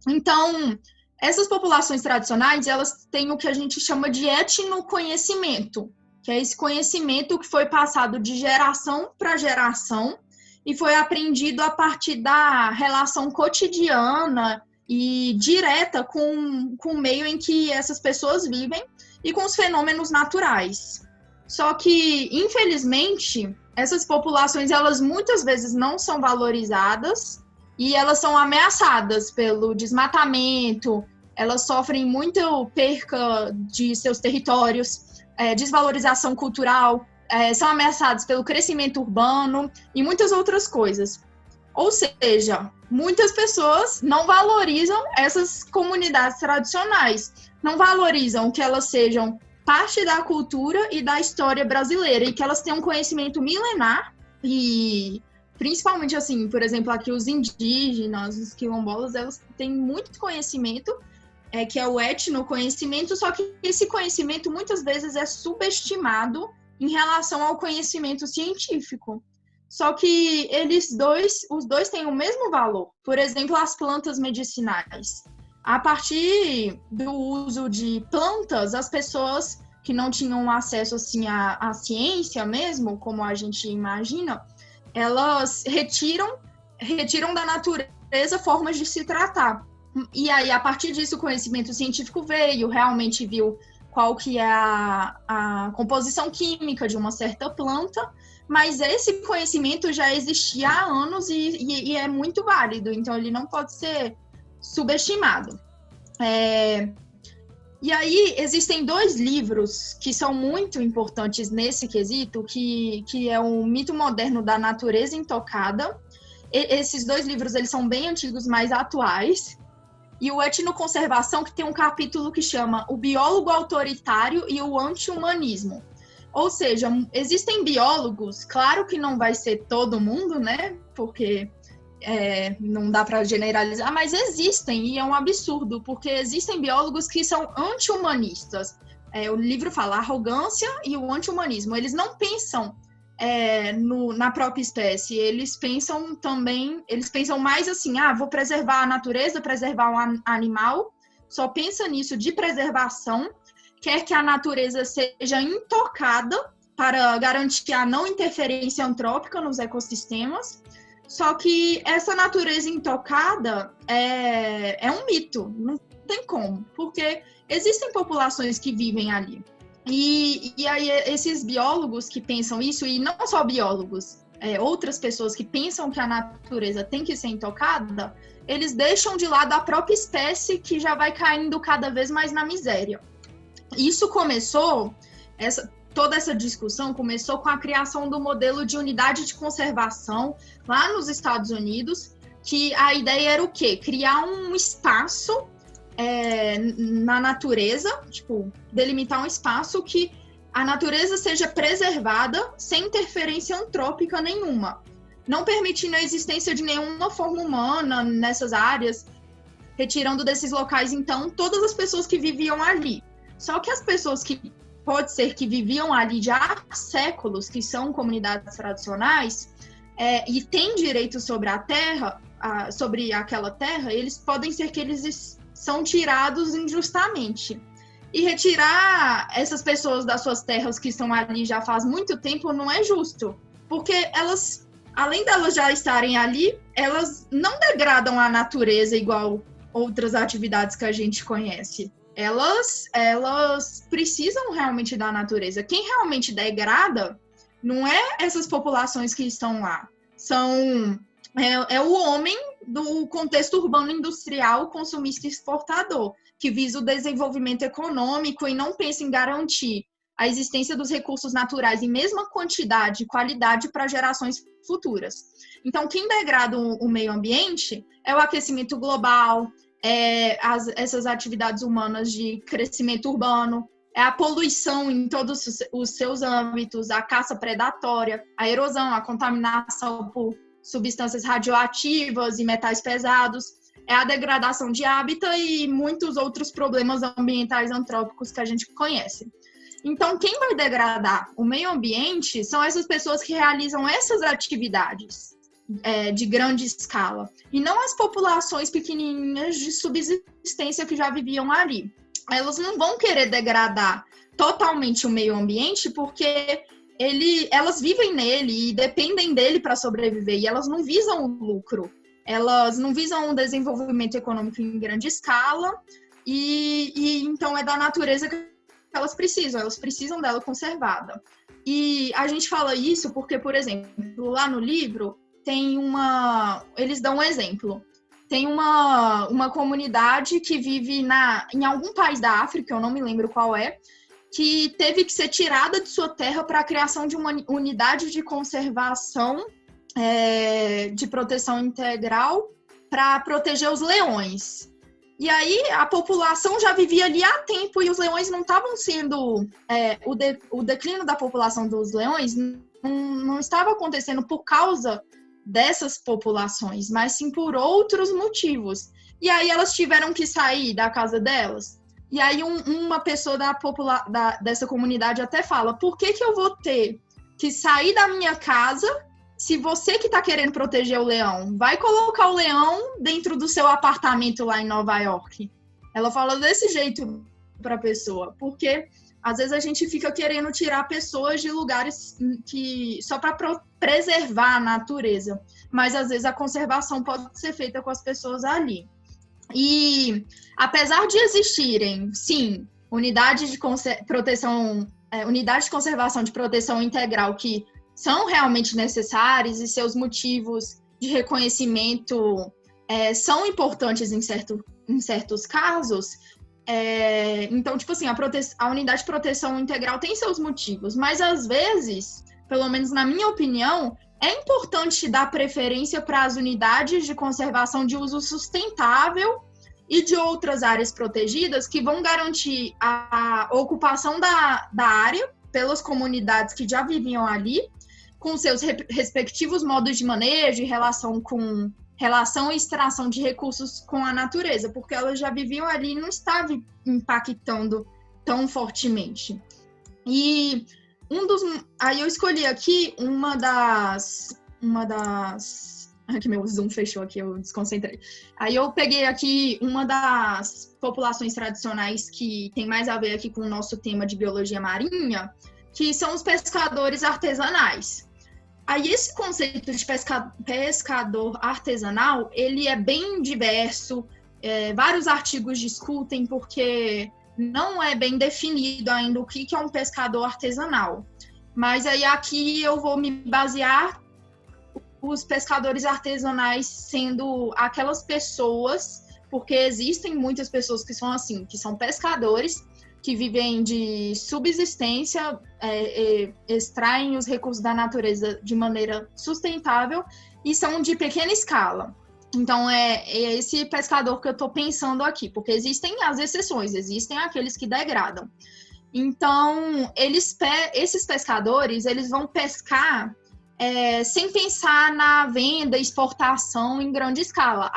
Então, essas populações tradicionais, elas têm o que a gente chama de etnoconhecimento, que é esse conhecimento que foi passado de geração para geração e foi aprendido a partir da relação cotidiana e direta com o meio em que essas pessoas vivem e com os fenômenos naturais. Só que, infelizmente, essas populações, elas muitas vezes não são valorizadas e elas são ameaçadas pelo desmatamento, elas sofrem muita perca de seus territórios, desvalorização cultural, são ameaçados pelo crescimento urbano e muitas outras coisas. Ou seja, muitas pessoas não valorizam essas comunidades tradicionais, não valorizam que elas sejam parte da cultura e da história brasileira e que elas tenham um conhecimento milenar e, principalmente, assim, por exemplo, aqui os indígenas, os quilombolas, elas têm muito conhecimento, que é o etnoconhecimento, só que esse conhecimento muitas vezes é subestimado em relação ao conhecimento científico. Só que os dois têm o mesmo valor. Por exemplo, as plantas medicinais. A partir do uso de plantas, as pessoas que não tinham acesso assim, à ciência mesmo, como a gente imagina, elas retiram da natureza formas de se tratar. E aí, a partir disso, o conhecimento científico veio, realmente viu qual que é a composição química de uma certa planta, mas esse conhecimento já existia há anos e é muito válido, então ele não pode ser subestimado. E aí, existem 2 livros que são muito importantes nesse quesito, que é o Mito Moderno da Natureza Intocada. Esses 2 livros, eles são bem antigos, mas atuais. E o Etnoconservação, que tem um capítulo que chama O Biólogo Autoritário e o Anti-Humanismo. Ou seja, existem biólogos, claro que não vai ser todo mundo, né? Porque não dá para generalizar, mas existem, e é um absurdo, porque existem biólogos que são anti-humanistas. O livro fala arrogância e o anti-humanismo. Eles não pensam na própria espécie, eles pensam mais assim, vou preservar a natureza, preservar um animal, só pensa nisso de preservação, quer que a natureza seja intocada para garantir a não interferência antrópica nos ecossistemas, só que essa natureza intocada é um mito, não tem como, porque existem populações que vivem ali. E aí esses biólogos que pensam isso, e não só biólogos, outras pessoas que pensam que a natureza tem que ser intocada, eles deixam de lado a própria espécie que já vai caindo cada vez mais na miséria. Isso começou, toda essa discussão começou com a criação do modelo de unidade de conservação lá nos Estados Unidos, que a ideia era o quê? Criar um espaço na natureza, tipo, delimitar um espaço que a natureza seja preservada sem interferência antrópica nenhuma, não permitindo a existência de nenhuma forma humana nessas áreas, retirando desses locais, então, todas as pessoas que viviam ali. Só que as pessoas que pode ser que viviam ali já há séculos, que são comunidades tradicionais, e têm direito sobre a terra, sobre aquela terra, eles podem ser que eles são tirados injustamente. E retirar essas pessoas das suas terras que estão ali já faz muito tempo não é justo, porque elas, além delas já estarem ali, elas não degradam a natureza igual outras atividades que a gente conhece. Elas precisam realmente da natureza. Quem realmente degrada não é essas populações que estão lá. É o homem do contexto urbano industrial, consumista e exportador, que visa o desenvolvimento econômico e não pensa em garantir a existência dos recursos naturais em mesma quantidade e qualidade para gerações futuras. Então, quem degrada o meio ambiente é o aquecimento global, essas atividades humanas de crescimento urbano, é a poluição em todos os seus âmbitos, a caça predatória, a erosão, a contaminação por substâncias radioativas e metais pesados, é a degradação de hábitat e muitos outros problemas ambientais antrópicos que a gente conhece. Então, quem vai degradar o meio ambiente são essas pessoas que realizam essas atividades de grande escala, e não as populações pequenininhas de subsistência que já viviam ali. Elas não vão querer degradar totalmente o meio ambiente porque elas vivem nele e dependem dele para sobreviver, e elas não visam o lucro, elas não visam o desenvolvimento econômico em grande escala, e então é da natureza que elas precisam dela conservada. E a gente fala isso porque, por exemplo, lá no livro eles dão um exemplo. Tem uma comunidade que vive em algum país da África, eu não me lembro qual é, que teve que ser tirada de sua terra para a criação de uma unidade de conservação de proteção integral para proteger os leões. E aí a população já vivia ali há tempo e os leões não estavam sendo... o declínio da população dos leões não estava acontecendo por causa dessas populações, mas sim por outros motivos. E aí elas tiveram que sair da casa delas. E aí uma pessoa dessa comunidade até fala: por que eu vou ter que sair da minha casa se você que está querendo proteger o leão vai colocar o leão dentro do seu apartamento lá em Nova York? Ela fala desse jeito para a pessoa, porque às vezes a gente fica querendo tirar pessoas de lugares só para preservar a natureza, mas às vezes a conservação pode ser feita com as pessoas ali. E apesar de existirem, sim, unidades de conservação de proteção integral que são realmente necessárias e seus motivos de reconhecimento são importantes em certos casos, então, tipo assim, a unidade de proteção integral tem seus motivos, mas às vezes, pelo menos na minha opinião, é importante dar preferência para as unidades de conservação de uso sustentável e de outras áreas protegidas que vão garantir a ocupação da área pelas comunidades que já viviam ali, com seus respectivos modos de manejo e relação e extração de recursos com a natureza, porque elas já viviam ali e não estavam impactando tão fortemente. E aí eu escolhi aqui uma das... Aqui meu zoom fechou aqui, eu desconcentrei. Aí eu peguei aqui uma das populações tradicionais que tem mais a ver aqui com o nosso tema de biologia marinha, que são os pescadores artesanais. Aí esse conceito de pescador artesanal, ele é bem diverso, vários artigos discutem porque não é bem definido ainda o que é um pescador artesanal. Mas aí aqui eu vou me basear os pescadores artesanais sendo aquelas pessoas, porque existem muitas pessoas que são assim, que são pescadores, que vivem de subsistência, extraem os recursos da natureza de maneira sustentável e são de pequena escala. Então, é esse pescador que eu estou pensando aqui, porque existem as exceções, existem aqueles que degradam. Então, esses pescadores, eles vão pescar sem pensar na venda e exportação em grande escala,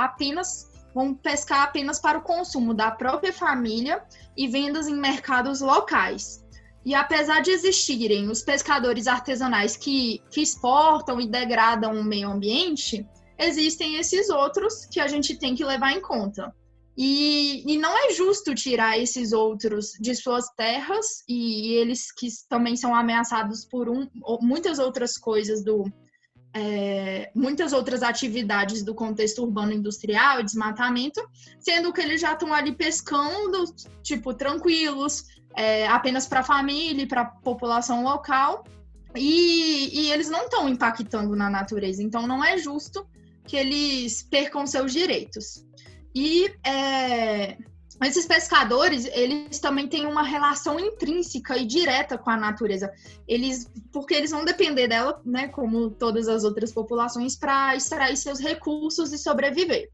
vão pescar apenas para o consumo da própria família e vendas em mercados locais. E apesar de existirem os pescadores artesanais que exportam e degradam o meio ambiente, existem esses outros que a gente tem que levar em conta. E não é justo tirar esses outros de suas terras, e eles que também são ameaçados por muitas outras coisas muitas outras atividades do contexto urbano industrial e desmatamento, sendo que eles já estão ali pescando, tipo, tranquilos, apenas para a família e para a população local, e eles não estão impactando na natureza, então não é justo que eles percam seus direitos. E esses pescadores, eles também têm uma relação intrínseca e direta com a natureza. Porque eles vão depender dela, né, como todas as outras populações, para extrair seus recursos e sobreviver.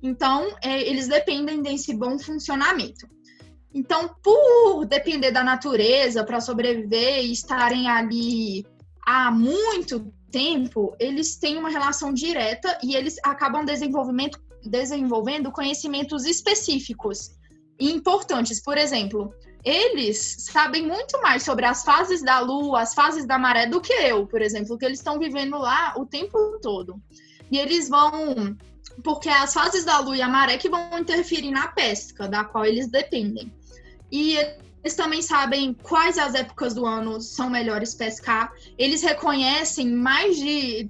Então, eles dependem desse bom funcionamento. Então, por depender da natureza para sobreviver e estarem ali há muito tempo, eles têm uma relação direta e eles acabam desenvolvendo conhecimentos específicos e importantes. Por exemplo, eles sabem muito mais sobre as fases da lua, as fases da maré do que eu, por exemplo, que eles estão vivendo lá o tempo todo. E eles vão... Porque é as fases da lua e a maré que vão interferir na pesca, da qual eles dependem. E eles também sabem quais as épocas do ano são melhores pescar. Eles reconhecem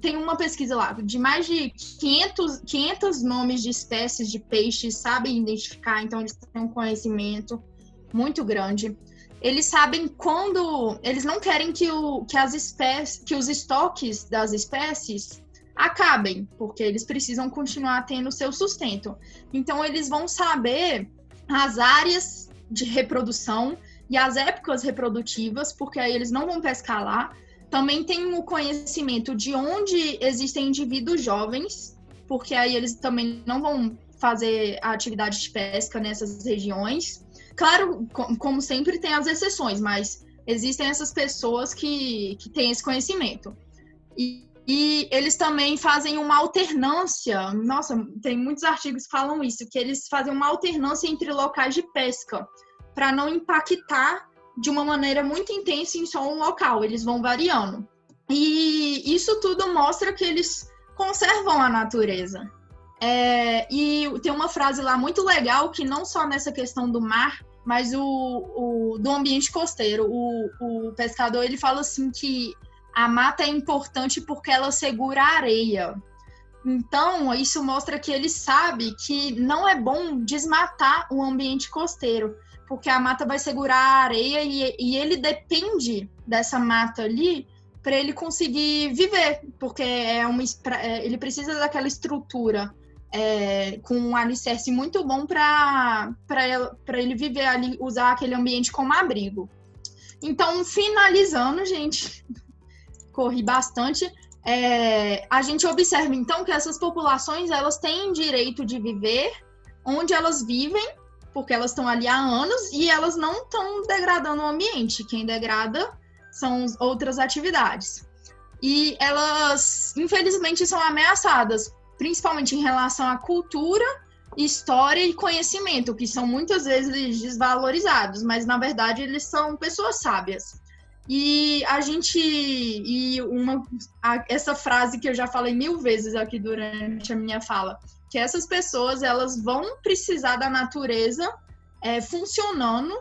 tem uma pesquisa lá, de mais de 500 nomes de espécies de peixes, sabem identificar, então eles têm um conhecimento muito grande. Eles sabem quando... Eles não querem que os estoques das espécies acabem, porque eles precisam continuar tendo seu sustento. Então, eles vão saber as áreas de reprodução e as épocas reprodutivas, porque aí eles não vão pescar lá. Também tem o conhecimento de onde existem indivíduos jovens, porque aí eles também não vão fazer a atividade de pesca nessas regiões. Claro, como sempre, tem as exceções, mas existem essas pessoas que têm esse conhecimento. E eles também fazem uma alternância, nossa, tem muitos artigos que falam isso, que eles fazem uma alternância entre locais de pesca, para não impactar de uma maneira muito intensa em só um local, eles vão variando. E isso tudo mostra que eles conservam a natureza. E tem uma frase lá muito legal, que não só nessa questão do mar, mas do ambiente costeiro. O pescador, ele fala assim que a mata é importante porque ela segura a areia. Então, isso mostra que ele sabe que não é bom desmatar o ambiente costeiro, porque a mata vai segurar a areia e ele depende dessa mata ali para ele conseguir viver, porque ele precisa daquela estrutura com um alicerce muito bom para ele viver ali, usar aquele ambiente como abrigo. Então, finalizando, gente... corri bastante, a gente observa, então, que essas populações, elas têm direito de viver onde elas vivem, porque elas estão ali há anos, e elas não estão degradando o ambiente. Quem degrada são outras atividades. E elas, infelizmente, são ameaçadas, principalmente em relação à cultura, história e conhecimento, que são muitas vezes desvalorizados, mas, na verdade, eles são pessoas sábias. E essa frase que eu já falei 1000 vezes aqui durante a minha fala, que essas pessoas, elas vão precisar da natureza funcionando,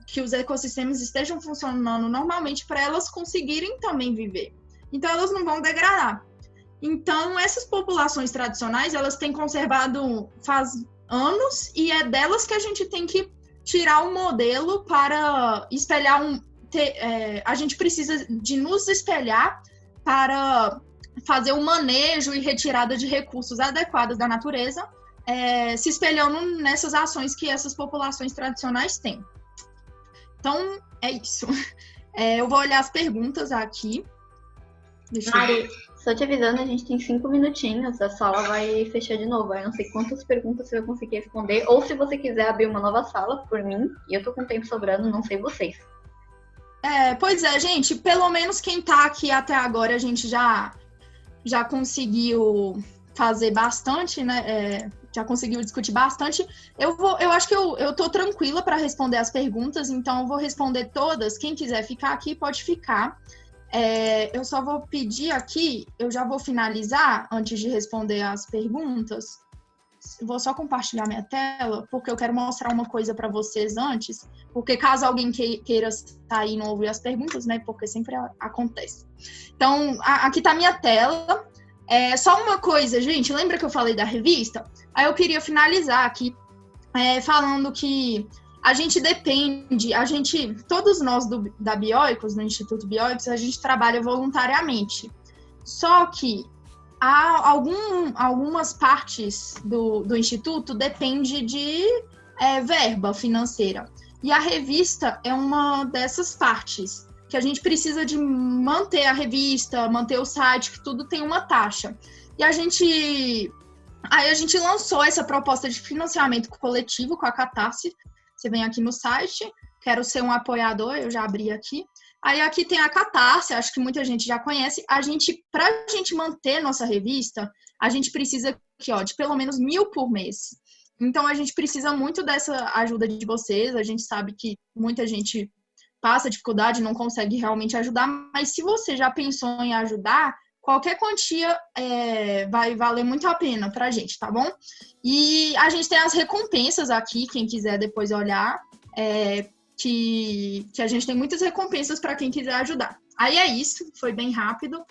que os ecossistemas estejam funcionando normalmente para elas conseguirem também viver. Então, elas não vão degradar. Então, essas populações tradicionais, elas têm conservado faz anos, e é delas que a gente tem que tirar um modelo para espelhar a gente precisa de nos espelhar para fazer o manejo e retirada de recursos adequados da natureza, se espelhando nessas ações que essas populações tradicionais têm. Então, é isso. Eu vou olhar as perguntas aqui. Mari, só te avisando, a gente tem 5 minutinhos, a sala vai fechar de novo. Eu não sei quantas perguntas você vai conseguir responder, ou se você quiser abrir uma nova sala por mim, e eu tô com tempo sobrando, não sei vocês. Pois é, gente, pelo menos quem tá aqui até agora, a gente já conseguiu fazer bastante, né? Já conseguiu discutir bastante. Eu acho que eu tô tranquila para responder as perguntas, então eu vou responder todas. Quem quiser ficar aqui, pode ficar. Eu só vou pedir aqui, eu já vou finalizar antes de responder as perguntas. Vou só compartilhar minha tela, porque eu quero mostrar uma coisa para vocês antes, porque caso alguém queira sair e não ouvir as perguntas, né, porque sempre acontece. Então, aqui tá minha tela. Só uma coisa, gente, lembra que eu falei da revista? Aí eu queria finalizar aqui falando que a gente depende, todos nós da Bioicos, no Instituto Bioicos, a gente trabalha voluntariamente. Só que algumas partes do Instituto depende de verba financeira. E a revista é uma dessas partes, que a gente precisa de manter a revista, manter o site, que tudo tem uma taxa. E aí a gente lançou essa proposta de financiamento coletivo com a Catarse. Você vem aqui no site, quero ser um apoiador, eu já abri aqui. Aí aqui tem a Catarse, acho que muita gente já conhece. Para a gente manter nossa revista, a gente precisa aqui, de pelo menos 1.000 por mês. Então, a gente precisa muito dessa ajuda de vocês. A gente sabe que muita gente passa dificuldade, não consegue realmente ajudar. Mas se você já pensou em ajudar, qualquer quantia vai valer muito a pena pra gente, tá bom? E a gente tem as recompensas aqui, quem quiser depois olhar, que a gente tem muitas recompensas para quem quiser ajudar. Aí é isso, foi bem rápido.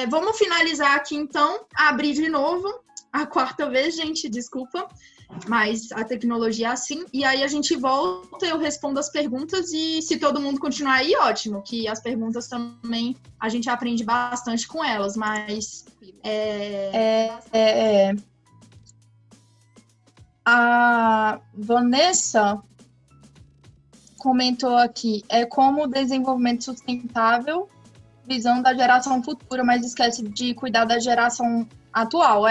Vamos finalizar aqui, então. Abrir de novo, a 4ª vez, gente, desculpa. Mas a tecnologia é assim. E aí a gente volta, eu respondo as perguntas e se todo mundo continuar aí, ótimo. Que as perguntas também a gente aprende bastante com elas, mas... A Vanessa comentou aqui, como o desenvolvimento sustentável, visão da geração futura, mas esquece de cuidar da geração atual,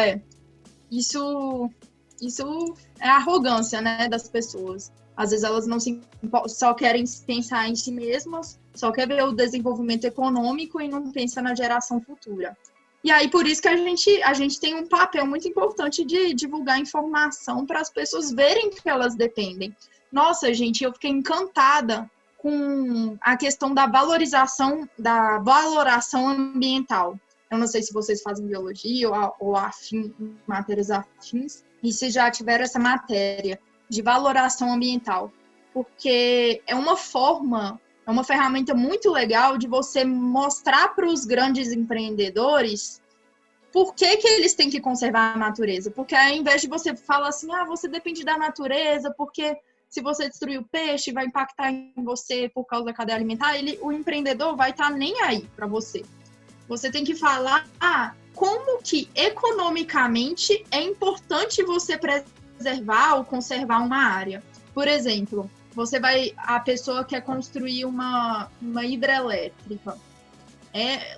Isso é a arrogância, né, das pessoas. Às vezes elas não só querem pensar em si mesmas, só quer ver o desenvolvimento econômico e não pensa na geração futura. E aí, por isso que a gente tem um papel muito importante de divulgar informação para as pessoas verem que elas dependem. Nossa, gente, eu fiquei encantada com a questão da valoração ambiental. Eu não sei se vocês fazem biologia ou matérias afins, e se já tiveram essa matéria de valoração ambiental, porque é uma ferramenta muito legal de você mostrar para os grandes empreendedores por que eles têm que conservar a natureza. Porque ao invés de você falar assim, você depende da natureza, porque se você destruir o peixe, vai impactar em você por causa da cadeia alimentar, o empreendedor vai estar nem aí para você. Você tem que falar como que economicamente é importante você preservar ou conservar uma área. Por exemplo, a pessoa quer construir uma hidrelétrica.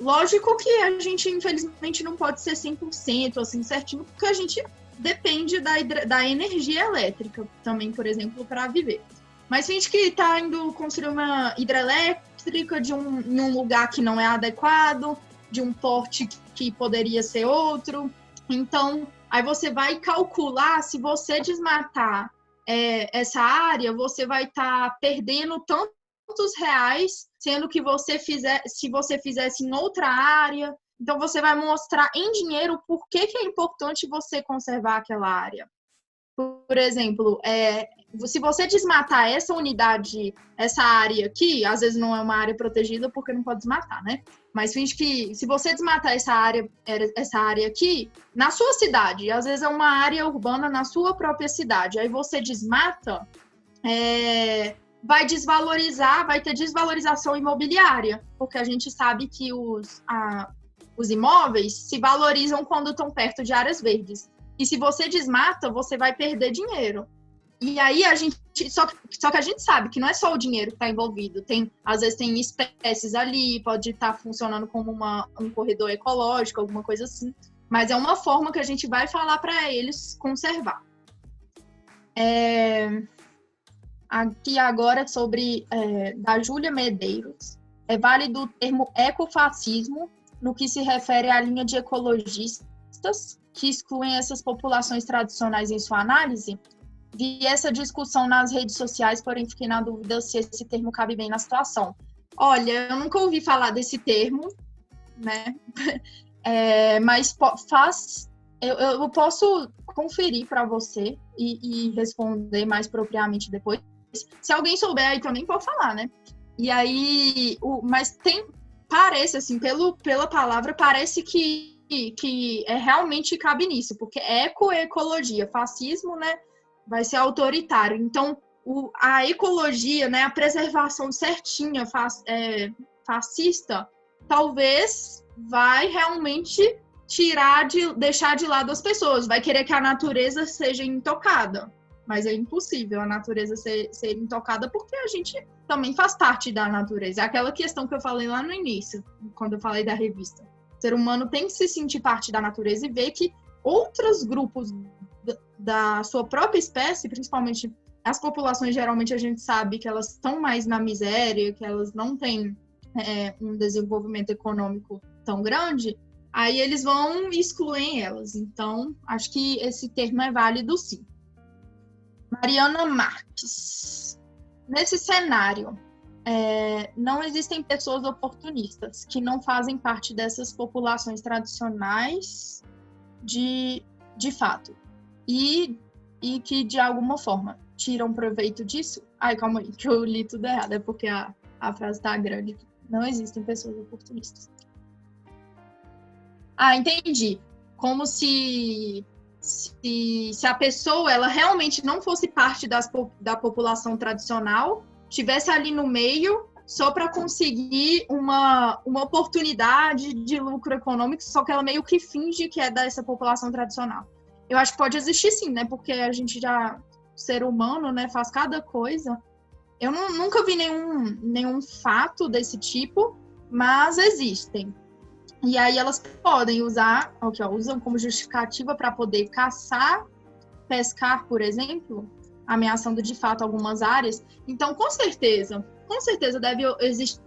Lógico que a gente, infelizmente, não pode ser 100% assim certinho, porque a gente depende da energia elétrica também, por exemplo, para viver. Mas se a gente que está indo construir uma hidrelétrica em um lugar que não é adequado, de um porte que poderia ser outro, então aí você vai calcular, se você desmatar essa área, você vai estar perdendo tantos reais, sendo que se você fizesse em outra área. Então, você vai mostrar em dinheiro por que é importante você conservar aquela área. Por exemplo, se você desmatar essa unidade, essa área aqui, às vezes não é uma área protegida porque não pode desmatar, né? Mas finge que se você desmatar essa área aqui, na sua cidade, às vezes é uma área urbana na sua própria cidade, aí você desmata, vai ter desvalorização imobiliária, porque a gente sabe que os imóveis se valorizam quando estão perto de áreas verdes. E se você desmata, você vai perder dinheiro. E aí só que a gente sabe que não é só o dinheiro que está envolvido. Às vezes tem espécies ali, pode estar funcionando como um corredor ecológico, alguma coisa assim. Mas é uma forma que a gente vai falar para eles conservar. Aqui agora sobre da Júlia Medeiros. É válido o termo ecofascismo no que se refere à linha de ecologistas que excluem essas populações tradicionais em sua análise? Vi essa discussão nas redes sociais, porém fiquei na dúvida se esse termo cabe bem na situação. Olha, eu nunca ouvi falar desse termo, né? Mas eu posso conferir para você e responder mais propriamente depois. Se alguém souber aí também pode falar, né? E aí, mas parece assim, pela palavra, parece que realmente cabe nisso, porque ecologia, fascismo, né? Vai ser autoritário. Então, a ecologia, né, a preservação certinha, fascista, talvez vai realmente deixar de lado as pessoas, vai querer que a natureza seja intocada. mas é impossível a natureza ser intocada porque a gente também faz parte da natureza. É aquela questão que eu falei lá no início, quando eu falei da revista. O ser humano tem que se sentir parte da natureza e ver que outros grupos da sua própria espécie, principalmente as populações, geralmente a gente sabe que elas estão mais na miséria, que elas não têm um desenvolvimento econômico tão grande, aí eles vão excluir elas. Então, acho que esse termo é válido sim. Mariana Marques. Nesse cenário, não existem pessoas oportunistas que não fazem parte dessas populações tradicionais de fato. E que, de alguma forma, tiram proveito disso. Ai, calma aí, que eu li tudo errado. É porque a frase está grande. Não existem pessoas oportunistas. Ah, entendi. Como se a pessoa ela realmente não fosse parte da população tradicional, estivesse ali no meio só para conseguir uma oportunidade de lucro econômico, só que ela meio que finge que é dessa população tradicional. Eu acho que pode existir sim, né? Porque a gente ser humano, né, faz cada coisa. Eu nunca vi nenhum fato desse tipo, mas existem. E aí elas podem usam como justificativa para poder caçar, pescar, por exemplo, ameaçando de fato algumas áreas. Então, com certeza deve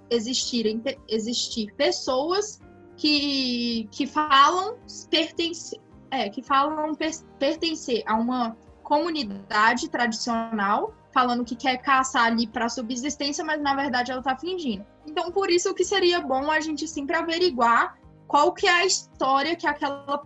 existir pessoas que falam pertencer a uma comunidade tradicional, falando que quer caçar ali para subsistência, mas na verdade ela está fingindo. Então, por isso que seria bom a gente sempre averiguar qual que é a história que aquela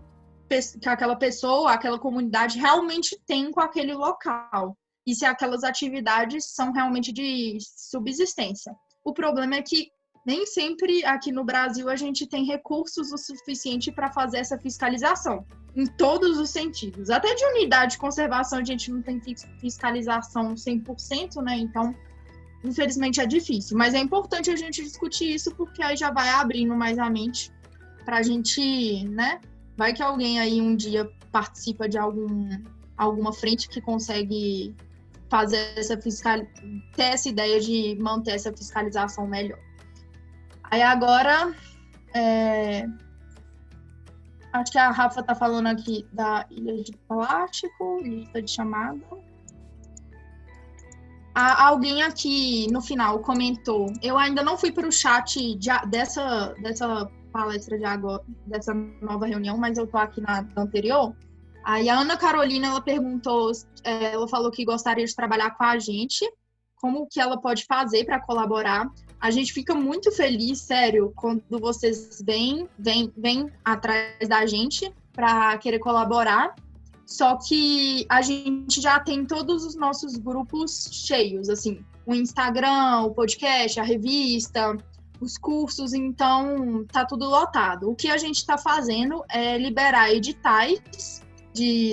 pessoa, aquela comunidade realmente tem com aquele local. E se aquelas atividades são realmente de subsistência. O problema é que nem sempre aqui no Brasil a gente tem recursos o suficiente para fazer essa fiscalização, em todos os sentidos. Até de unidade de conservação a gente não tem fiscalização 100%, né? Então, infelizmente é difícil. Mas é importante a gente discutir isso, porque aí já vai abrindo mais a mente para a gente, né? Vai que alguém aí um dia participa de alguma frente que consegue fazer ter essa ideia de manter essa fiscalização melhor. Aí agora, acho que a Rafa está falando aqui da ilha de plástico, lista de chamada. Alguém aqui no final comentou, eu ainda não fui para o chat dessa palestra de agora, dessa nova reunião, mas eu estou aqui na anterior. Aí a Ana Carolina, ela perguntou, ela falou que gostaria de trabalhar com a gente, como que ela pode fazer para colaborar. A gente fica muito feliz, sério, quando vocês vêm atrás da gente para querer colaborar. Só que a gente já tem todos os nossos grupos cheios, assim, o Instagram, o podcast, a revista, os cursos, então tá tudo lotado. O que a gente está fazendo é liberar editais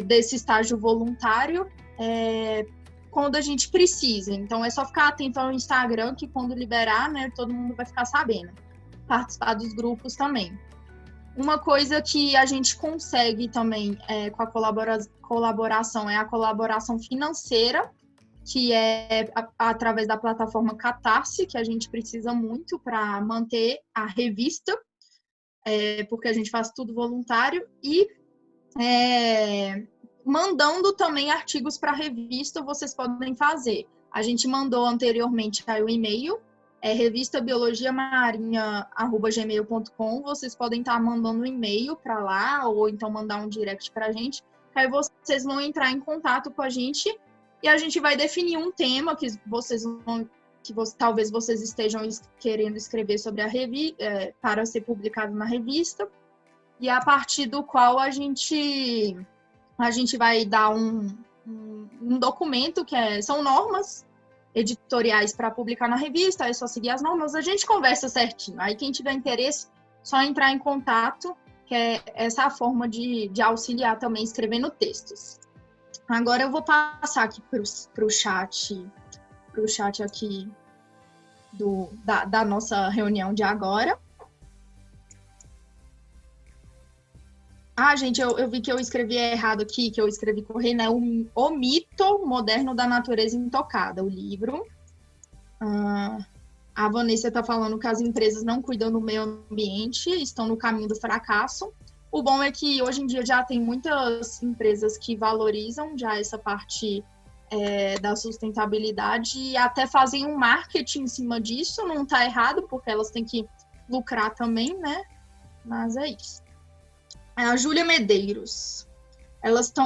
desse estágio voluntário quando a gente precisa. Então, é só ficar atento ao Instagram, que quando liberar, né, todo mundo vai ficar sabendo. Participar dos grupos também. Uma coisa que a gente consegue também com a colaboração é a colaboração financeira, que é através da plataforma Catarse, que a gente precisa muito para manter a revista, porque a gente faz tudo voluntário, e mandando também artigos para a revista, vocês podem fazer. A gente mandou anteriormente o e-mail, revistabiologiamarinha@gmail.com. Vocês podem estar mandando um e-mail para lá, ou então mandar um direct para a gente. Aí vocês vão entrar em contato com a gente e a gente vai definir um tema que talvez vocês estejam querendo escrever sobre a revista, para ser publicado na revista, e a partir do qual a gente vai dar um documento são normas editoriais para publicar na revista, é só seguir as normas, a gente conversa certinho. Aí quem tiver interesse, só entrar em contato, que é essa forma de auxiliar também escrevendo textos. Agora eu vou passar aqui para o chat aqui da nossa reunião de agora. Ah, gente, eu vi que eu escrevi errado aqui, que eu escrevi correr, né? O Mito Moderno da Natureza Intocada, o livro. A Vanessa está falando que as empresas não cuidam do meio ambiente, estão no caminho do fracasso. O bom é que hoje em dia já tem muitas empresas que valorizam já essa parte da sustentabilidade e até fazem um marketing em cima disso. Não está errado, porque elas têm que lucrar também, né? Mas é isso. A Júlia Medeiros. Ela está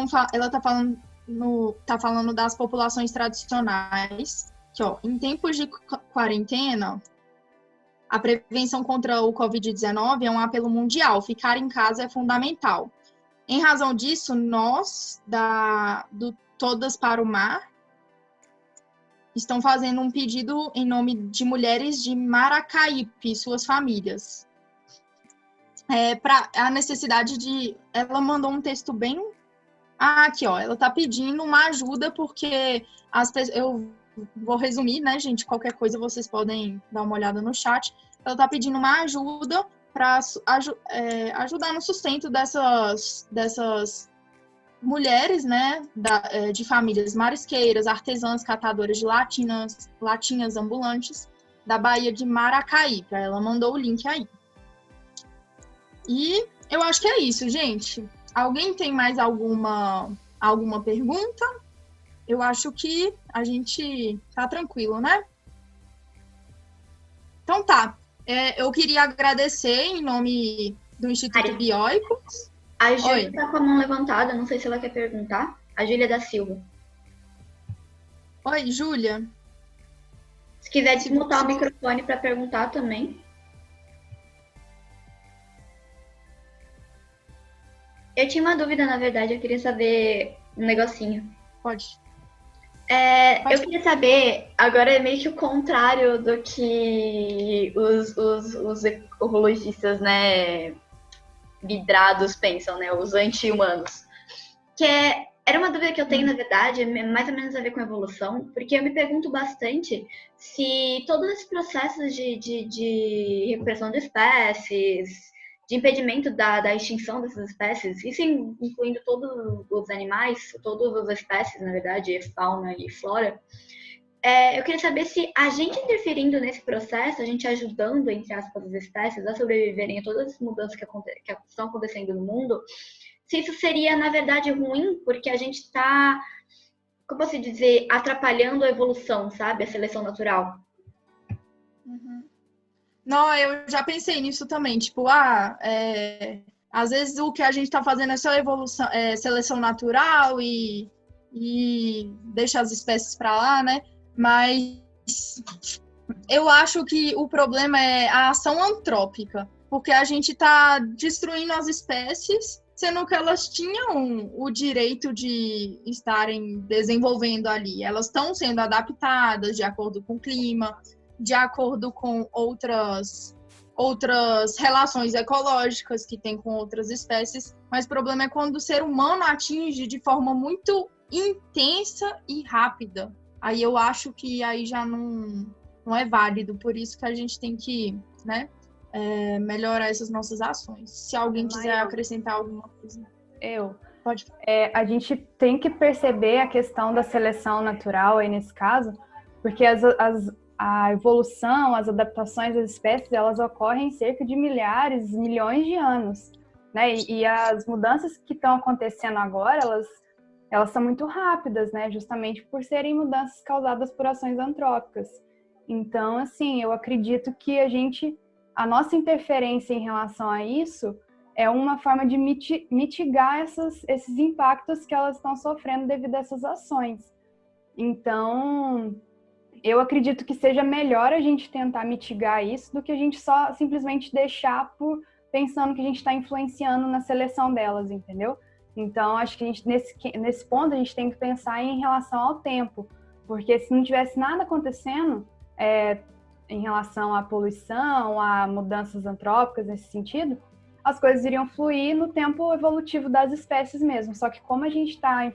falando das populações tradicionais. Que, ó, em tempos de quarentena, a prevenção contra o Covid-19 é um apelo mundial. Ficar em casa é fundamental. Em razão disso, nós, do Todas para o Mar, estão fazendo um pedido em nome de mulheres de Maracaípe e suas famílias. Para a necessidade de... Ela mandou um texto bem... aqui, ó. Ela está pedindo uma ajuda porque eu vou resumir, né, gente? Qualquer coisa vocês podem dar uma olhada no chat. Ela está pedindo uma ajuda para ajudar no sustento dessas mulheres, né, de famílias marisqueiras, artesãs, catadoras de latinhas ambulantes da Baía de Maracaípe. Ela mandou o link aí. E eu acho que é isso, gente. Alguém tem mais alguma pergunta? Eu acho que a gente tá tranquilo, né? Então tá. Eu queria agradecer em nome do Instituto Bioicos. A Júlia tá com a mão levantada, não sei se ela quer perguntar. A Júlia da Silva. Oi, Júlia. Se quiser desmutar o microfone para perguntar também. Eu tinha uma dúvida, na verdade, eu queria saber um negocinho. Pode. Eu queria saber, agora é meio que o contrário do que os ecologistas, né, vidrados pensam, né, os anti-humanos. Era uma dúvida que eu tenho, na verdade, mais ou menos a ver com evolução, porque eu me pergunto bastante se todos esses processos de recuperação de espécies, de impedimento da extinção dessas espécies, isso incluindo todos os animais, todas as espécies, na verdade, fauna e flora, eu queria saber se a gente interferindo nesse processo, a gente ajudando, entre aspas, as espécies a sobreviverem a todas as mudanças que estão acontecendo no mundo, se isso seria, na verdade, ruim, porque a gente está, como posso dizer, atrapalhando a evolução, sabe? A seleção natural. Uhum. Não, eu já pensei nisso também. Tipo, às vezes o que a gente está fazendo é só seleção natural e deixa as espécies para lá, né? Mas eu acho que o problema é a ação antrópica, porque a gente está destruindo as espécies, sendo que elas tinham o direito de estarem desenvolvendo ali. Elas estão sendo adaptadas de acordo com o clima, de acordo com outras relações ecológicas que tem com outras espécies, mas o problema é quando o ser humano atinge de forma muito intensa e rápida. Aí eu acho que aí já não é válido, por isso que a gente tem que, né, melhorar essas nossas ações. Se alguém quiser acrescentar alguma coisa. Pode. A gente tem que perceber a questão da seleção natural aí nesse caso, porque a evolução, as adaptações das espécies, elas ocorrem em cerca de milhares, milhões de anos, né? E as mudanças que estão acontecendo agora, elas são muito rápidas, né? Justamente por serem mudanças causadas por ações antrópicas. Então, assim, eu acredito que a nossa interferência em relação a isso é uma forma de mitigar esses impactos que elas estão sofrendo devido a essas ações. Então, eu acredito que seja melhor a gente tentar mitigar isso do que a gente só simplesmente deixar pensando que a gente está influenciando na seleção delas, entendeu? Então, acho que a gente, nesse ponto, a gente tem que pensar em relação ao tempo, porque se não tivesse nada acontecendo em relação à poluição, a mudanças antrópicas nesse sentido, as coisas iriam fluir no tempo evolutivo das espécies mesmo. Só que como a gente está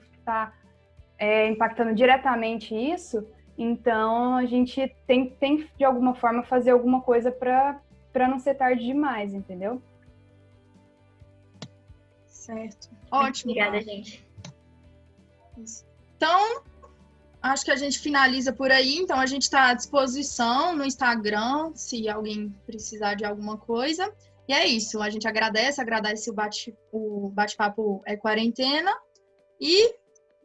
impactando diretamente isso, então a gente tem de alguma forma fazer alguma coisa para não ser tarde demais, entendeu? Certo. Ótimo. Obrigada, gente. Então, acho que a gente finaliza por aí. Então, a gente está à disposição no Instagram, se alguém precisar de alguma coisa. E é isso. A gente agradece o bate-papo Quarentena. E,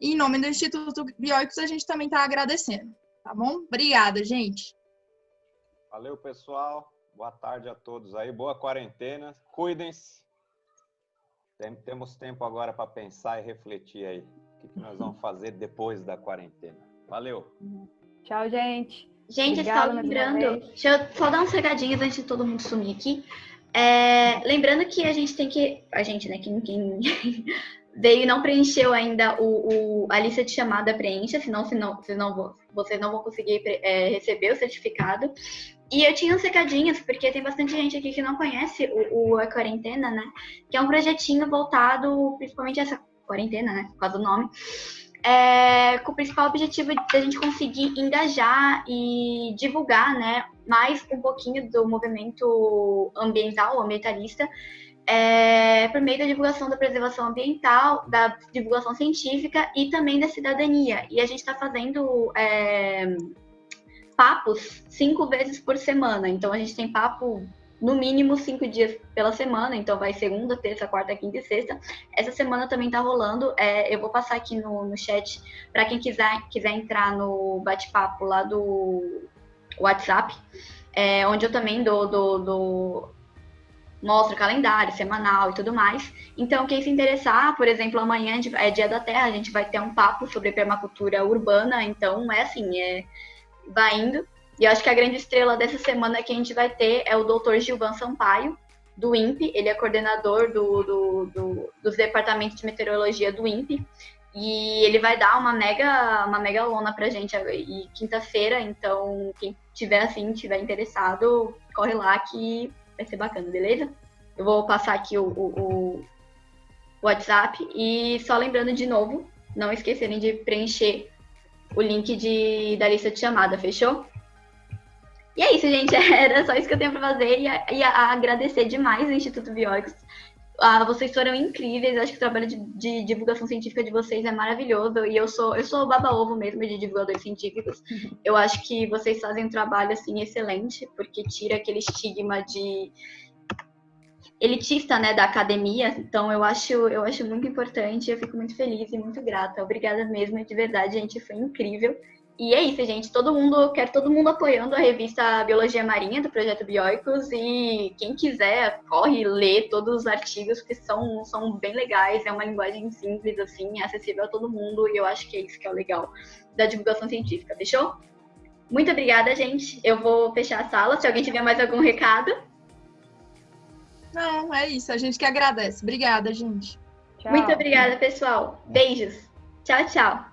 em nome do Instituto Bioicos, a gente também está agradecendo. Tá bom? Obrigada, gente. Valeu, pessoal. Boa tarde a todos aí. Boa quarentena. Cuidem-se. Temos tempo agora para pensar e refletir aí. O que nós vamos fazer depois da quarentena. Valeu. Tchau, gente. Gente, Obrigada, só mais uma lembrando, vez. deixa eu só dar uns recadinhos antes de todo mundo sumir aqui. Lembrando que a gente tem que. A gente, né? Quem veio e não preencheu ainda a lista de chamada, preencha, senão vocês não vão conseguir receber o certificado. E eu tinha uns recadinhos, porque tem bastante gente aqui que não conhece o Quarentena, né? Que é um projetinho voltado principalmente a essa quarentena, né? Por causa do nome. Com o principal objetivo de a gente conseguir engajar e divulgar, né, mais um pouquinho do movimento ambientalista, por meio da divulgação da preservação ambiental, da divulgação científica e também da cidadania. E a gente está fazendo papos 5 vezes por semana. Então, a gente tem papo no mínimo 5 dias pela semana, então vai segunda, terça, quarta, quinta e sexta. Essa semana também tá rolando, eu vou passar aqui no chat para quem quiser entrar no bate-papo lá do WhatsApp, onde eu também mostro calendário semanal e tudo mais. Então, quem se interessar, por exemplo, amanhã é Dia da Terra, a gente vai ter um papo sobre permacultura urbana, então vai indo. E eu acho que a grande estrela dessa semana que a gente vai ter é o Dr. Gilvan Sampaio, do INPE. Ele é coordenador dos departamentos de meteorologia do INPE. E ele vai dar uma mega lona pra gente quinta-feira. Então, quem tiver interessado, corre lá que vai ser bacana, beleza? Eu vou passar aqui o WhatsApp. E só lembrando de novo, não esquecerem de preencher o link da lista de chamada, fechou? E é isso, gente. Era só isso que eu tenho para fazer e agradecer demais o Instituto Bioicos. Vocês foram incríveis. Eu acho que o trabalho de divulgação científica de vocês é maravilhoso. E eu sou baba-ovo mesmo de divulgadores científicos. Eu acho que vocês fazem um trabalho assim excelente, porque tira aquele estigma de elitista, né, da academia. Então eu acho muito importante. Eu fico muito feliz e muito grata. Obrigada mesmo, de verdade, gente. Foi incrível. E é isso, gente. Quero todo mundo apoiando a revista Biologia Marinha do Projeto Bioicos. E quem quiser, corre ler todos os artigos, que são bem legais. É uma linguagem simples, assim, acessível a todo mundo. E eu acho que é isso que é o legal da divulgação científica, fechou? Muito obrigada, gente. Eu vou fechar a sala. Se alguém tiver mais algum recado. Não, é isso. A gente que agradece. Obrigada, gente. Tchau. Muito obrigada, pessoal. Beijos. Tchau, tchau.